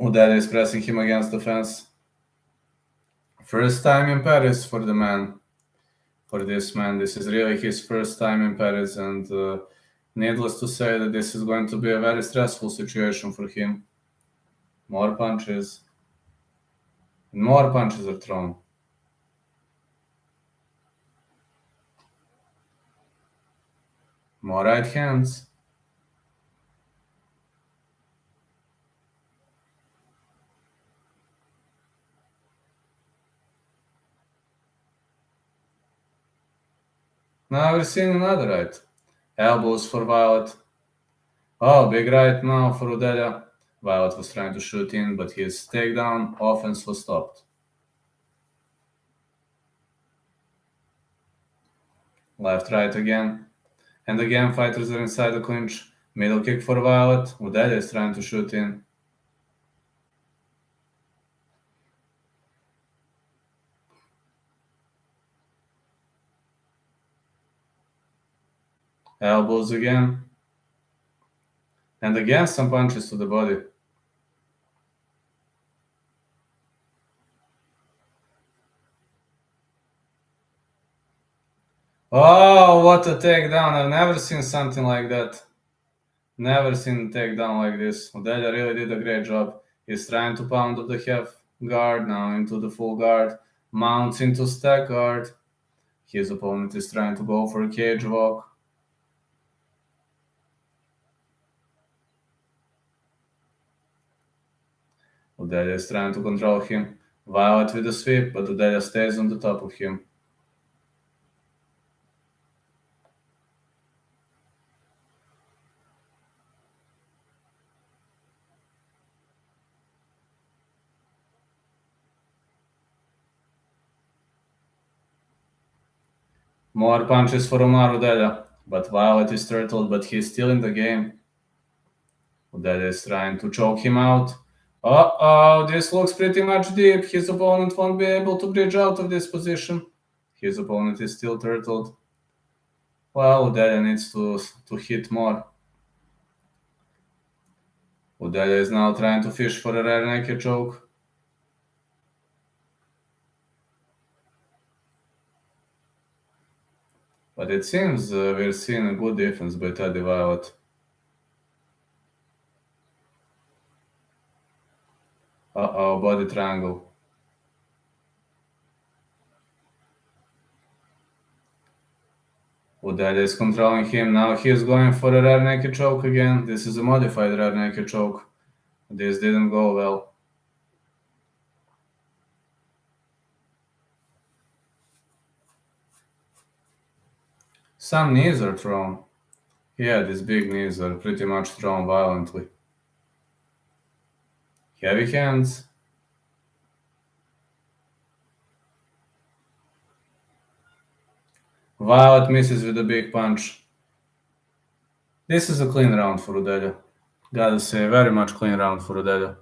Udelia is pressing him against the fence. First time in Paris for the man. For this man, this is really his first time in Paris, and needless to say that this is going to be a very stressful situation for him. More punches. And more punches are thrown. More right hands. Now we're seeing another right. Elbows for Violet. Oh, big right now for Udelia. Violet was trying to shoot in, but his takedown offense was stopped. Left, right again. And again, fighters are inside the clinch. Middle kick for Violet. Udelia is trying to shoot in. Elbows again. And again, some punches to the body. Oh, what a takedown. I've never seen something like that. Never seen a takedown like this. Udelia really did a great job. He's trying to pound up the half guard, now into the full guard. Mounts into stack guard. His opponent is trying to go for a cage walk. Udelia is trying to control him. Violet with a sweep, but Udelia stays on the top of him. More punches for Omar Udelia, but Violet is turtled, but he's still in the game. Udelia is trying to choke him out. Uh-oh, this looks pretty much deep. His opponent won't be able to bridge out of this position. His opponent is still turtled. Well, Udelia needs to hit more. Udelia is now trying to fish for a rear naked choke. But it seems we're seeing a good defense by Teddy Violet. Uh-oh, body triangle. Udell is controlling him. Now he's going for a rear naked choke again. This is a modified rear naked choke. This didn't go well. Some knees are thrown. Yeah, these big knees are pretty much thrown violently. Heavy hands. Violet misses with a big punch. This is a clean round for Udell. Gotta say, very much clean round for Udell.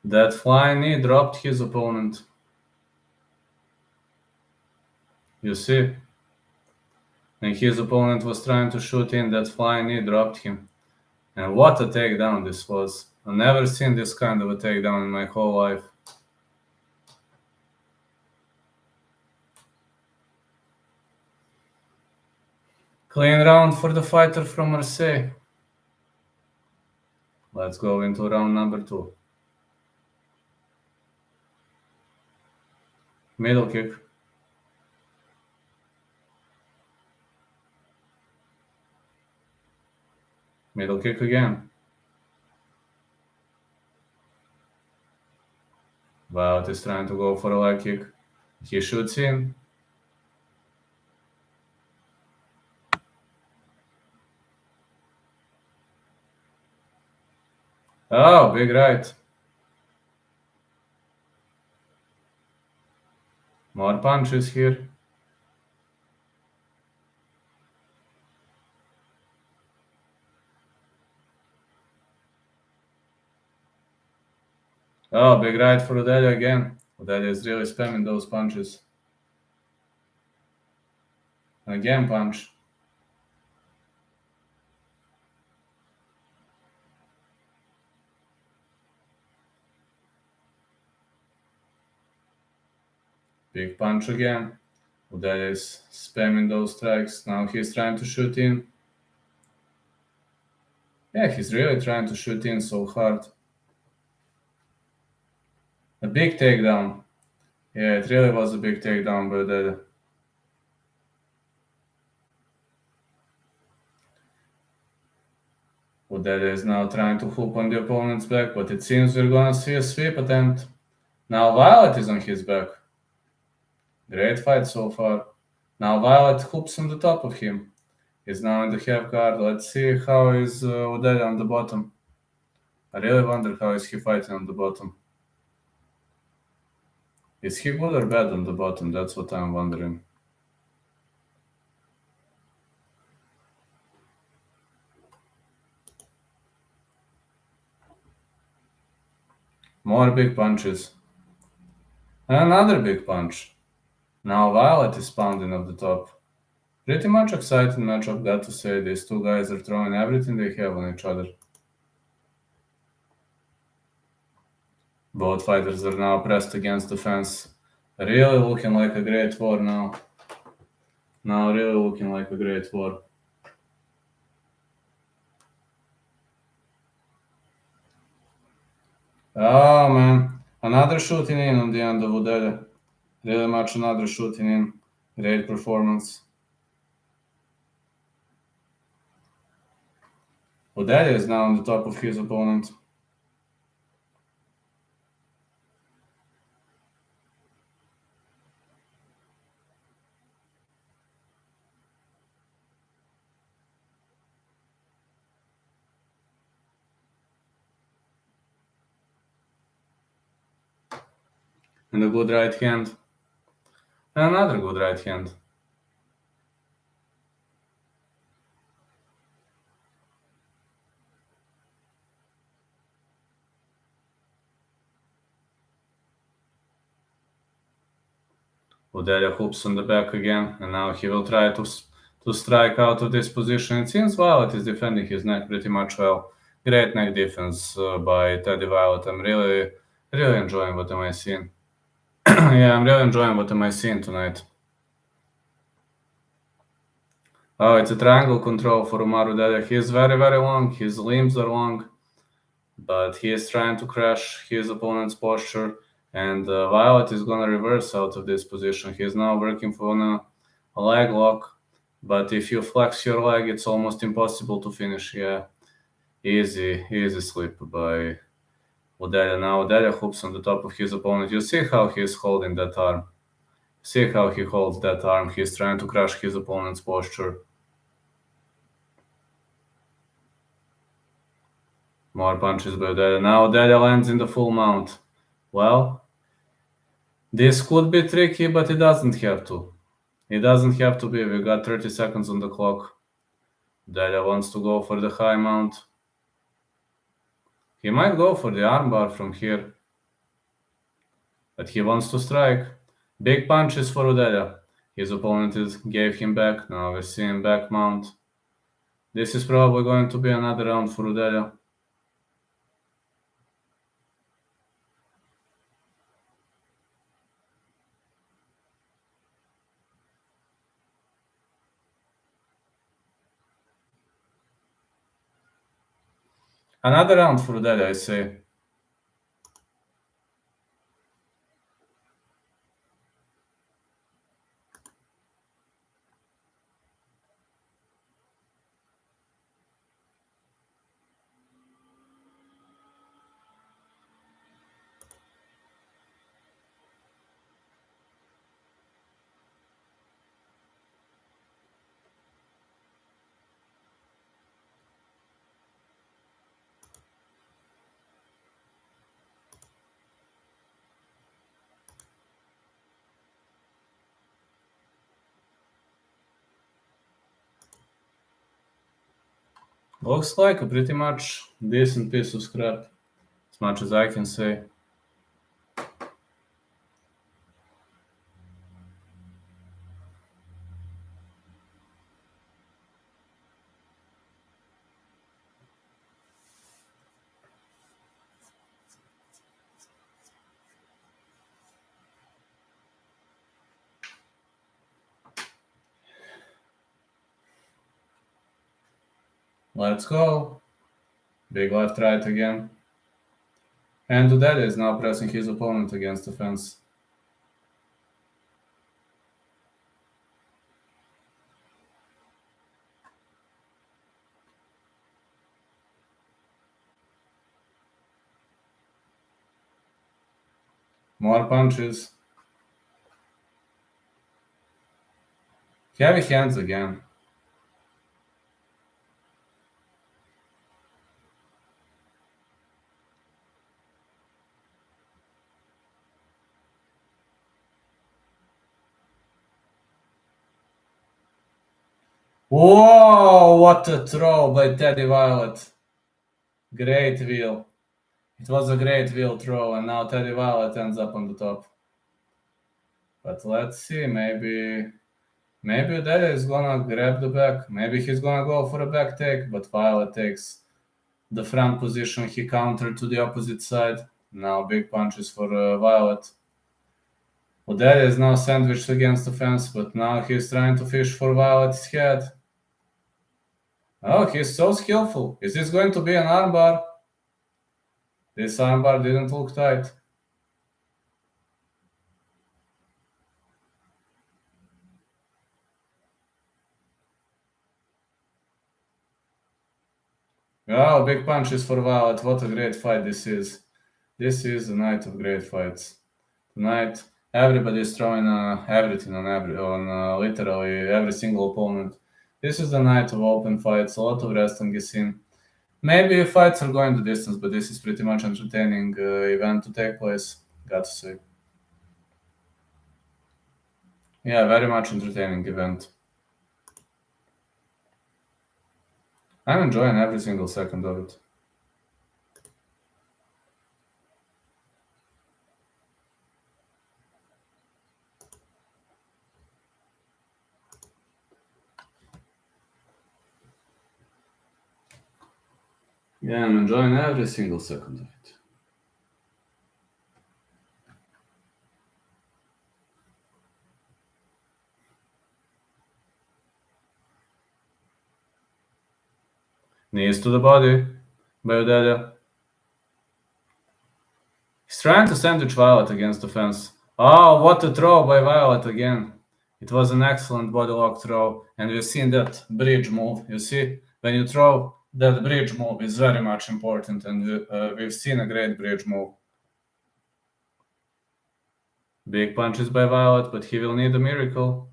That flying knee dropped his opponent. You see? When his opponent was trying to shoot in, that flying knee dropped him. And what a takedown this was. I've never seen this kind of a takedown in my whole life. Clean round for the fighter from Marseille. Let's go into round number 2. Middle kick. Middle kick again. Wout is trying to go for a leg kick. He shoots in. Oh, big right. More punches here. Oh, big right for Udell again. Udell is really spamming those punches. Again punch. Big punch again. Udell is spamming those strikes. Now he's trying to shoot in. Yeah, he's really trying to shoot in so hard. A big takedown. Yeah, it really was a big takedown by Udell. Udell is now trying to hook on the opponent's back, but it seems we're gonna see a sweep attempt. Now Violet is on his back. Great fight so far. Now Violet hoops on the top of him. He's now in the half guard. Let's see how is Udell on the bottom. I really wonder how is he fighting on the bottom. Is he good or bad on the bottom? That's what I'm wondering. More big punches. And another big punch. Now Violet is pounding up the top. Pretty much exciting matchup, got to say. These two guys are throwing everything they have on each other. Both fighters are now pressed against the fence. Really looking like a great war now. Now really looking like a great war. Oh man, another shooting in on the end of Udell. Really much another shooting in. Great performance. Udell is now on the top of his opponent. And a good right hand. And another good right hand. Udelia hoops on the back again, and now he will try to strike out of this position. It seems Violet is defending his neck pretty much well. Great neck defense by Teddy Violet. I'm really enjoying what am I seeing. Yeah, I'm really enjoying what am I seeing tonight. Oh, it's a triangle control for Umaru Udelia. He is very long. His limbs are long, but he is trying to crash his opponent's posture. And Violet is gonna reverse out of this position. He is now working for a leg lock. But if you flex your leg, it's almost impossible to finish. Yeah, easy slip by Udelia. Now Udelia hoops on the top of his opponent. You see how he's holding that arm. See how he holds that arm. He's trying to crush his opponent's posture. More punches by Udelia. Now Udelia lands in the full mount. Well, this could be tricky, but it doesn't have to. It doesn't have to be. We got 30 seconds on the clock. Udelia wants to go for the high mount. He might go for the armbar from here. But he wants to strike. Big punches for Udelia. His opponent gave him back. Now we're seeing back mount. This is probably going to be another round for Udelia. Another round for Udelia, I say. Looks like a pretty much decent piece of scrap, as much as I can say. Let's go. Big left right again. And Udelia is now pressing his opponent against the fence. More punches. Heavy hands again. Whoa, what a throw by Teddy Violet. Great wheel. It was a great wheel throw, and now Teddy Violet ends up on the top. But let's see, maybe Udelia is gonna grab the back. Maybe he's gonna go for a back take, but Violet takes the front position. He countered to the opposite side. Now big punches for Violet. Udelia is now sandwiched against the fence, but now he's trying to fish for Violet's head. Oh, he's so skillful. Is this going to be an armbar? This armbar didn't look tight. Oh, big punches for Violet. What a great fight this is. This is a night of great fights. Tonight, everybody is throwing everything on literally every single opponent. This is the night of open fights. A lot of wrestling is seen. Maybe fights are going the distance, but this is pretty much entertaining event to take place. Got to say. Yeah, very much entertaining event. I'm enjoying every single second of it. Yeah, I'm enjoying every single second of it. Knees to the body by Odelia. He's trying to sandwich Violet against the fence. Oh, what a throw by Violet again. It was an excellent body lock throw, and we've seen that bridge move. You see, when you throw, that bridge move is very much important, and we've seen a great bridge move. Big punches by Violet, but he will need a miracle.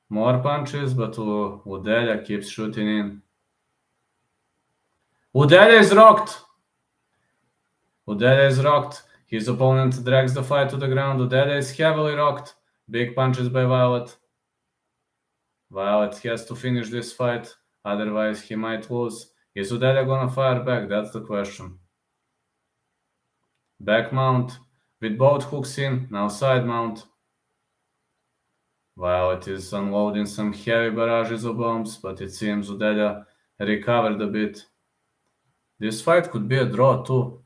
More punches, but Udelia keeps shooting in. Udelia is rocked! Udelia is rocked. His opponent drags the fight to the ground. Udelia is heavily rocked. Big punches by Violet. Violet has to finish this fight, otherwise he might lose. Is Udelia gonna fire back? That's the question. Back mount with both hooks in, now side mount. Violet is unloading some heavy barrages of bombs, but it seems Udelia recovered a bit. This fight could be a draw too.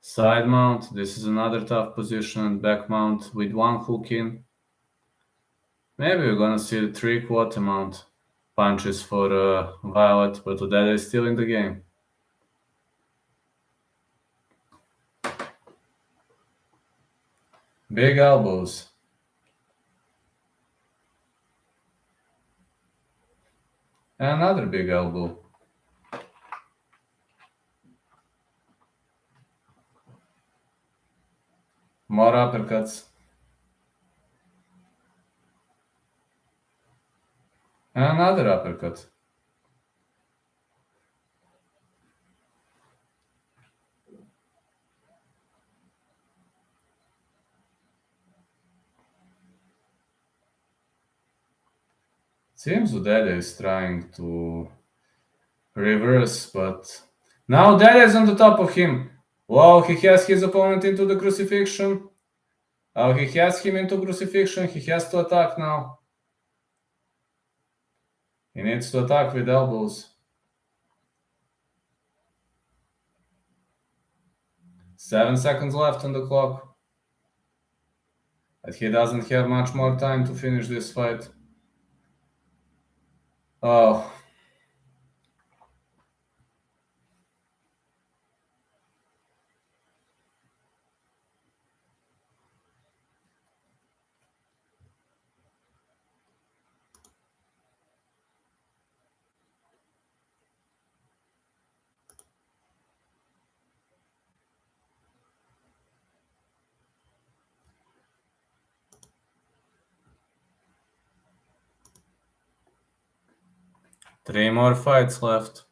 Side mount, this is another tough position. Back mount with one hook in. Maybe we're gonna see 3/4 mount punches for Violet, but Udelia is still in the game. Big elbows. Another big elbow. More uppercuts. Another uppercut. Seems Udelia is trying to reverse, but now Udelia is on the top of him. Wow, he has his opponent into the crucifixion. Oh, he has him into crucifixion. He has to attack now. He needs to attack with elbows. 7 seconds left on the clock. But he doesn't have much more time to finish this fight. Oh. Three more fights left.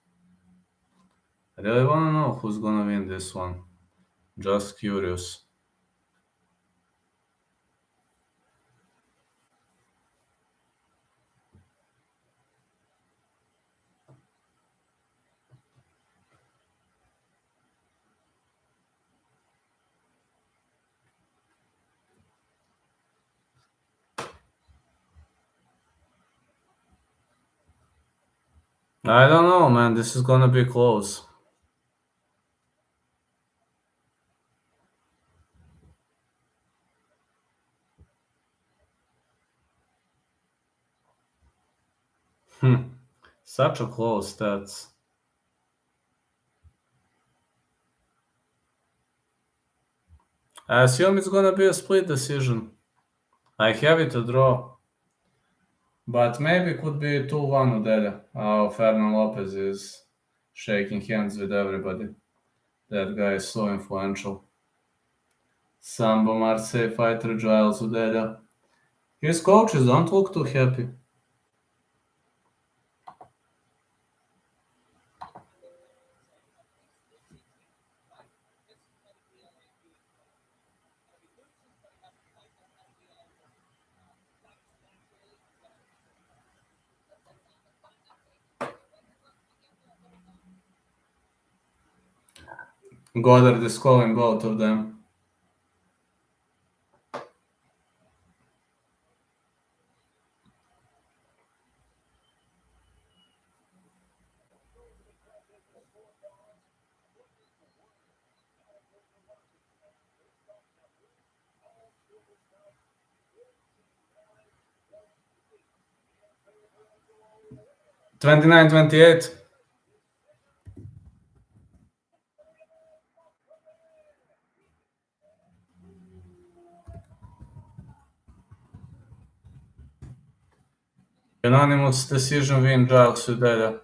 I really want to know who's gonna win this one. Just curious. I don't know, man. This is gonna be close. Such a close stats. I assume it's gonna be a split decision. I have it a draw. But maybe it could be 2-1 Udelia. Oh, Fernand Lopez is shaking hands with everybody. That guy is so influential. Sambo Marseille fighter Giles Udelia. His coaches don't look too happy. Goddard is calling both of them. 29, 28. Unanimous decision win, Giles Udela.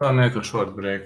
I'll make a short break.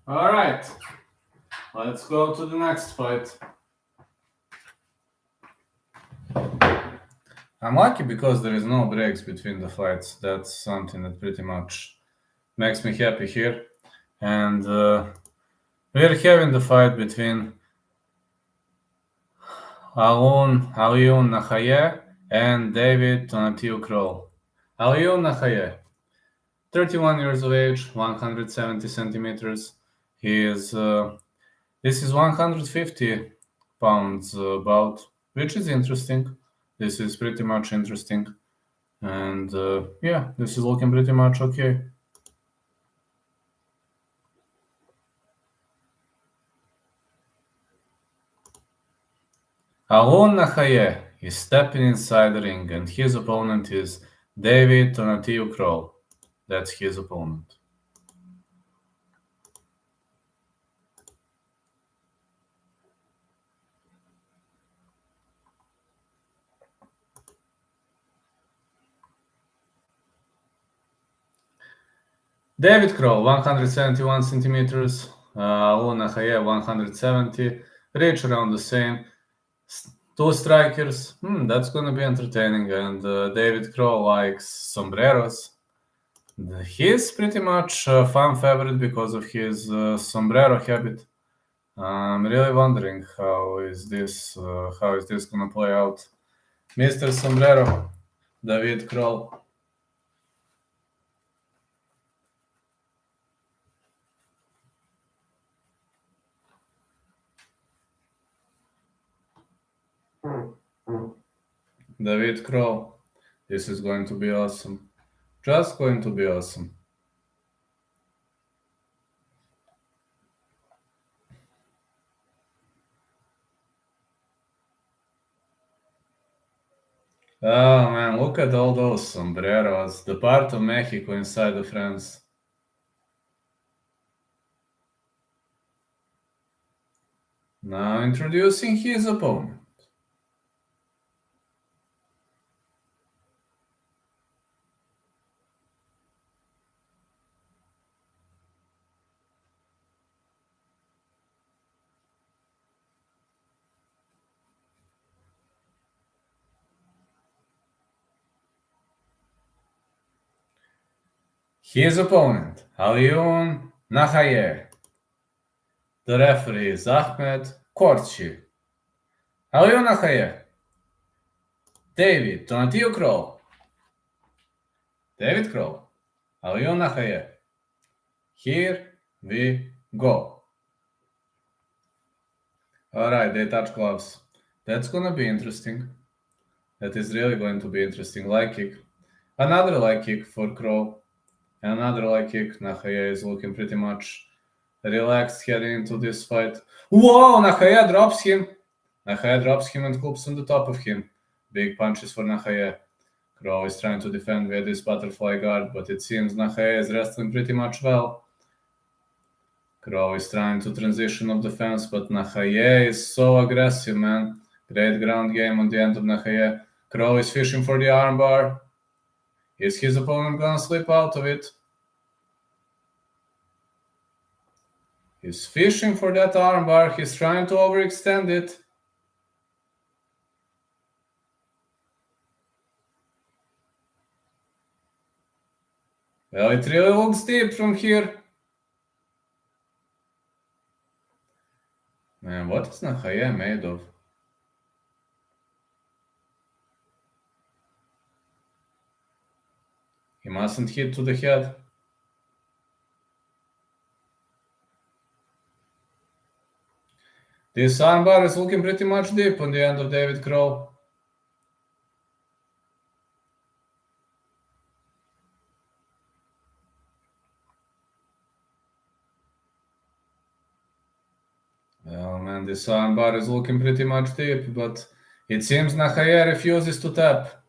All right, let's go to the next fight. I'm lucky because there is no breaks between the fights. That's something that pretty much makes me happy here. And we're having the fight between Alion Nahaye and David Tonatiuh Kroll. Alion Nahaye, 31 years of age, 170 centimeters. He is, this is 150 pounds about, which is interesting. This is pretty much interesting. And yeah, this is looking pretty much okay. Alon Nahaye is stepping inside the ring, and his opponent is David Tonatiuh Kroll. That's his opponent. David Kroll, 171 centimeters. Alon Nahaye, 170. Reach around the same. Two strikers. That's going to be entertaining. And David Kroll likes sombreros. He's pretty much a fan favorite because of his sombrero habit. I'm really wondering how is this gonna play out. Mr. Sombrero, David Kroll. David Kroll, this is going to be awesome. Just going to be awesome. Oh man, look at all those sombreros. The part of Mexico inside the France. Now introducing his opponent. His opponent, Alion Nahaye. The referee is Ahmed Korchi. Alion Nahaye. David Tonatiuh Kroll. David Kroll. Alion Nahaye. Here we go. Alright, they touch gloves. That's gonna be interesting. That is really going to be interesting. Leg kick. Another leg kick for Kroll. Another leg kick. Nahaye is looking pretty much relaxed heading into this fight. Whoa! Nahaye drops him. Nahaye drops him and hoops on the top of him. Big punches for Nahaye. Kroll is trying to defend with this butterfly guard, but it seems Nahaye is wrestling pretty much well. Kroll is trying to transition of defense, but Nahaye is so aggressive, man. Great ground game on the end of Nahaye. Kroll is fishing for the armbar. Is his opponent gonna slip out of it? He's fishing for that armbar. He's trying to overextend it. Well, it really looks deep from here. Man, what is Nahaye made of? He mustn't hit to the head. This armbar is looking pretty much deep on the end of David Kroll. Well, man, this armbar is looking pretty much deep, but it seems Nahaye refuses to tap.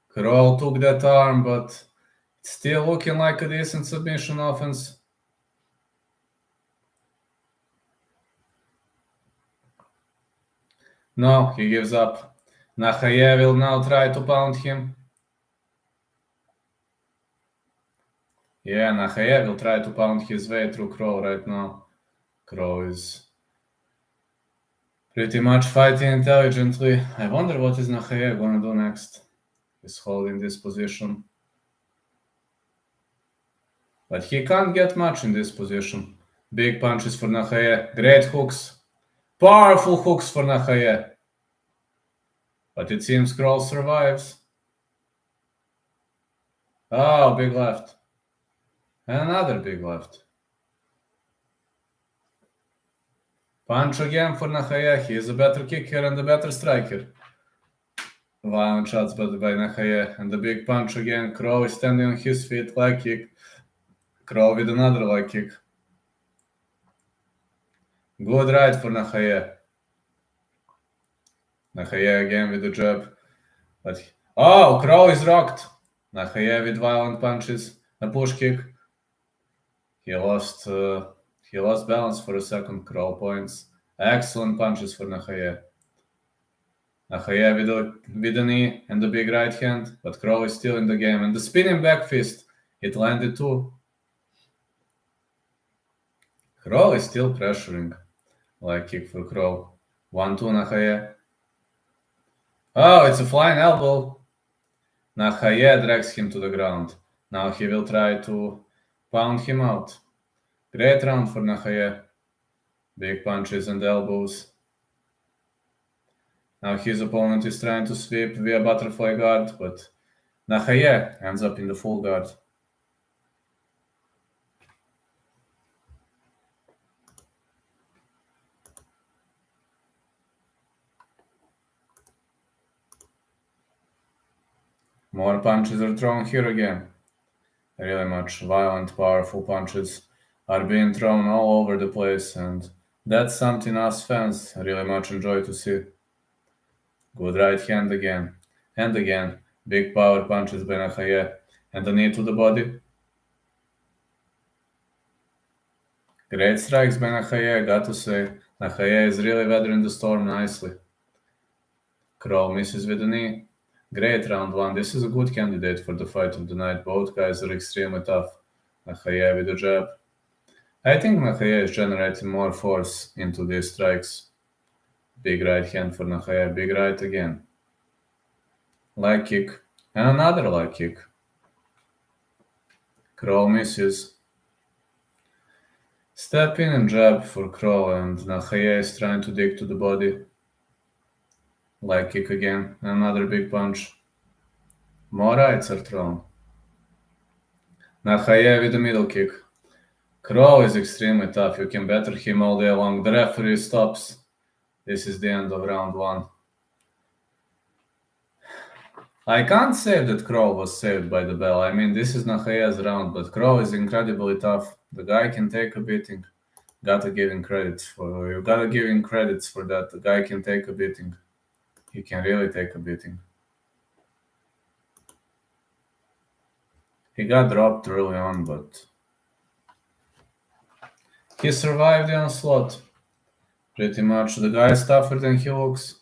Kroll took that arm, but it's still looking like a decent submission offense. No, he gives up. Nahaye will now try to pound him. Yeah, Nahaye will try to pound his way through Crow right now. Crow is pretty much fighting intelligently. I wonder what is Nahaye gonna do next. He's holding this position. But he can't get much in this position. Big punches for Nahaye. Great hooks. Powerful hooks for Nahaye. But it seems Crow survives. Oh, big left. And another big left. Punch again for Nahaye. He is a better kicker and a better striker. Violent shots by Nahaye. And the big punch again. Crow is standing on his feet. Leg kick. Crow with another leg kick. Good right for Nahaye. Nahaye again with the jab. But Crow is rocked. Nahaye with violent punches. A push kick. He lost balance for a second. Crow points. Excellent punches for Nahaye. Nahaye with a knee and the big right hand, but Crow is still in the game. And the spinning back fist, it landed too. Crow is still pressuring. Leg kick for Crow. 1-2 Nahaye. Oh, it's a flying elbow. Nahaye drags him to the ground. Now he will try to pound him out. Great round for Nahaye. Big punches and elbows. Now his opponent is trying to sweep via butterfly guard, but Nahaye ends up in the full guard. More punches are thrown here again. Really much violent, powerful punches are being thrown all over the place, and that's something us fans really much enjoy to see. Good right hand again. And again. Big power punches by Nahaye. And a knee to the body. Great strikes by Nahaye, got to say. Nahaye is really weathering the storm nicely. Crow misses with a knee. Great round one. This is a good candidate for the fight of the night. Both guys are extremely tough. Nahaye with a jab. I think Nahaye is generating more force into these strikes. Big right hand for Nahaye. Big right again. Leg kick. And another leg kick. Crow misses. Step in and jab for Crow, and Nahaye is trying to dig to the body. Leg kick again. Another big punch. More rights are thrown. Nahaye with a middle kick. Crow is extremely tough. You can batter him all day long. The referee stops. This is the end of round one. I can't say that Crow was saved by the bell. I mean, this is Nahaye's round, but Crow is incredibly tough. The guy can take a beating. You gotta give him credits for that. The guy can take a beating. He can really take a beating. He got dropped early on, but he survived the onslaught. Pretty much. The guy is tougher than he looks.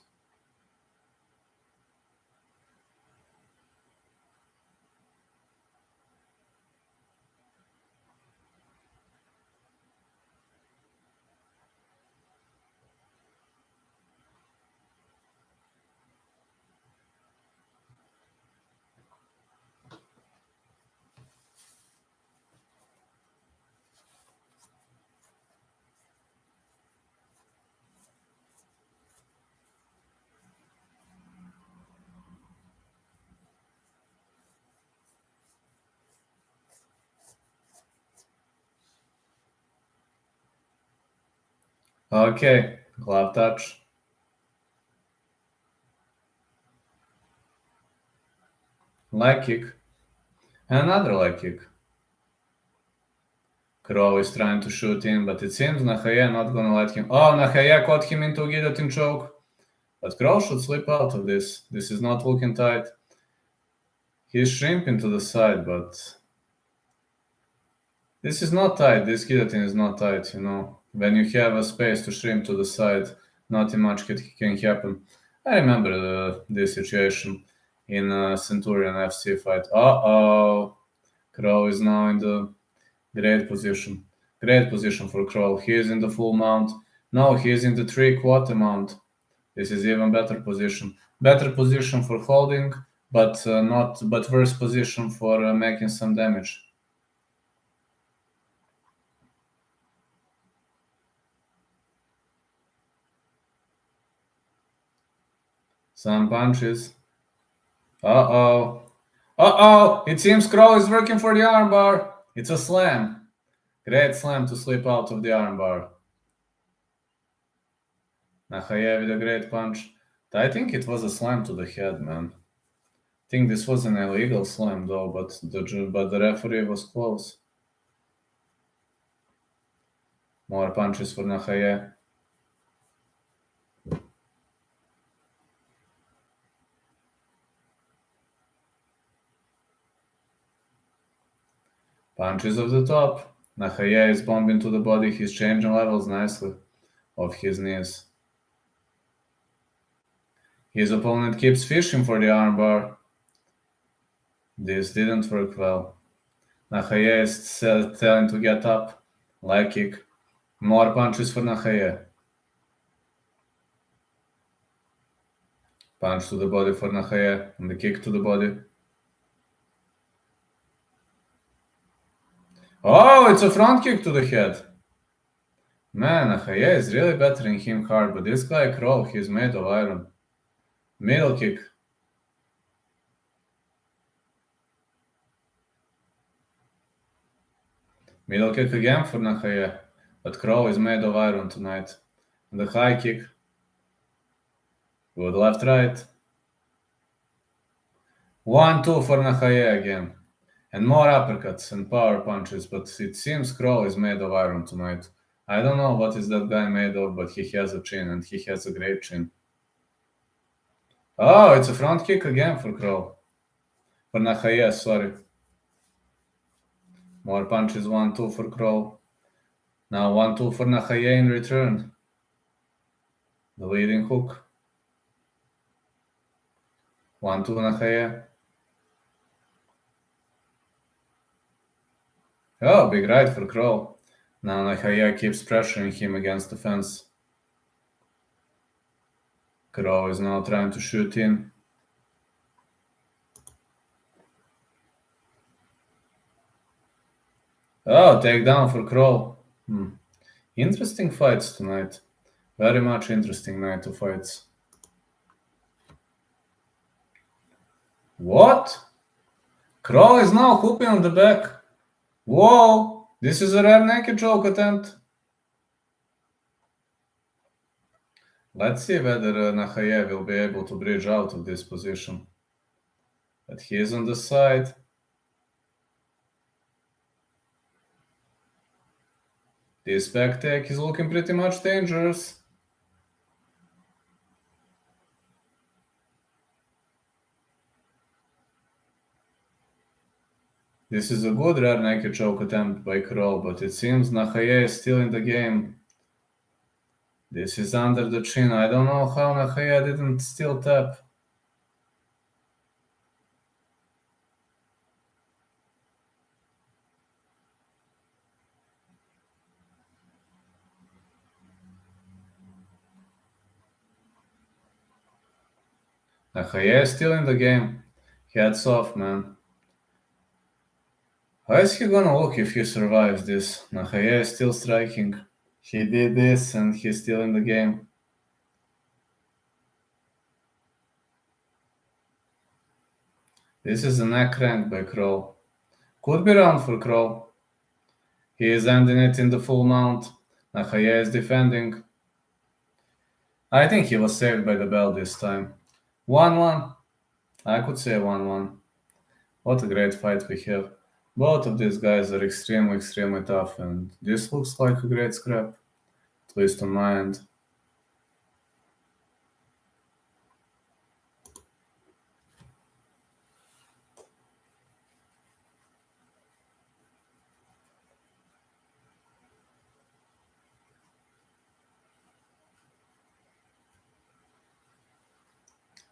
Okay, glove touch. Leg kick. Another leg kick. Crow is trying to shoot in, but it seems Nahaye not gonna let him. Oh, Nahaye caught him into a guillotine choke. But Crow should slip out of this. This is not looking tight. He's shrimping to the side, but this is not tight. This guillotine is not tight, you know. When you have a space to shrimp to the side, nothing much can happen. I remember this situation in a Centurion FC fight. Crow is now in the Great position. Great position for Kroll. He is in the full mount. No, he is in the 3/4 mount. This is even better position. Better position for holding, but worse position for making some damage. Some punches. Uh-oh. Uh-oh! It seems Kroll is working for the armbar. It's a slam. Great slam to slip out of the armbar. Nahaye with a great punch. I think it was a slam to the head, man. I think this was an illegal slam, though, but the referee was close. More punches for Nahaye. Punches of the top. Nahaye is bombing to the body. He's changing levels nicely of his knees. His opponent keeps fishing for the armbar. This didn't work well. Nahaye is telling to get up. Leg kick. More punches for Nahaye. Punch to the body for Nahaye and the kick to the body. Oh, it's a front kick to the head. Man, Nahaye is really battering him hard, but this guy Kroll, he's made of iron. Middle kick. Middle kick again for Nahaye, but Kroll is made of iron tonight. And the high kick. Good left right. 1-2 for Nahaye again. And more uppercuts and power punches, but it seems Kroll is made of iron tonight. I don't know what is that guy made of, but he has a chin, and he has a great chin. Oh, it's a front kick again for Kroll. For Nahaye, sorry. More punches, 1-2 for Kroll. Now 1-2 for Nahaye in return. The leading hook. 1-2 Nahaye. Oh, big right for Kroll. Now Nahaye keeps pressuring him against the fence. Kroll is now trying to shoot in. Oh, takedown for Kroll. Interesting fights tonight. Very much interesting night of fights. What? Kroll is now hooping on the back. Whoa! This is a rear naked choke attempt. Let's see whether Nahaye will be able to bridge out of this position. But he is on the side. This back take is looking pretty much dangerous. This is a good rear naked choke attempt by Kroll, but it seems Nahaye is still in the game. This is under the chin. I don't know how Nahaye didn't still tap. Nahaye is still in the game. Hats off, man. How is he gonna look if he survives this? Nahaye is still striking. He did this and he's still in the game. This is a neck crank by Kroll. Could be round for Kroll. He is ending it in the full mount. Nahaye is defending. I think he was saved by the bell this time. 1-1. I could say 1-1. What a great fight we have. Both of these guys are extremely, extremely tough, and this looks like a great scrap, at least on my end.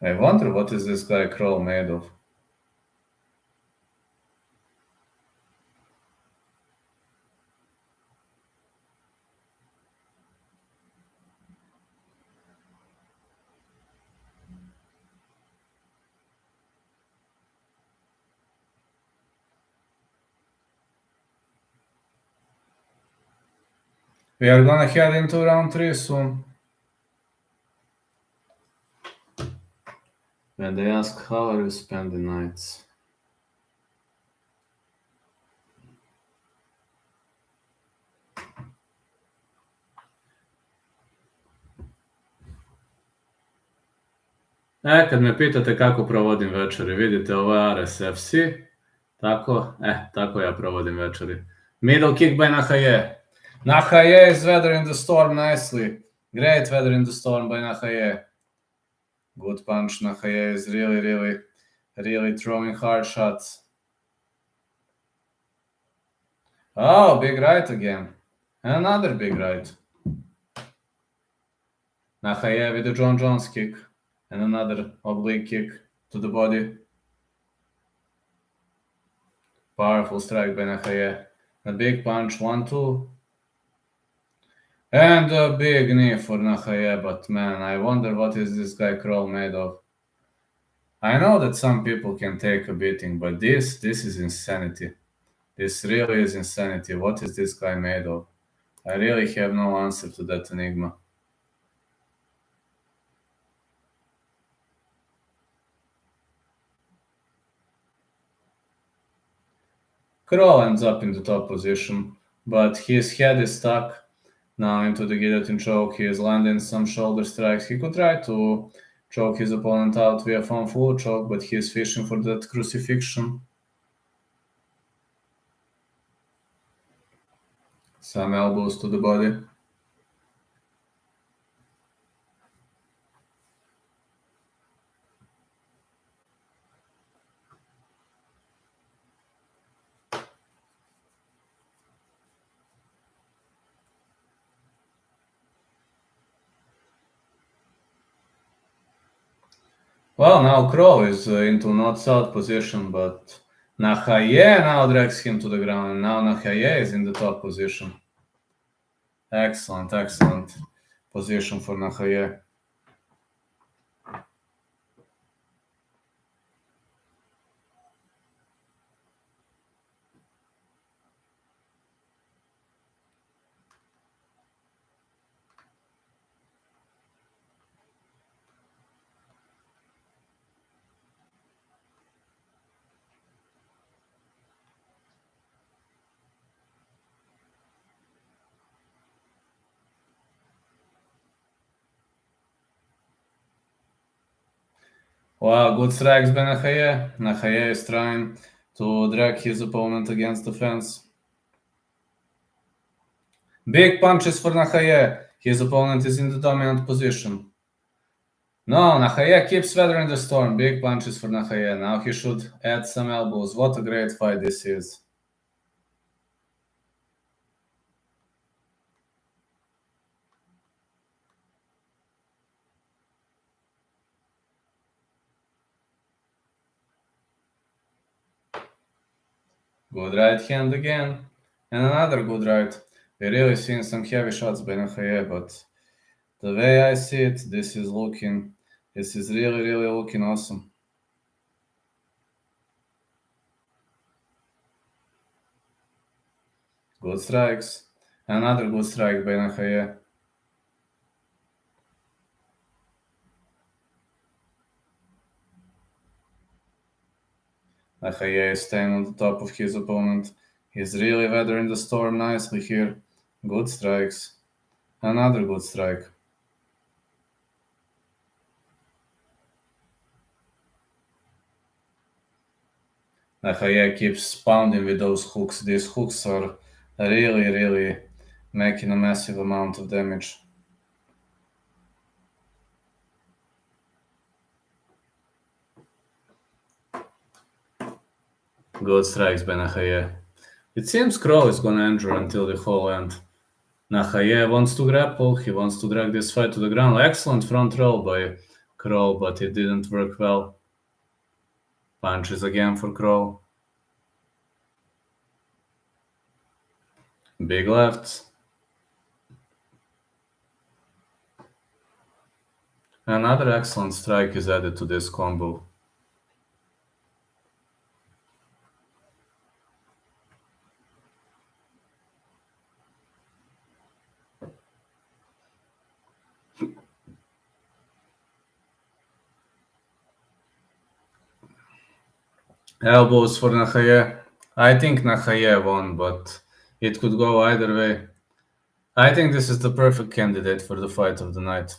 I wonder what is this guy Kroll made of. We are gonna head into round 3 soon. When they ask how are you spending nights? Kad me pitate kako provodim večeri, vidite ovo je RSFC, tako ja provodim večeri. Middle kick by Nahaye. Nahaye is weathering the storm nicely. Great weathering the storm by Nahaye. Good punch. Nahaye is really throwing hard shots. Oh, big right again. Another big right. Nahaye with the John Jones kick. And another oblique kick to the body. Powerful strike by Nahaye. A big punch, 1-2. And a big knee for Nahaye, but man, I wonder what is this guy Kroll made of. I know that some people can take a beating, but this is insanity. This really is insanity. What is this guy made of? I really have no answer to that enigma. Kroll ends up in the top position, but his head is stuck now into the guillotine choke. He is landing some shoulder strikes. He could try to choke his opponent out via front full choke, but he is fishing for that crucifixion. Some elbows to the body. Well, now Kroll is into north-south position, but Nahaye now drags him to the ground, and now Nahaye is in the top position. Excellent position for Nahaye. Wow, good strikes by Nahaye. Nahaye is trying to drag his opponent against the fence. Big punches for Nahaye. His opponent is in the dominant position. No, Nahaye keeps weathering the storm. Big punches for Nahaye. Now he should add some elbows. What a great fight this is. Good right hand again. And another good right. We're really seeing some heavy shots by Nahaye, but the way I see it, this is really looking awesome. Good strikes. Another good strike by Nahaye. Nahaye is staying on the top of his opponent. He's really weathering the storm nicely here. Good strikes. Another good strike. Nahaye keeps pounding with those hooks. These hooks are really making a massive amount of damage. Good strikes by Nahaye. It seems Kroll is gonna endure until the whole end. Nahaye wants to grapple. He wants to drag this fight to the ground. Excellent front roll by Kroll, but it didn't work well. Punches again for Kroll. Big lefts. Another excellent strike is added to this combo. Elbows for Nakhaye. I think Nakhaye won, but it could go either way. I think this is the perfect candidate for the fight of the night.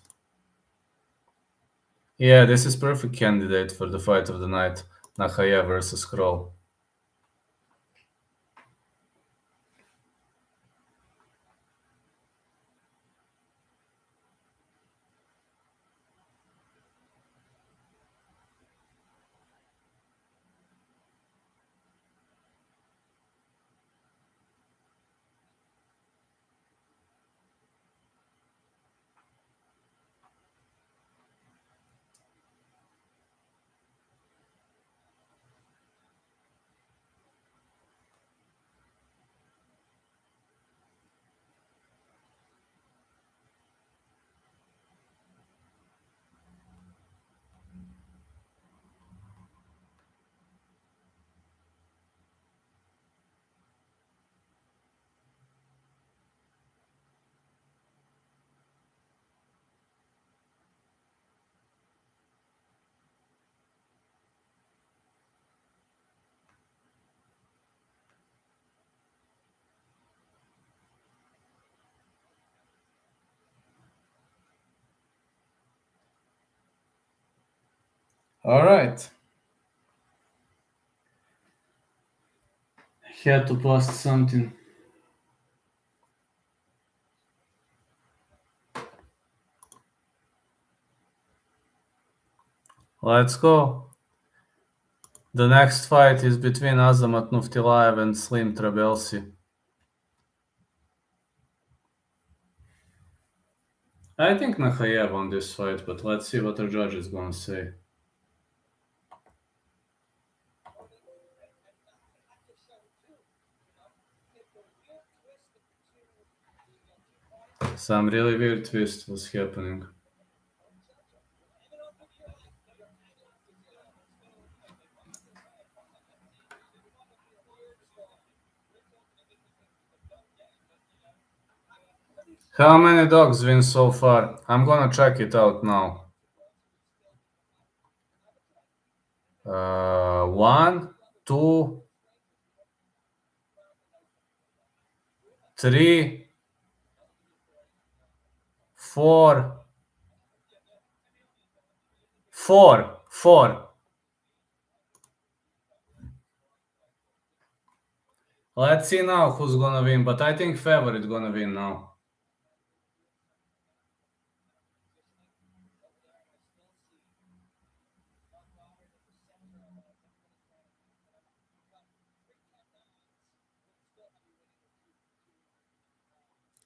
Yeah, this is perfect candidate for the fight of the night. Nakhaye versus Kroll. All right. Had to post something. Let's go. The next fight is between Azamat Nuftilayev and Slim Trabelsi. I think Nakhayev won this fight, but let's see what the judge is gonna say. Some really weird twist was happening. How many dogs win so far? I'm gonna check it out now. One, two, three, four, four. Let's see now who's gonna win, but I think favorite gonna win now.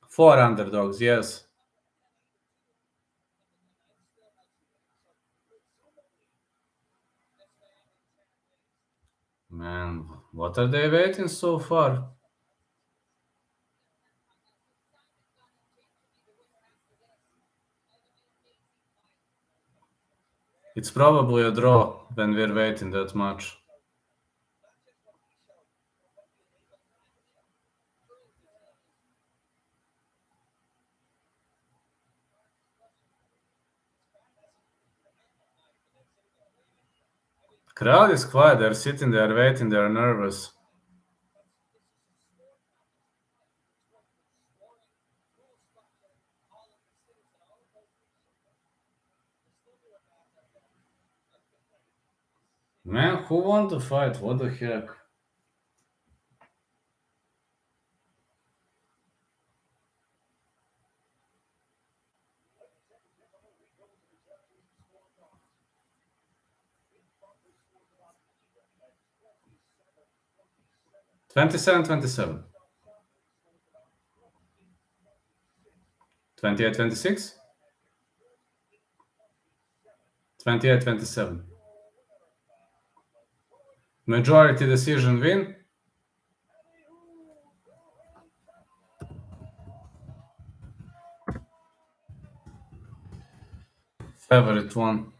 Four underdogs, yes. Man, what are they waiting so far? It's probably a draw when we're waiting that much. Crowd is quiet, they're sitting there waiting, they're nervous. Man, who won the fight? What the heck? Twenty-seven, 27. 28, 26? 28, 27. Majority decision win. Favorite one.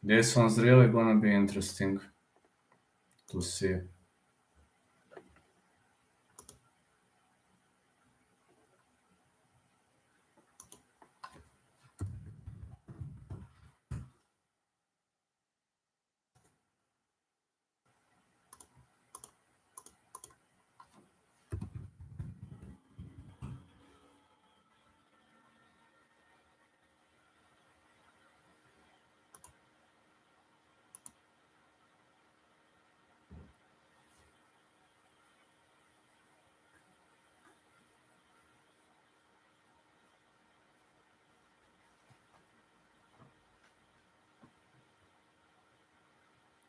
This one's really gonna be interesting to see.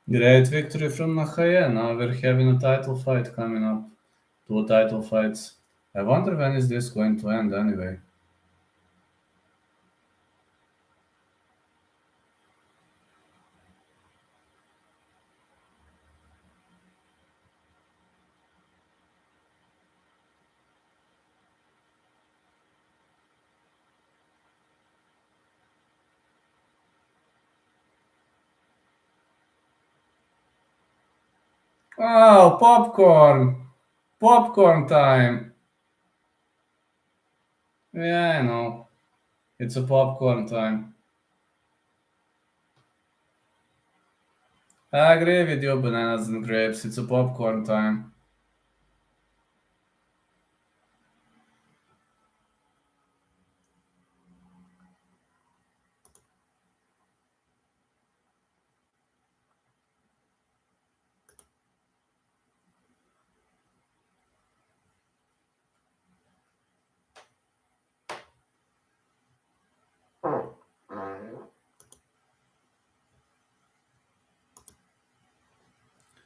Great victory from Nahaye. Now we're having a title fight coming up. Two title fights. I wonder when is this going to end anyway. Oh, popcorn! Popcorn time! Yeah, I know. It's a popcorn time. I agree with you, bananas and grapes. It's a popcorn time.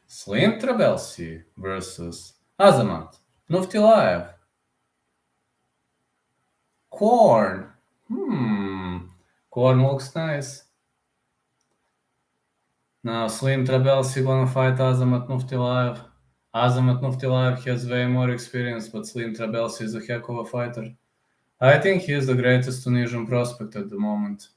Slim Trabelsi versus Azamat Nuftilaev. Corn. Corn looks nice. Now Slim Trabelsi gonna fight Azamat Nuftilaev. Azamat Nuftilaev has way more experience, but Slim Trabelsi is a heck of a fighter. I think he is the greatest Tunisian prospect at the moment.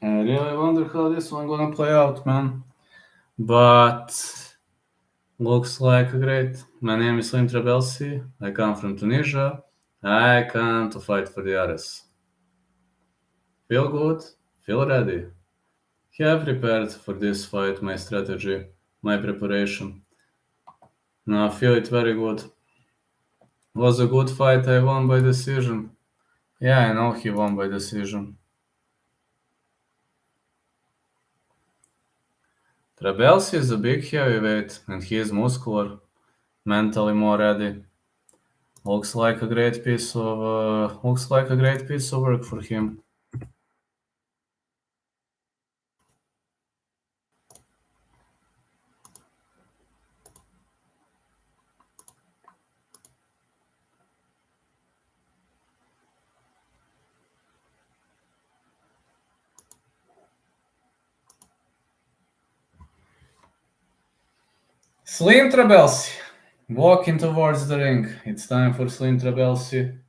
I really wonder how this one gonna play out, man. But looks like great. My name is Slim Trabelsi. I come from Tunisia. I come to fight for the others. Feel good, feel ready. Have prepared for this fight my strategy, my preparation. Now I feel it very good. Was a good fight. I won by decision. Yeah, I know he won by decision. Trabelsi is a big heavyweight and he is muscular, mentally more ready. Looks like a great piece of work for him. Slim Trabelsi walking towards the ring. It's time for Slim Trabelsi.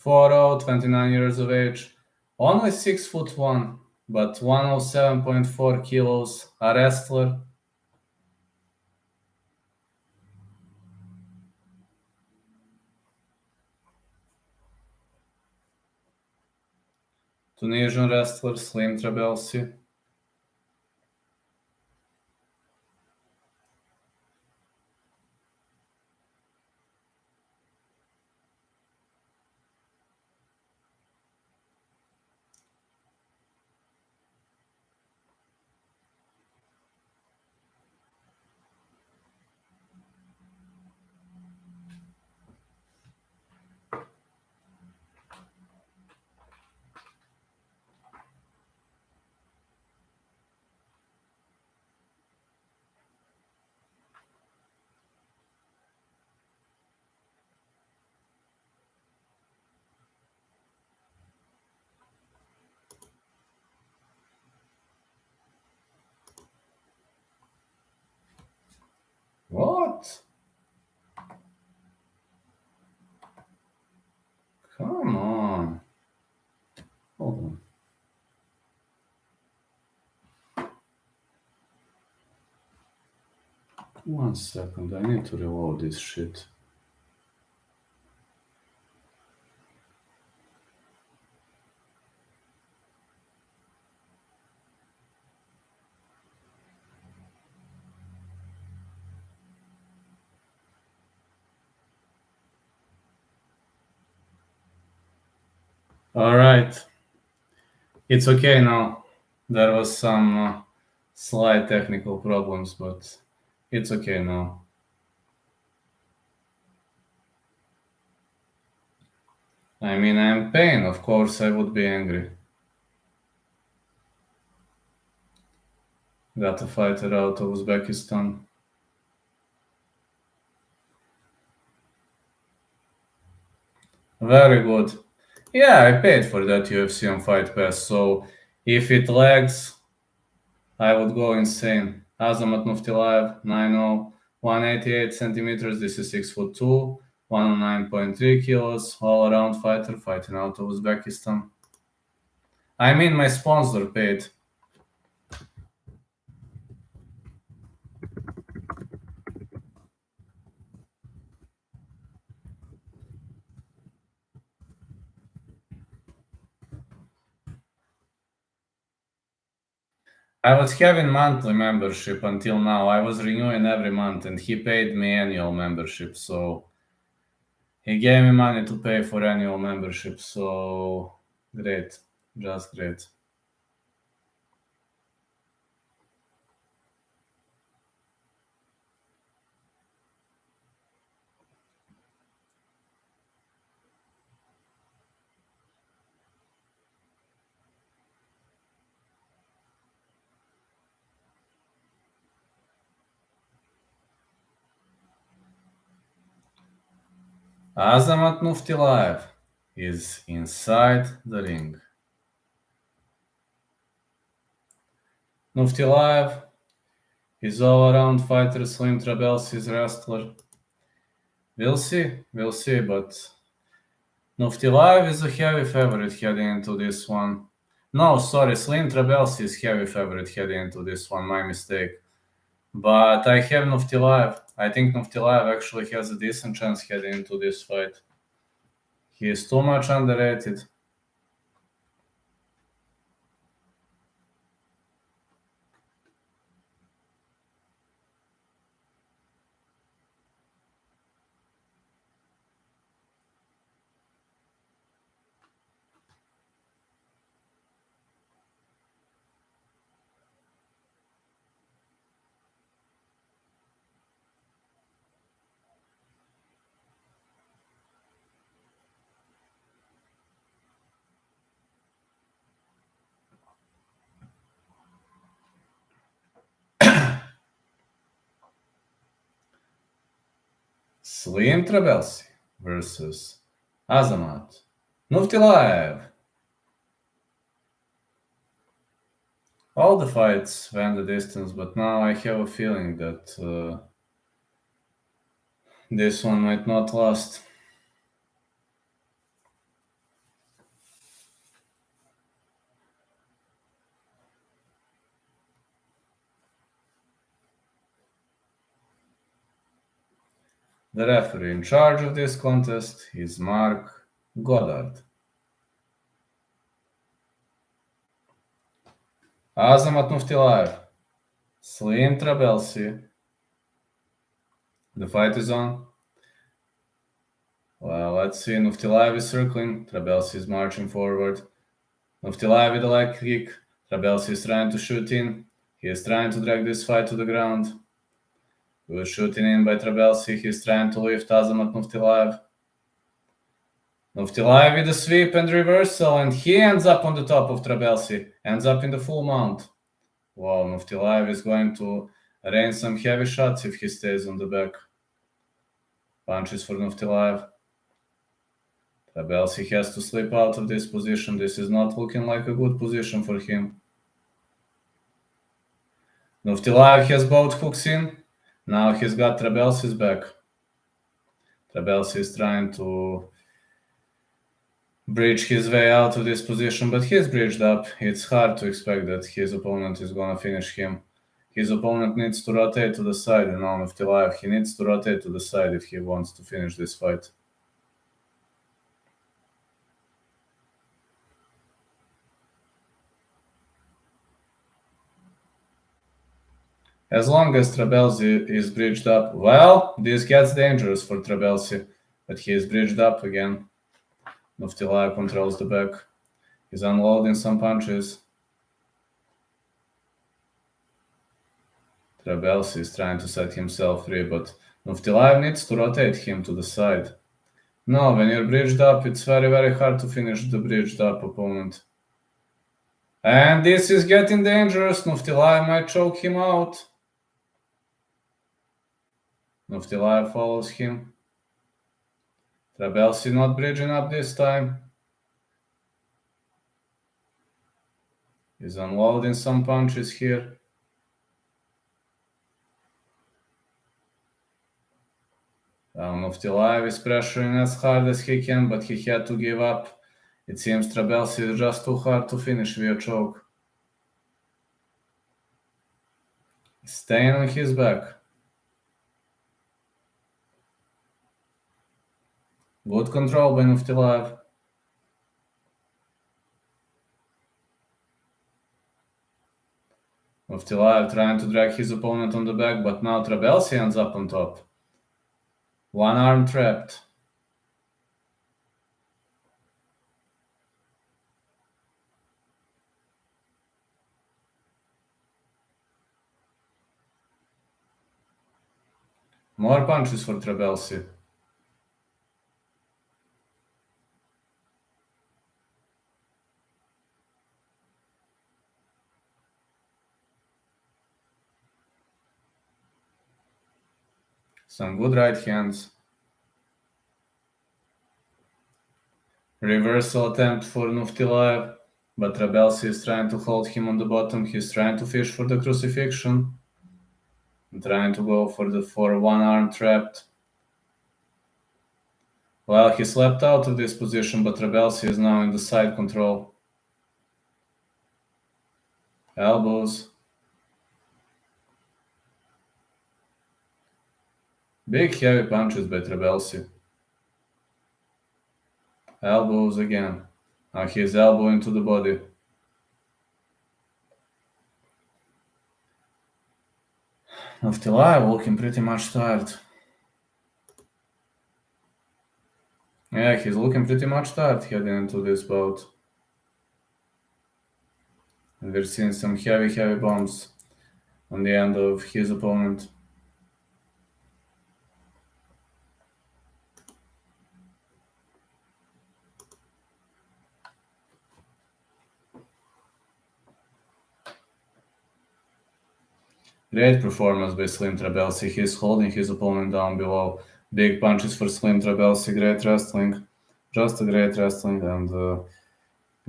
4'0", 29 years of age, only 6'1", but 107.4 kilos, a wrestler. Tunisian wrestler Slim Trabelsi. 1 second, I need to reload this shit. Alright. It's okay now. There was some slight technical problems, but it's okay now. I mean, I'm in pain. Of course, I would be angry. Got a fighter out of Uzbekistan. Very good. Yeah, I paid for that UFC on Fight Pass, so if it lags, I would go insane. Azamat Nuftilaev, 9'0", 188 centimeters, this is 6'2", 109.3 kilos, all-around fighter fighting out of Uzbekistan. I mean, my sponsor paid. I was having monthly membership until now. I was renewing every month, and he paid me annual membership, so he gave me money to pay for annual membership, so great, just great. Azamat Nuftilaev is inside the ring. Nuftilaev is all-around fighter, Slim Trabelsis wrestler. We'll see, but Nuftilaev is a heavy favorite heading into this one. No, sorry, Slim Trabelsi is heavy favorite heading into this one, my mistake. But I have Nuftilaev. I think Nuftilaev actually has a decent chance heading into this fight. He is too much underrated. Slim Trabelsi versus Azamat Nuftilaev. All the fights went the distance, but now I have a feeling that this one might not last. The referee in charge of this contest is Mark Goddard. Azamat Nuftilaev, Slim Trabelsi. The fight is on. Well, let's see. Nuftilaev is circling. Trabelsi is marching forward. Nuftilaev with a leg kick. Trabelsi is trying to shoot in. He is trying to drag this fight to the ground. Good shooting in by Trabelsi. He is trying to lift Azamat Nuftilaev. Nuftilaev with a sweep and reversal, and he ends up on the top of Trabelsi. Ends up in the full mount. Wow, Nuftilaev is going to rain some heavy shots if he stays on the back. Punches for Nuftilaev. Trabelsi has to slip out of this position. This is not looking like a good position for him. Nuftilaev has both hooks in. Now he's got Trabelsi's back. Trabelsi is trying to bridge his way out of this position, but he's bridged up. It's hard to expect that his opponent is going to finish him. his opponent needs to rotate to the side, Nufti Live. He needs to rotate to the side if he wants to finish this fight. As long as Trabelsi is bridged up, well, this gets dangerous for Trabelsi, but he is bridged up again. Nufti Live controls the back. He's unloading some punches. Trabelsi is trying to set himself free, but Nufti Live needs to rotate him to the side. No, when you're bridged up, it's very, very hard to finish the bridged up opponent. And this is getting dangerous. Nufti Live might choke him out. Nufti Live follows him. Trabelsi not bridging up this time. He's unloading some punches here. Nufti Live is pressuring as hard as he can, but he had to give up. It seems Trabelsi is just too hard to finish via choke. He's staying on his back. Good control by Nufti Live. Nufti Live trying to drag his opponent on the back, but now Trabelsi ends up on top. One arm trapped. More punches for Trabelsi. Some good right hands. Reversal attempt for Nufti Live, but Trabelsi is trying to hold him on the bottom. He's trying to fish for the crucifixion. Trying to go for one arm trapped. Well, he slept out of this position, but Trabelsi is now in the side control. Elbows. Big heavy punches by Trabelsi. Elbows again. Now he's elbowing to the body. Nufti Live looking pretty much tired. Yeah, he's looking pretty much tired heading into this bout. And we're seeing some heavy bombs on the end of his opponent. Great performance by Slim Trabelsi. He's holding his opponent down below. Big punches for Slim Trabelsi. Great wrestling. Just a great wrestling. And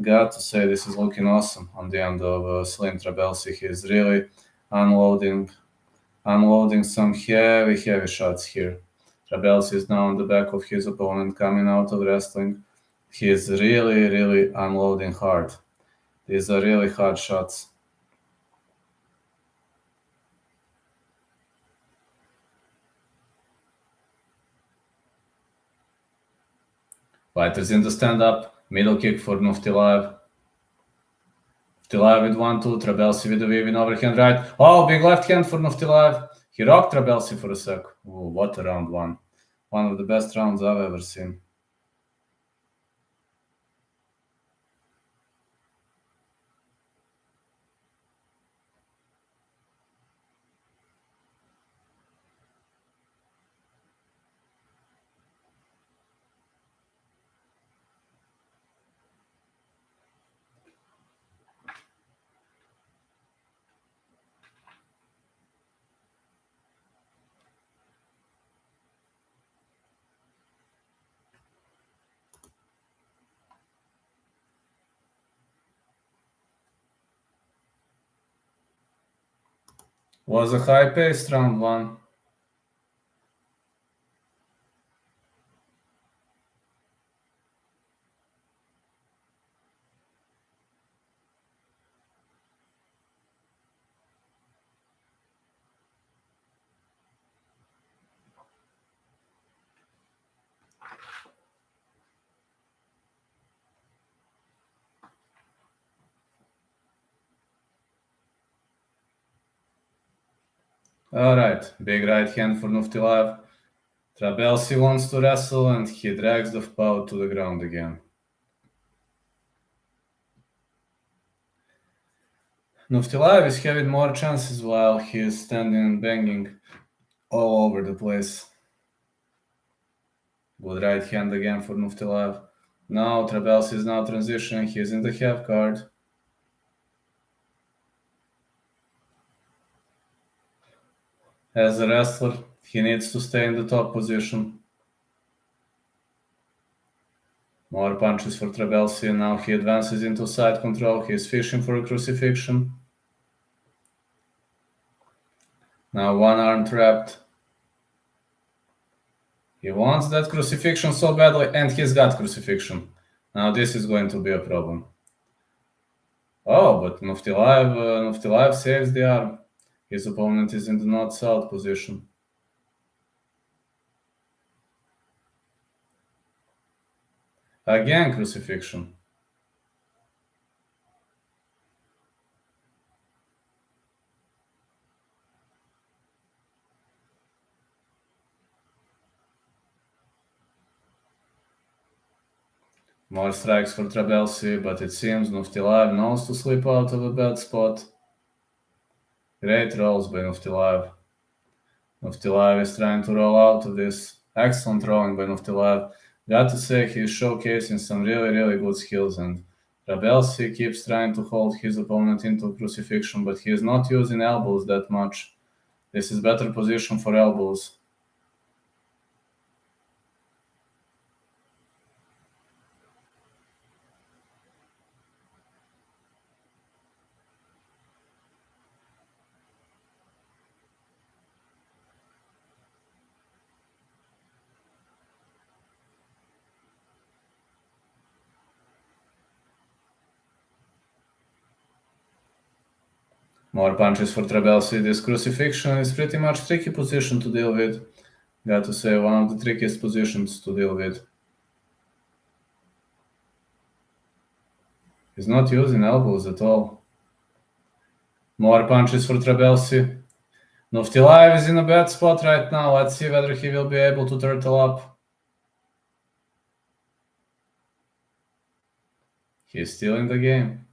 got to say, this is looking awesome on the end of Slim Trabelsi. He's really unloading some heavy shots here. Trabelsi is now on the back of his opponent coming out of wrestling. He's really unloading hard. These are really hard shots. Fighters in the stand-up. Middle kick for Nufti Live. Nufti Live with 1-2. Trabelsi with a weaving overhand right. Oh, big left hand for Nufti Live. He rocked Trabelsi for a sec. Ooh, what a round one. One of the best rounds I've ever seen. Was a high-paced round one. Alright, big right hand for Nuftilaev. Trabelsi wants to wrestle and he drags the POW to the ground again. Nuftilaev is having more chances while he is standing and banging all over the place. Good right hand again for Nuftilaev. Now Trabelsi is now transitioning, he is in the half guard. As a wrestler, he needs to stay in the top position. More punches for Trabelsi. Now he advances into side control. He is fishing for a crucifixion. Now one arm trapped. He wants that crucifixion so badly, and he's got crucifixion. Now this is going to be a problem. Oh, but Nuftilaev saves the arm. His opponent is in the north-south position. Again crucifixion. More strikes for Trabelsi, but it seems Nuftilaev knows to slip out of a bad spot. Great rolls by Nuftilaev. Nuftilaev is trying to roll out of this. Excellent rolling by Nuftilaev. Got to say, he's showcasing some really good skills, and Trabelsi keeps trying to hold his opponent into crucifixion, but he is not using elbows that much. This is better position for elbows. More punches for Trabelsi. This crucifixion is pretty much tricky position to deal with. Got to say, one of the trickiest positions to deal with. He's not using elbows at all. More punches for Trabelsi. Nuftilaev is in a bad spot right now. Let's see whether he will be able to turtle up. He's still in the game.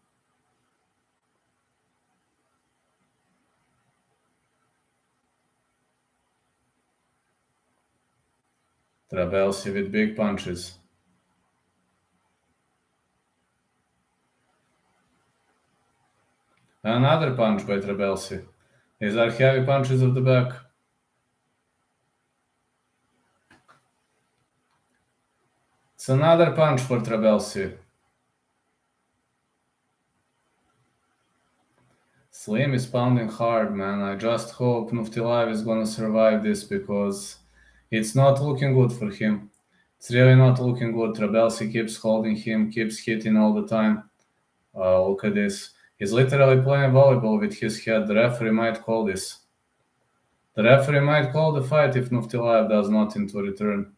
Trabelsi with big punches. Another punch by Trabelsi. These are heavy punches of the back. It's another punch for Trabelsi. Slim is pounding hard, man. I just hope Nuftilaev is gonna survive this because it's not looking good for him. It's really not looking good. Trabelsi keeps holding him, keeps hitting all the time. Look at this. He's literally playing volleyball with his head. The referee might call this. The referee might call the fight if Nuftilaev does not into return.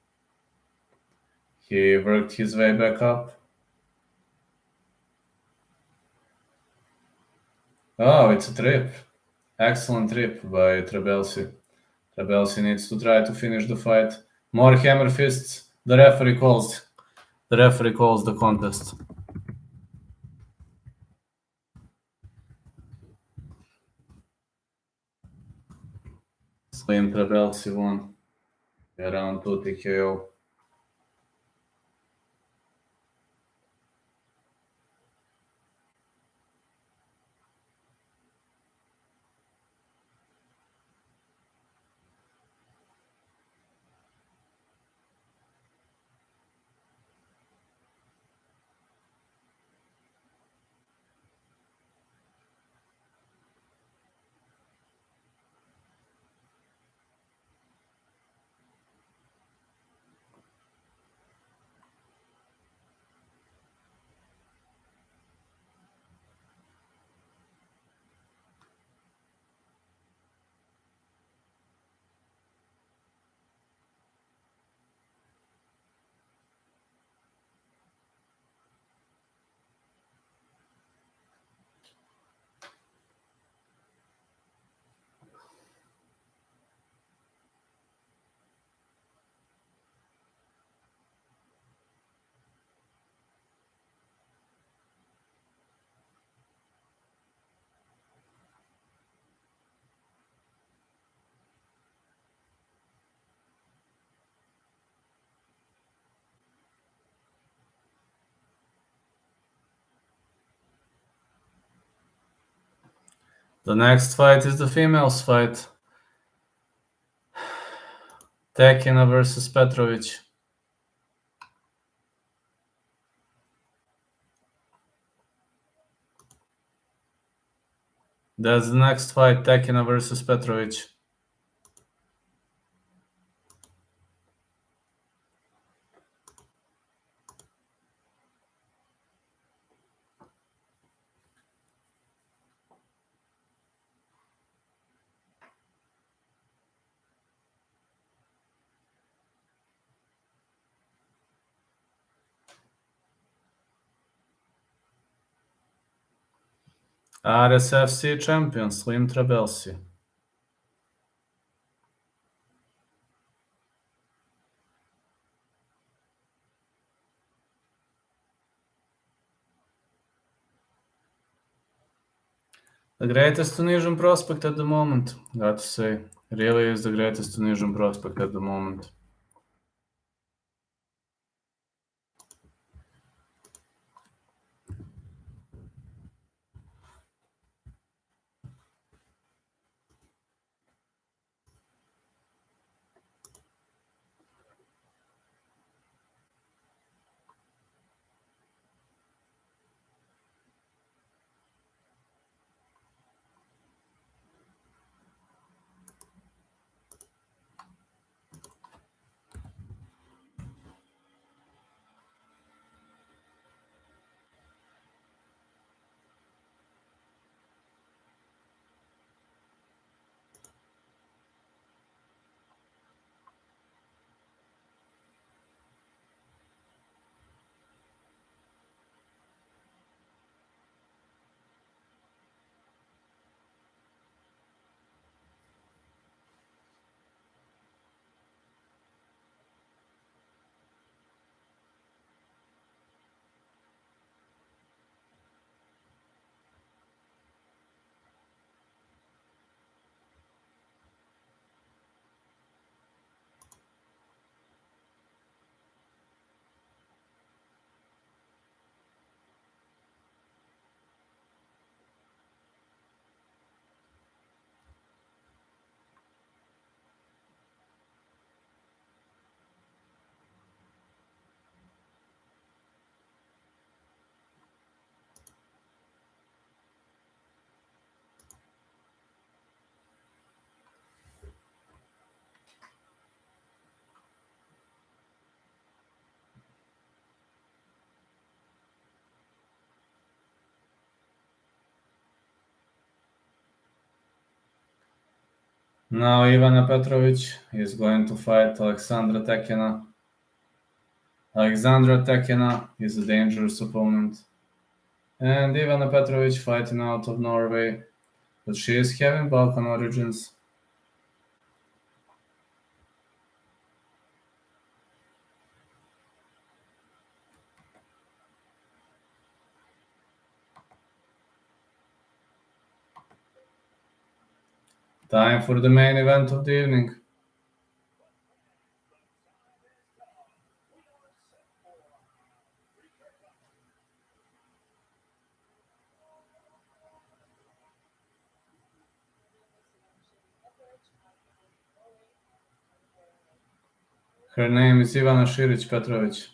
He worked his way back up. Oh, it's a trip. Excellent trip by Trabelsi. Trabelsi needs to try to finish the fight. More hammer fists. The referee calls the contest. Slim Trabelsi won. Round 2 TKO. The next fight is the females fight. Tekenah versus Petrovic. That's the next fight, Tekenah versus Petrovic. RSFC champion, Slim Trabelsi. The greatest Tunisian prospect at the moment, got to say. Really is the greatest Tunisian prospect at the moment. Now Ivana Petrovic is going to fight Alexandra Tekenah. Alexandra Tekenah is a dangerous opponent. And Ivana Petrovic fighting out of Norway, but she is having Balkan origins. Time for the main event of the evening. Her name is Ivana Siric Petrovic.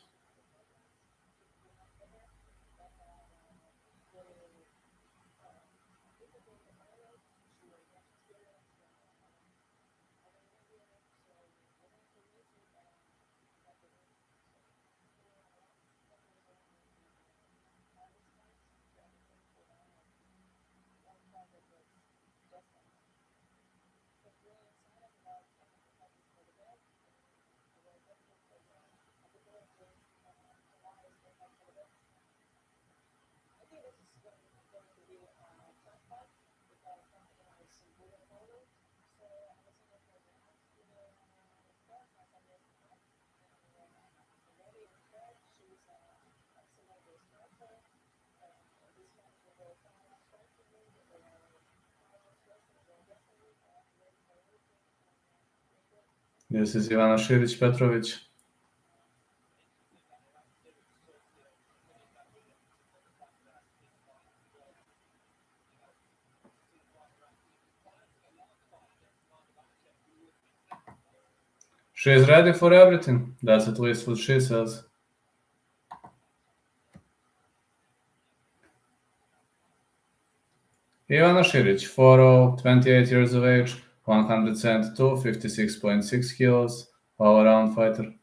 This is Ivana Siric Petrovic. She is ready for everything. That's at least what she says. Ivana Siric, 4'0", 28 years of age, 172, 56.6 kilos, all-around fighter.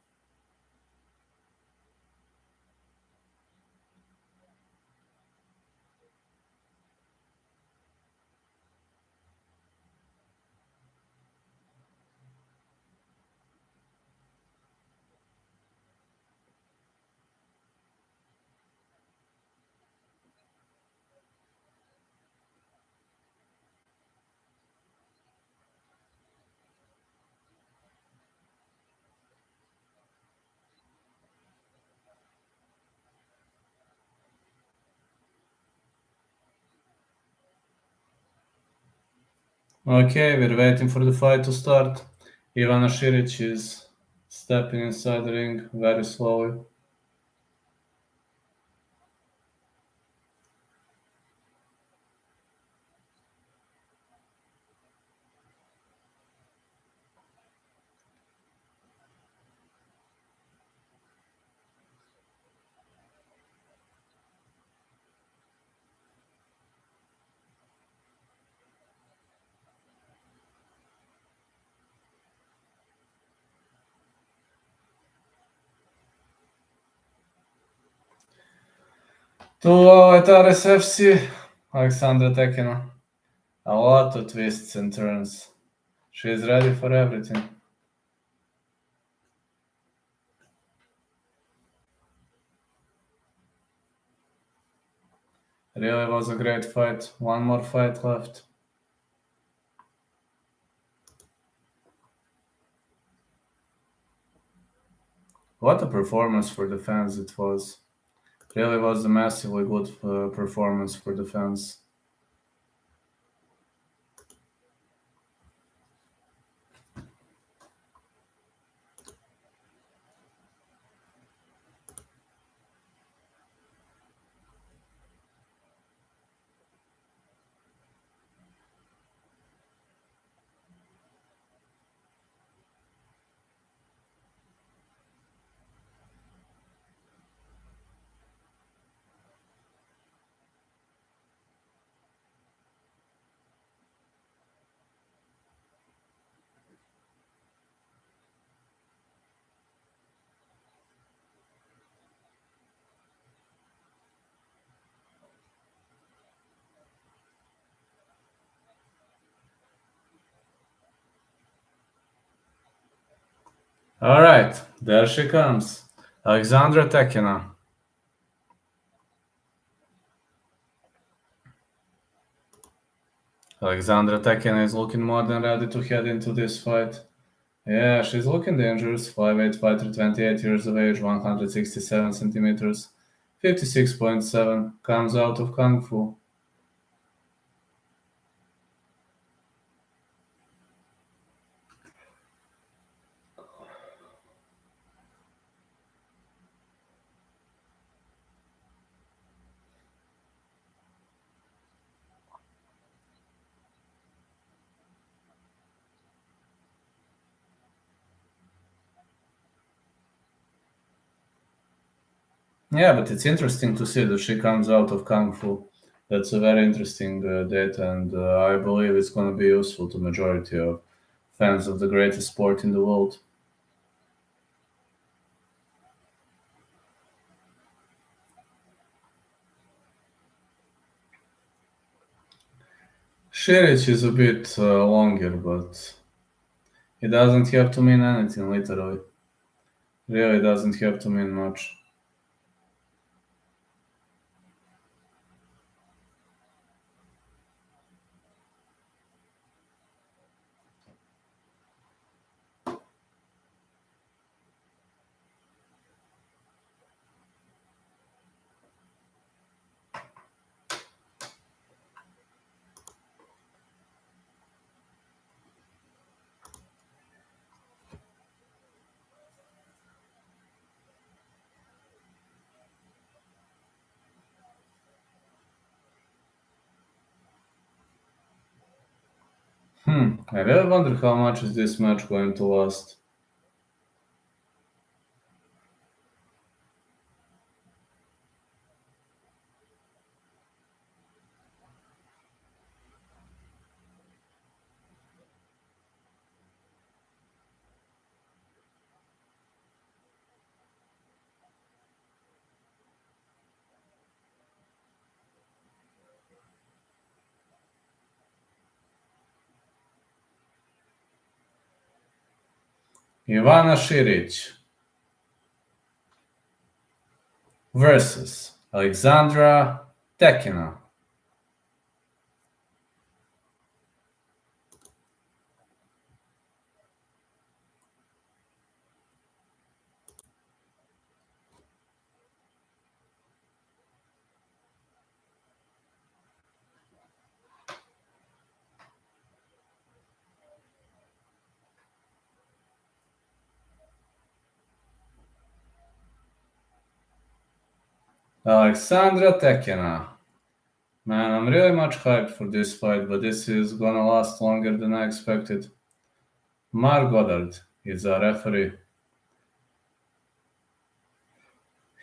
Okay, we're waiting for the fight to start. Ivana Siric is stepping inside the ring very slowly. To FC, Alexandra Tekenah. A lot of twists and turns. She is ready for everything. Really was a great fight. One more fight left. What a performance for the fans it was. Really was a massively good performance for the fans. All right, there she comes. Alexandra Tekenah. Alexandra Tekenah is looking more than ready to head into this fight. Yeah, she's looking dangerous. 5'8" fighter, 28 years of age, 167 centimeters, 56.7. Comes out of Kung Fu. Yeah, but it's interesting to see that she comes out of Kung Fu. That's a very interesting data, and I believe it's going to be useful to majority of fans of the greatest sport in the world. Shirich is a bit longer, but it doesn't have to mean anything, literally. Really doesn't have to mean much. I really wonder how much is this match going to last. Ivana Siric versus Alexandra Tekenah. Alexandra Tekenah. Man, I'm really much hyped for this fight, but this is gonna last longer than I expected. Mark Goddard is our referee.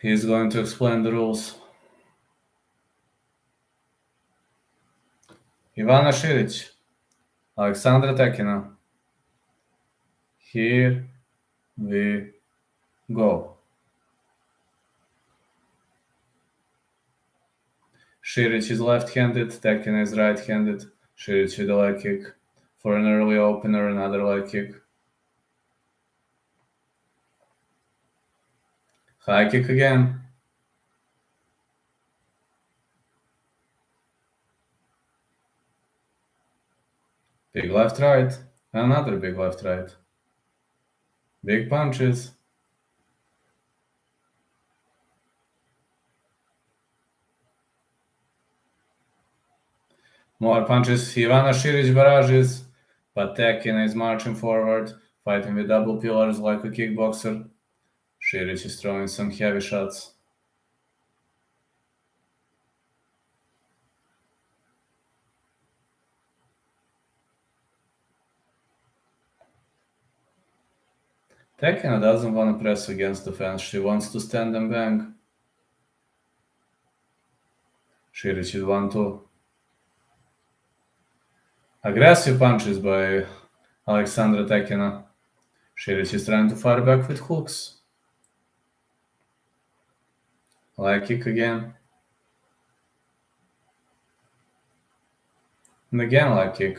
He's going to explain the rules. Ivana Siric, Alexandra Tekenah. Here we go. Siric is left-handed, Tekenah is right-handed. Siric with a leg kick. For an early opener, another leg kick. High kick again. Big left-right. Another big left-right. Big punches. More punches. Ivana Siric barrages, but Tekenah is marching forward, fighting with double pillars like a kickboxer. Siric is throwing some heavy shots. Tekenah doesn't want to press against the fence. She wants to stand and bang. Siric is 1-2. Aggressive punches by Alexandra Tekenah. Siric is trying to fire back with hooks. Leg kick again. And again leg kick.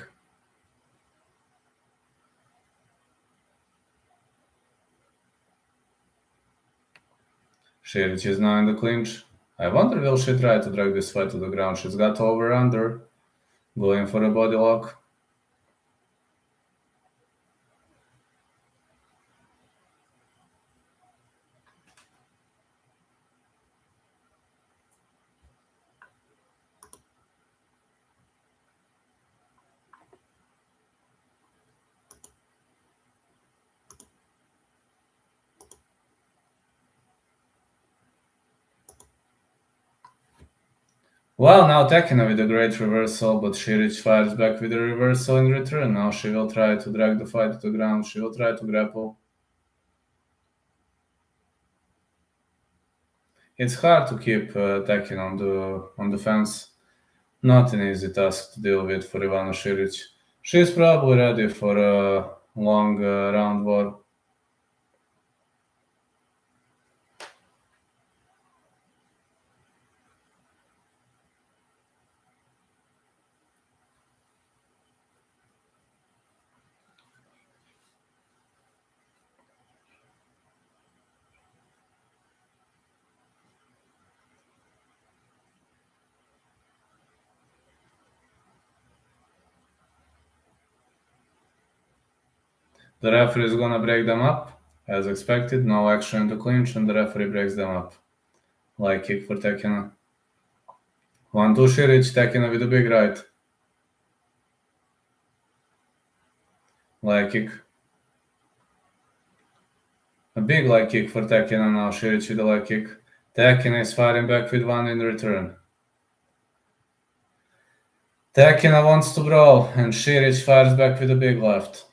Siric is now in the clinch. I wonder will she try to drag this fight to the ground. She's got over-under. Going for a body lock. Well, now Tekenah with a great reversal, but Siric fires back with a reversal in return. Now she will try to drag the fight to the ground. She will try to grapple. It's hard to keep Tekenah on the fence. Not an easy task to deal with for Ivana Siric. She's probably ready for a long round war. The referee is gonna break them up. As expected, no action in the clinch, and the referee breaks them up. Leg kick for Tekenah. 1-2 Siric, Tekenah with a big right. Leg kick. A big leg kick for Tekenah now. Siric with a leg kick. Tekenah is firing back with one in return. Tekenah wants to brawl, and Siric fires back with a big left.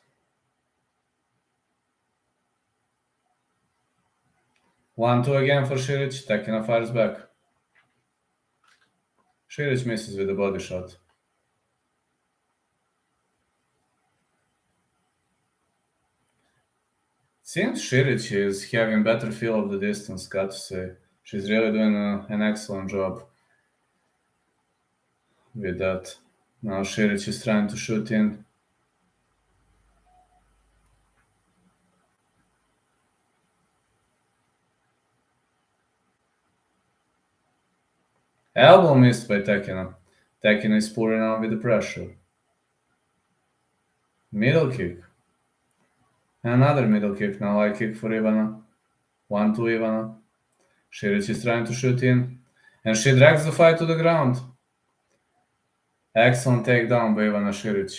1-2 again for Siric. Tekenah fires back. Siric misses with a body shot. Seems Siric is having better feel of the distance, got to say. She's really doing an excellent job with that. Now Siric is trying to shoot in. Elbow missed by Tekenah. Tekenah is pouring on with the pressure. Middle kick. Another middle kick, now high kick for Ivana. 1-2 Ivana. Siric is trying to shoot in, and she drags the fight to the ground. Excellent takedown by Ivana Siric.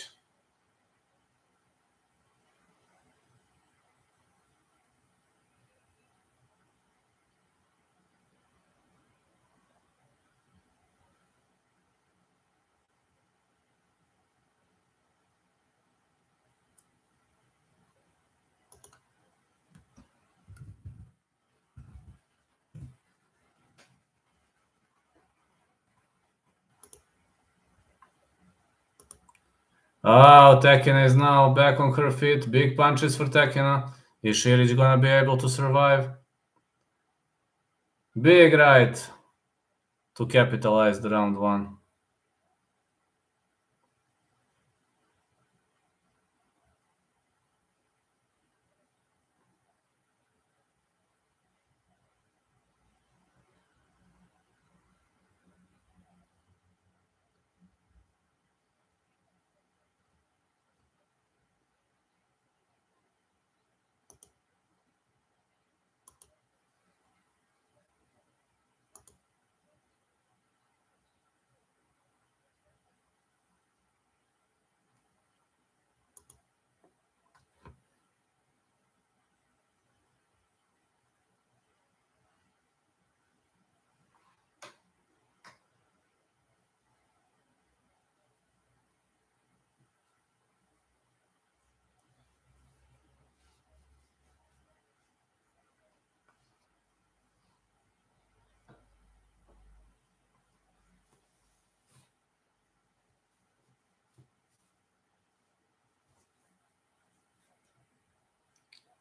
Oh, Tekenah is now back on her feet. Big punches for Tekenah. Is Siric gonna be able to survive? Big right to capitalize the round one.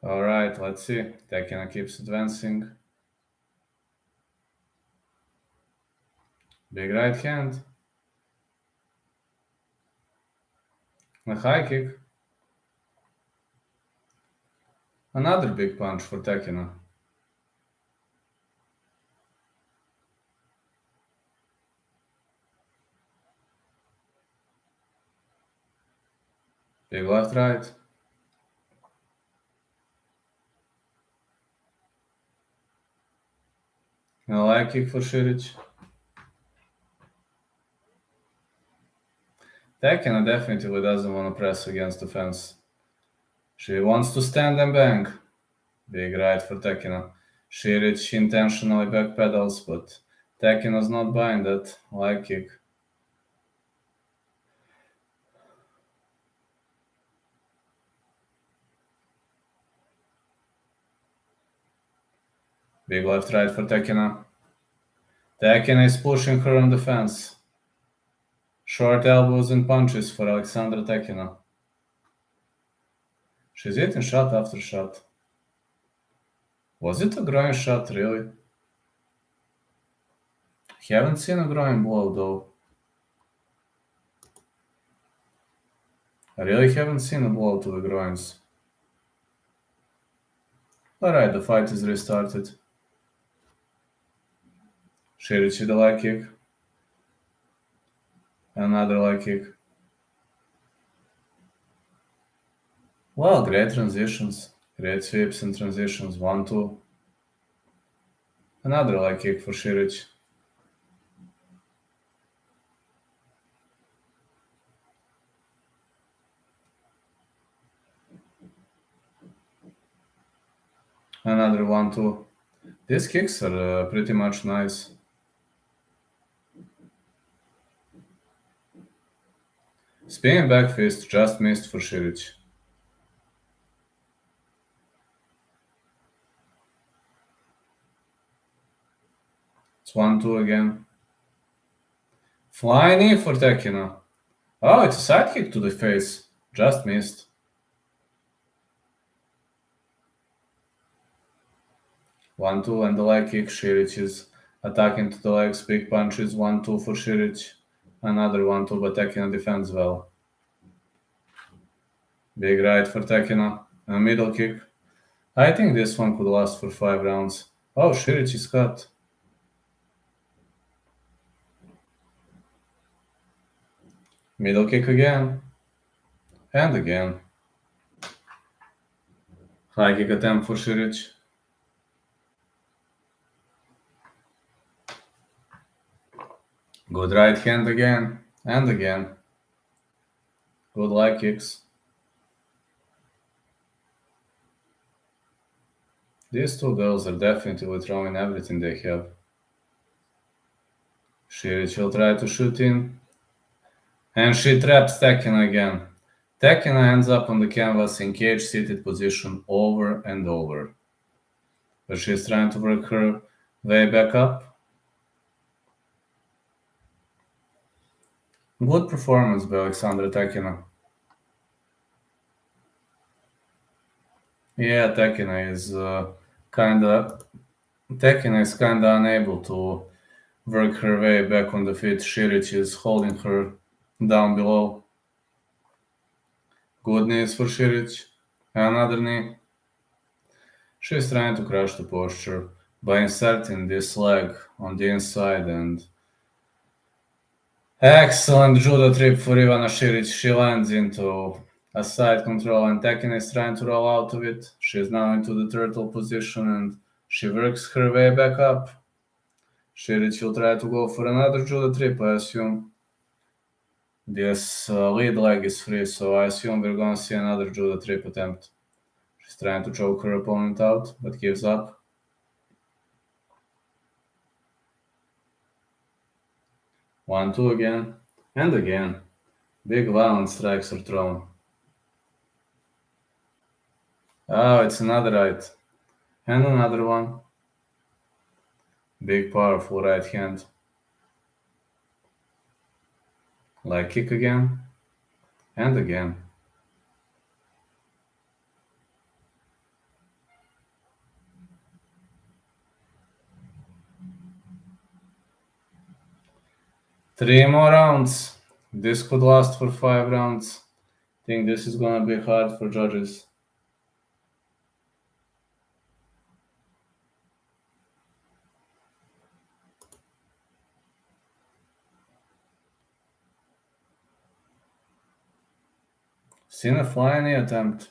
Alright, let's see. Tekenah keeps advancing. Big right hand. A high kick. Another big punch for Tekenah. Big left right. A leg kick for Siric. Tekenah definitely doesn't want to press against the fence. She wants to stand and bang. Big right for Tekenah. Siric intentionally backpedals, but Tekenah's not buying that leg kick. Big left right for Tekenah. Tekenah is pushing her on the fence. Short elbows and punches for Alexandra Tekenah. She's hitting shot after shot. Was it a groin shot, really? Haven't seen a groin blow, though. I really haven't seen a blow to the groins. Alright, the fight is restarted. Siric with a leg kick. Another leg kick. Well, great transitions. Great sweeps and transitions. 1-2. Another leg kick for Siric. Another 1-2. These kicks are pretty much nice. Spinning back fist just missed for Siric. It's 1-2 again. Flying knee for Tekenah. Oh, it's a side kick to the face. Just missed. 1-2 and the leg kick. Siric is attacking to the legs. Big punches. 1-2 for Siric. Another 1-2, but Tekenah defends well. Big right for Tekenah. A middle kick. I think this one could last for 5 rounds. Oh, Siric is cut. Middle kick again. And again. High kick attempt for Siric. Good right hand again. And again. Good leg kicks. These two girls are definitely throwing everything they have. Siric will try to shoot in. And she traps Tekenah again. Tekenah ends up on the canvas in cage-seated position over and over. But she's trying to work her way back up. Good performance by Alexandra Tekenah. Yeah, Tekenah is kinda unable to work her way back on the feet. Siric is holding her down below. Good knees for Siric. Another knee. She's trying to crush the posture by inserting this leg on the inside and excellent judo trip for Ivana Siric. She lands into a side control and Tekenah is trying to roll out of it. She is now into the turtle position and she works her way back up. Siric will try to go for another judo trip, I assume. This lead leg is free, so I assume we're gonna see another judo trip attempt. She's trying to choke her opponent out, but gives up. 1-2 again, and again. Big violent strikes are thrown. Oh, it's another right. And another one. Big powerful right hand. Leg kick again. And again. Three more rounds. This could last for 5 rounds. Think this is gonna be hard for judges. Seen a flying knee attempt.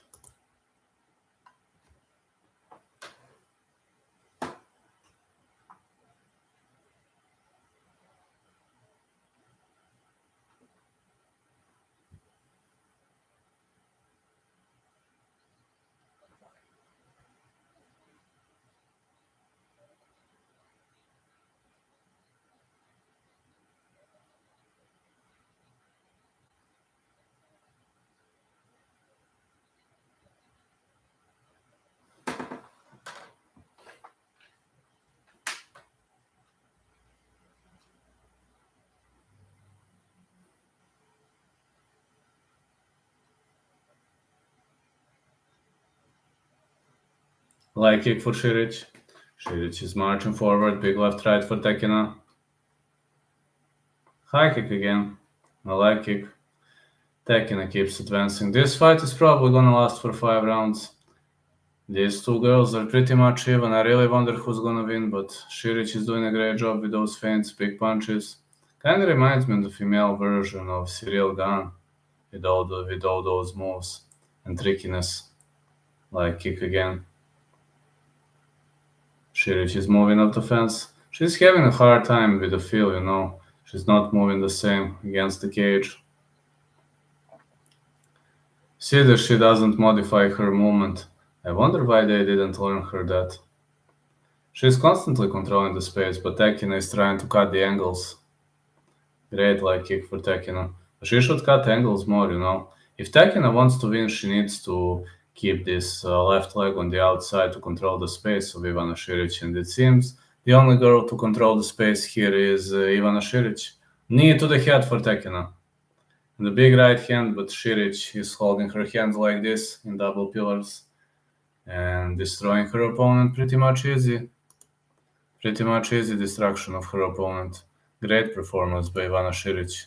Leg kick for Siric. Siric is marching forward. Big left right for Tekenah. High kick again. A leg kick. Tekenah keeps advancing. This fight is probably gonna last for 5 rounds. These two girls are pretty much even. I really wonder who's gonna win, but Siric is doing a great job with those feints, big punches. Kinda reminds me of the female version of Cyril Gane with all those moves and trickiness. Like kick again. Siric is moving up the fence. She's having a hard time with the feel, you know. She's not moving the same against the cage. See that she doesn't modify her movement. I wonder why they didn't learn her that. She's constantly controlling the space, but Tekenah is trying to cut the angles. Great leg kick for Tekenah. She should cut angles more, you know. If Tekenah wants to win, she needs to keep this left leg on the outside to control the space of Ivana Siric. And it seems the only girl to control the space here is Ivana Siric. Knee to the head for Tekenah. And the big right hand, but Siric is holding her hand like this in double pillars and destroying her opponent pretty much easy. Pretty much easy destruction of her opponent. Great performance by Ivana Siric.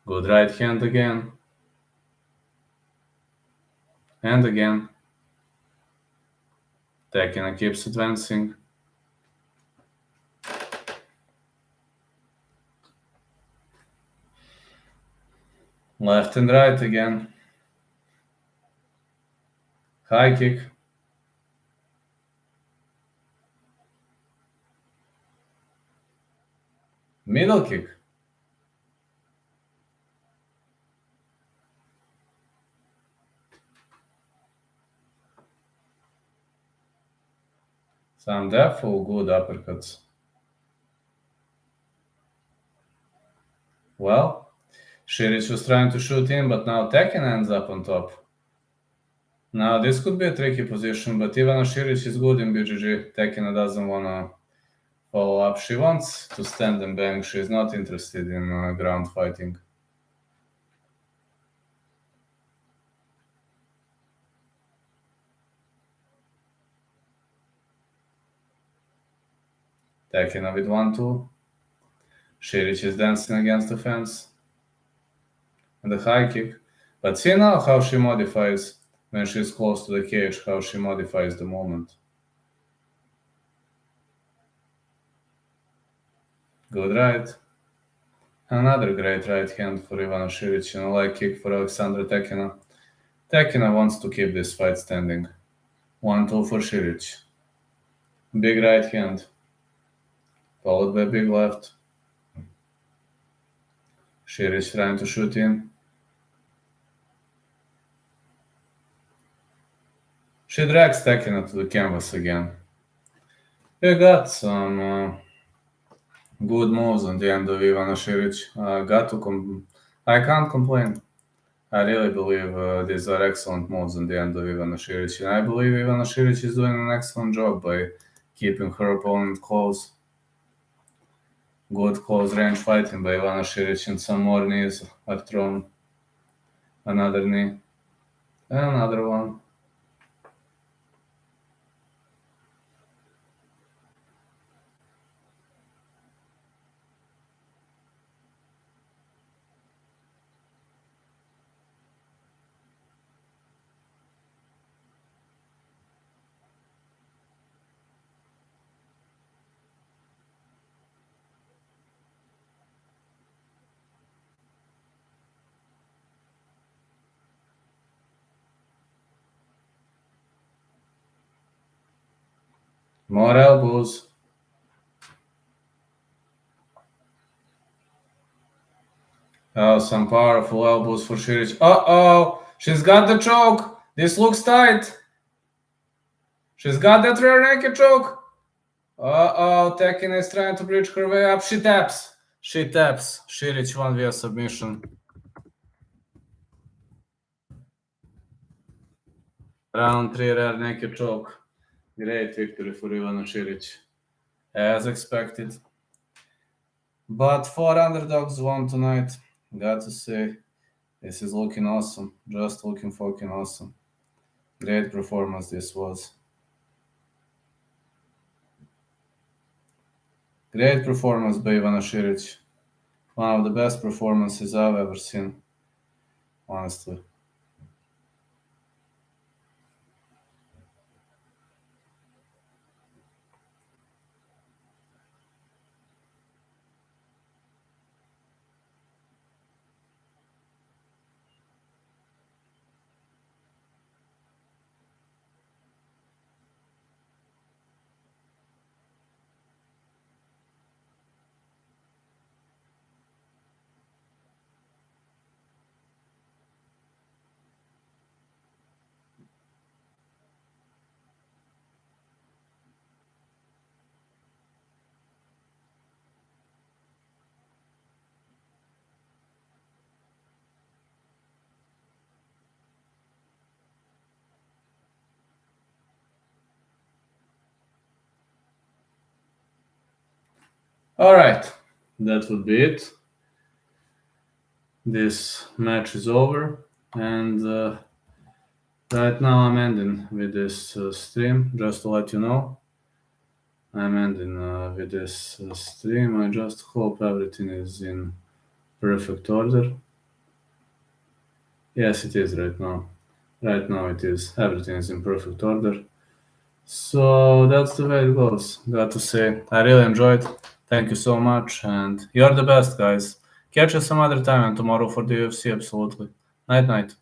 Good right hand again. And again. Tekenah keeps advancing. Left and right again. High kick. Middle kick. Some depthful, good uppercuts. Well, Siric was trying to shoot in, but now Tekenah ends up on top. Now this could be a tricky position, but Ivana Siric is good in BGG. Tekenah doesn't want to follow up. She wants to stand and bang. She's not interested in ground fighting. Tekenah with 1-2. Siric is dancing against the fence. And the high kick. But see now how she modifies when she's close to the cage, how she modifies the movement. Good right. Another great right hand for Ivana Siric and a leg kick for Alexandra Tekenah. Tekenah wants to keep this fight standing. 1-2 for Siric. Big right hand, followed by big left. Siric trying to shoot in. She drags Tekenah to the canvas again. We got some good moves on the end of Ivana Siric. I can't complain. I really believe these are excellent moves on the end of Ivana Siric, and I believe Ivana Siric is doing an excellent job by keeping her opponent close. Good close range fighting by Ivana Siric, and some more knees are thrown. Another knee, and another one. More elbows. Oh, some powerful elbows for Siric. Uh-oh! She's got the choke! This looks tight! She's got that rear naked choke! Uh-oh, Tekenah is trying to bridge her way up. She taps. Siric won via submission. Round 3 rear naked choke. Great victory for Ivana Siric. As expected. But 4 underdogs won tonight. Got to say, this is looking awesome. Just looking fucking awesome. Great performance this was. Great performance by Ivana Siric. One of the best performances I've ever seen. Honestly. Alright, that would be it. This match is over, and right now I'm ending with this stream, just to let you know. I'm ending with this stream. I just hope everything is in perfect order. Yes, it is right now. Right now it is. Everything is in perfect order. So that's the way it goes. Got to say, I really enjoyed. Thank you so much, and you're the best, guys. catch us some other time and tomorrow for the UFC, absolutely. Night, night.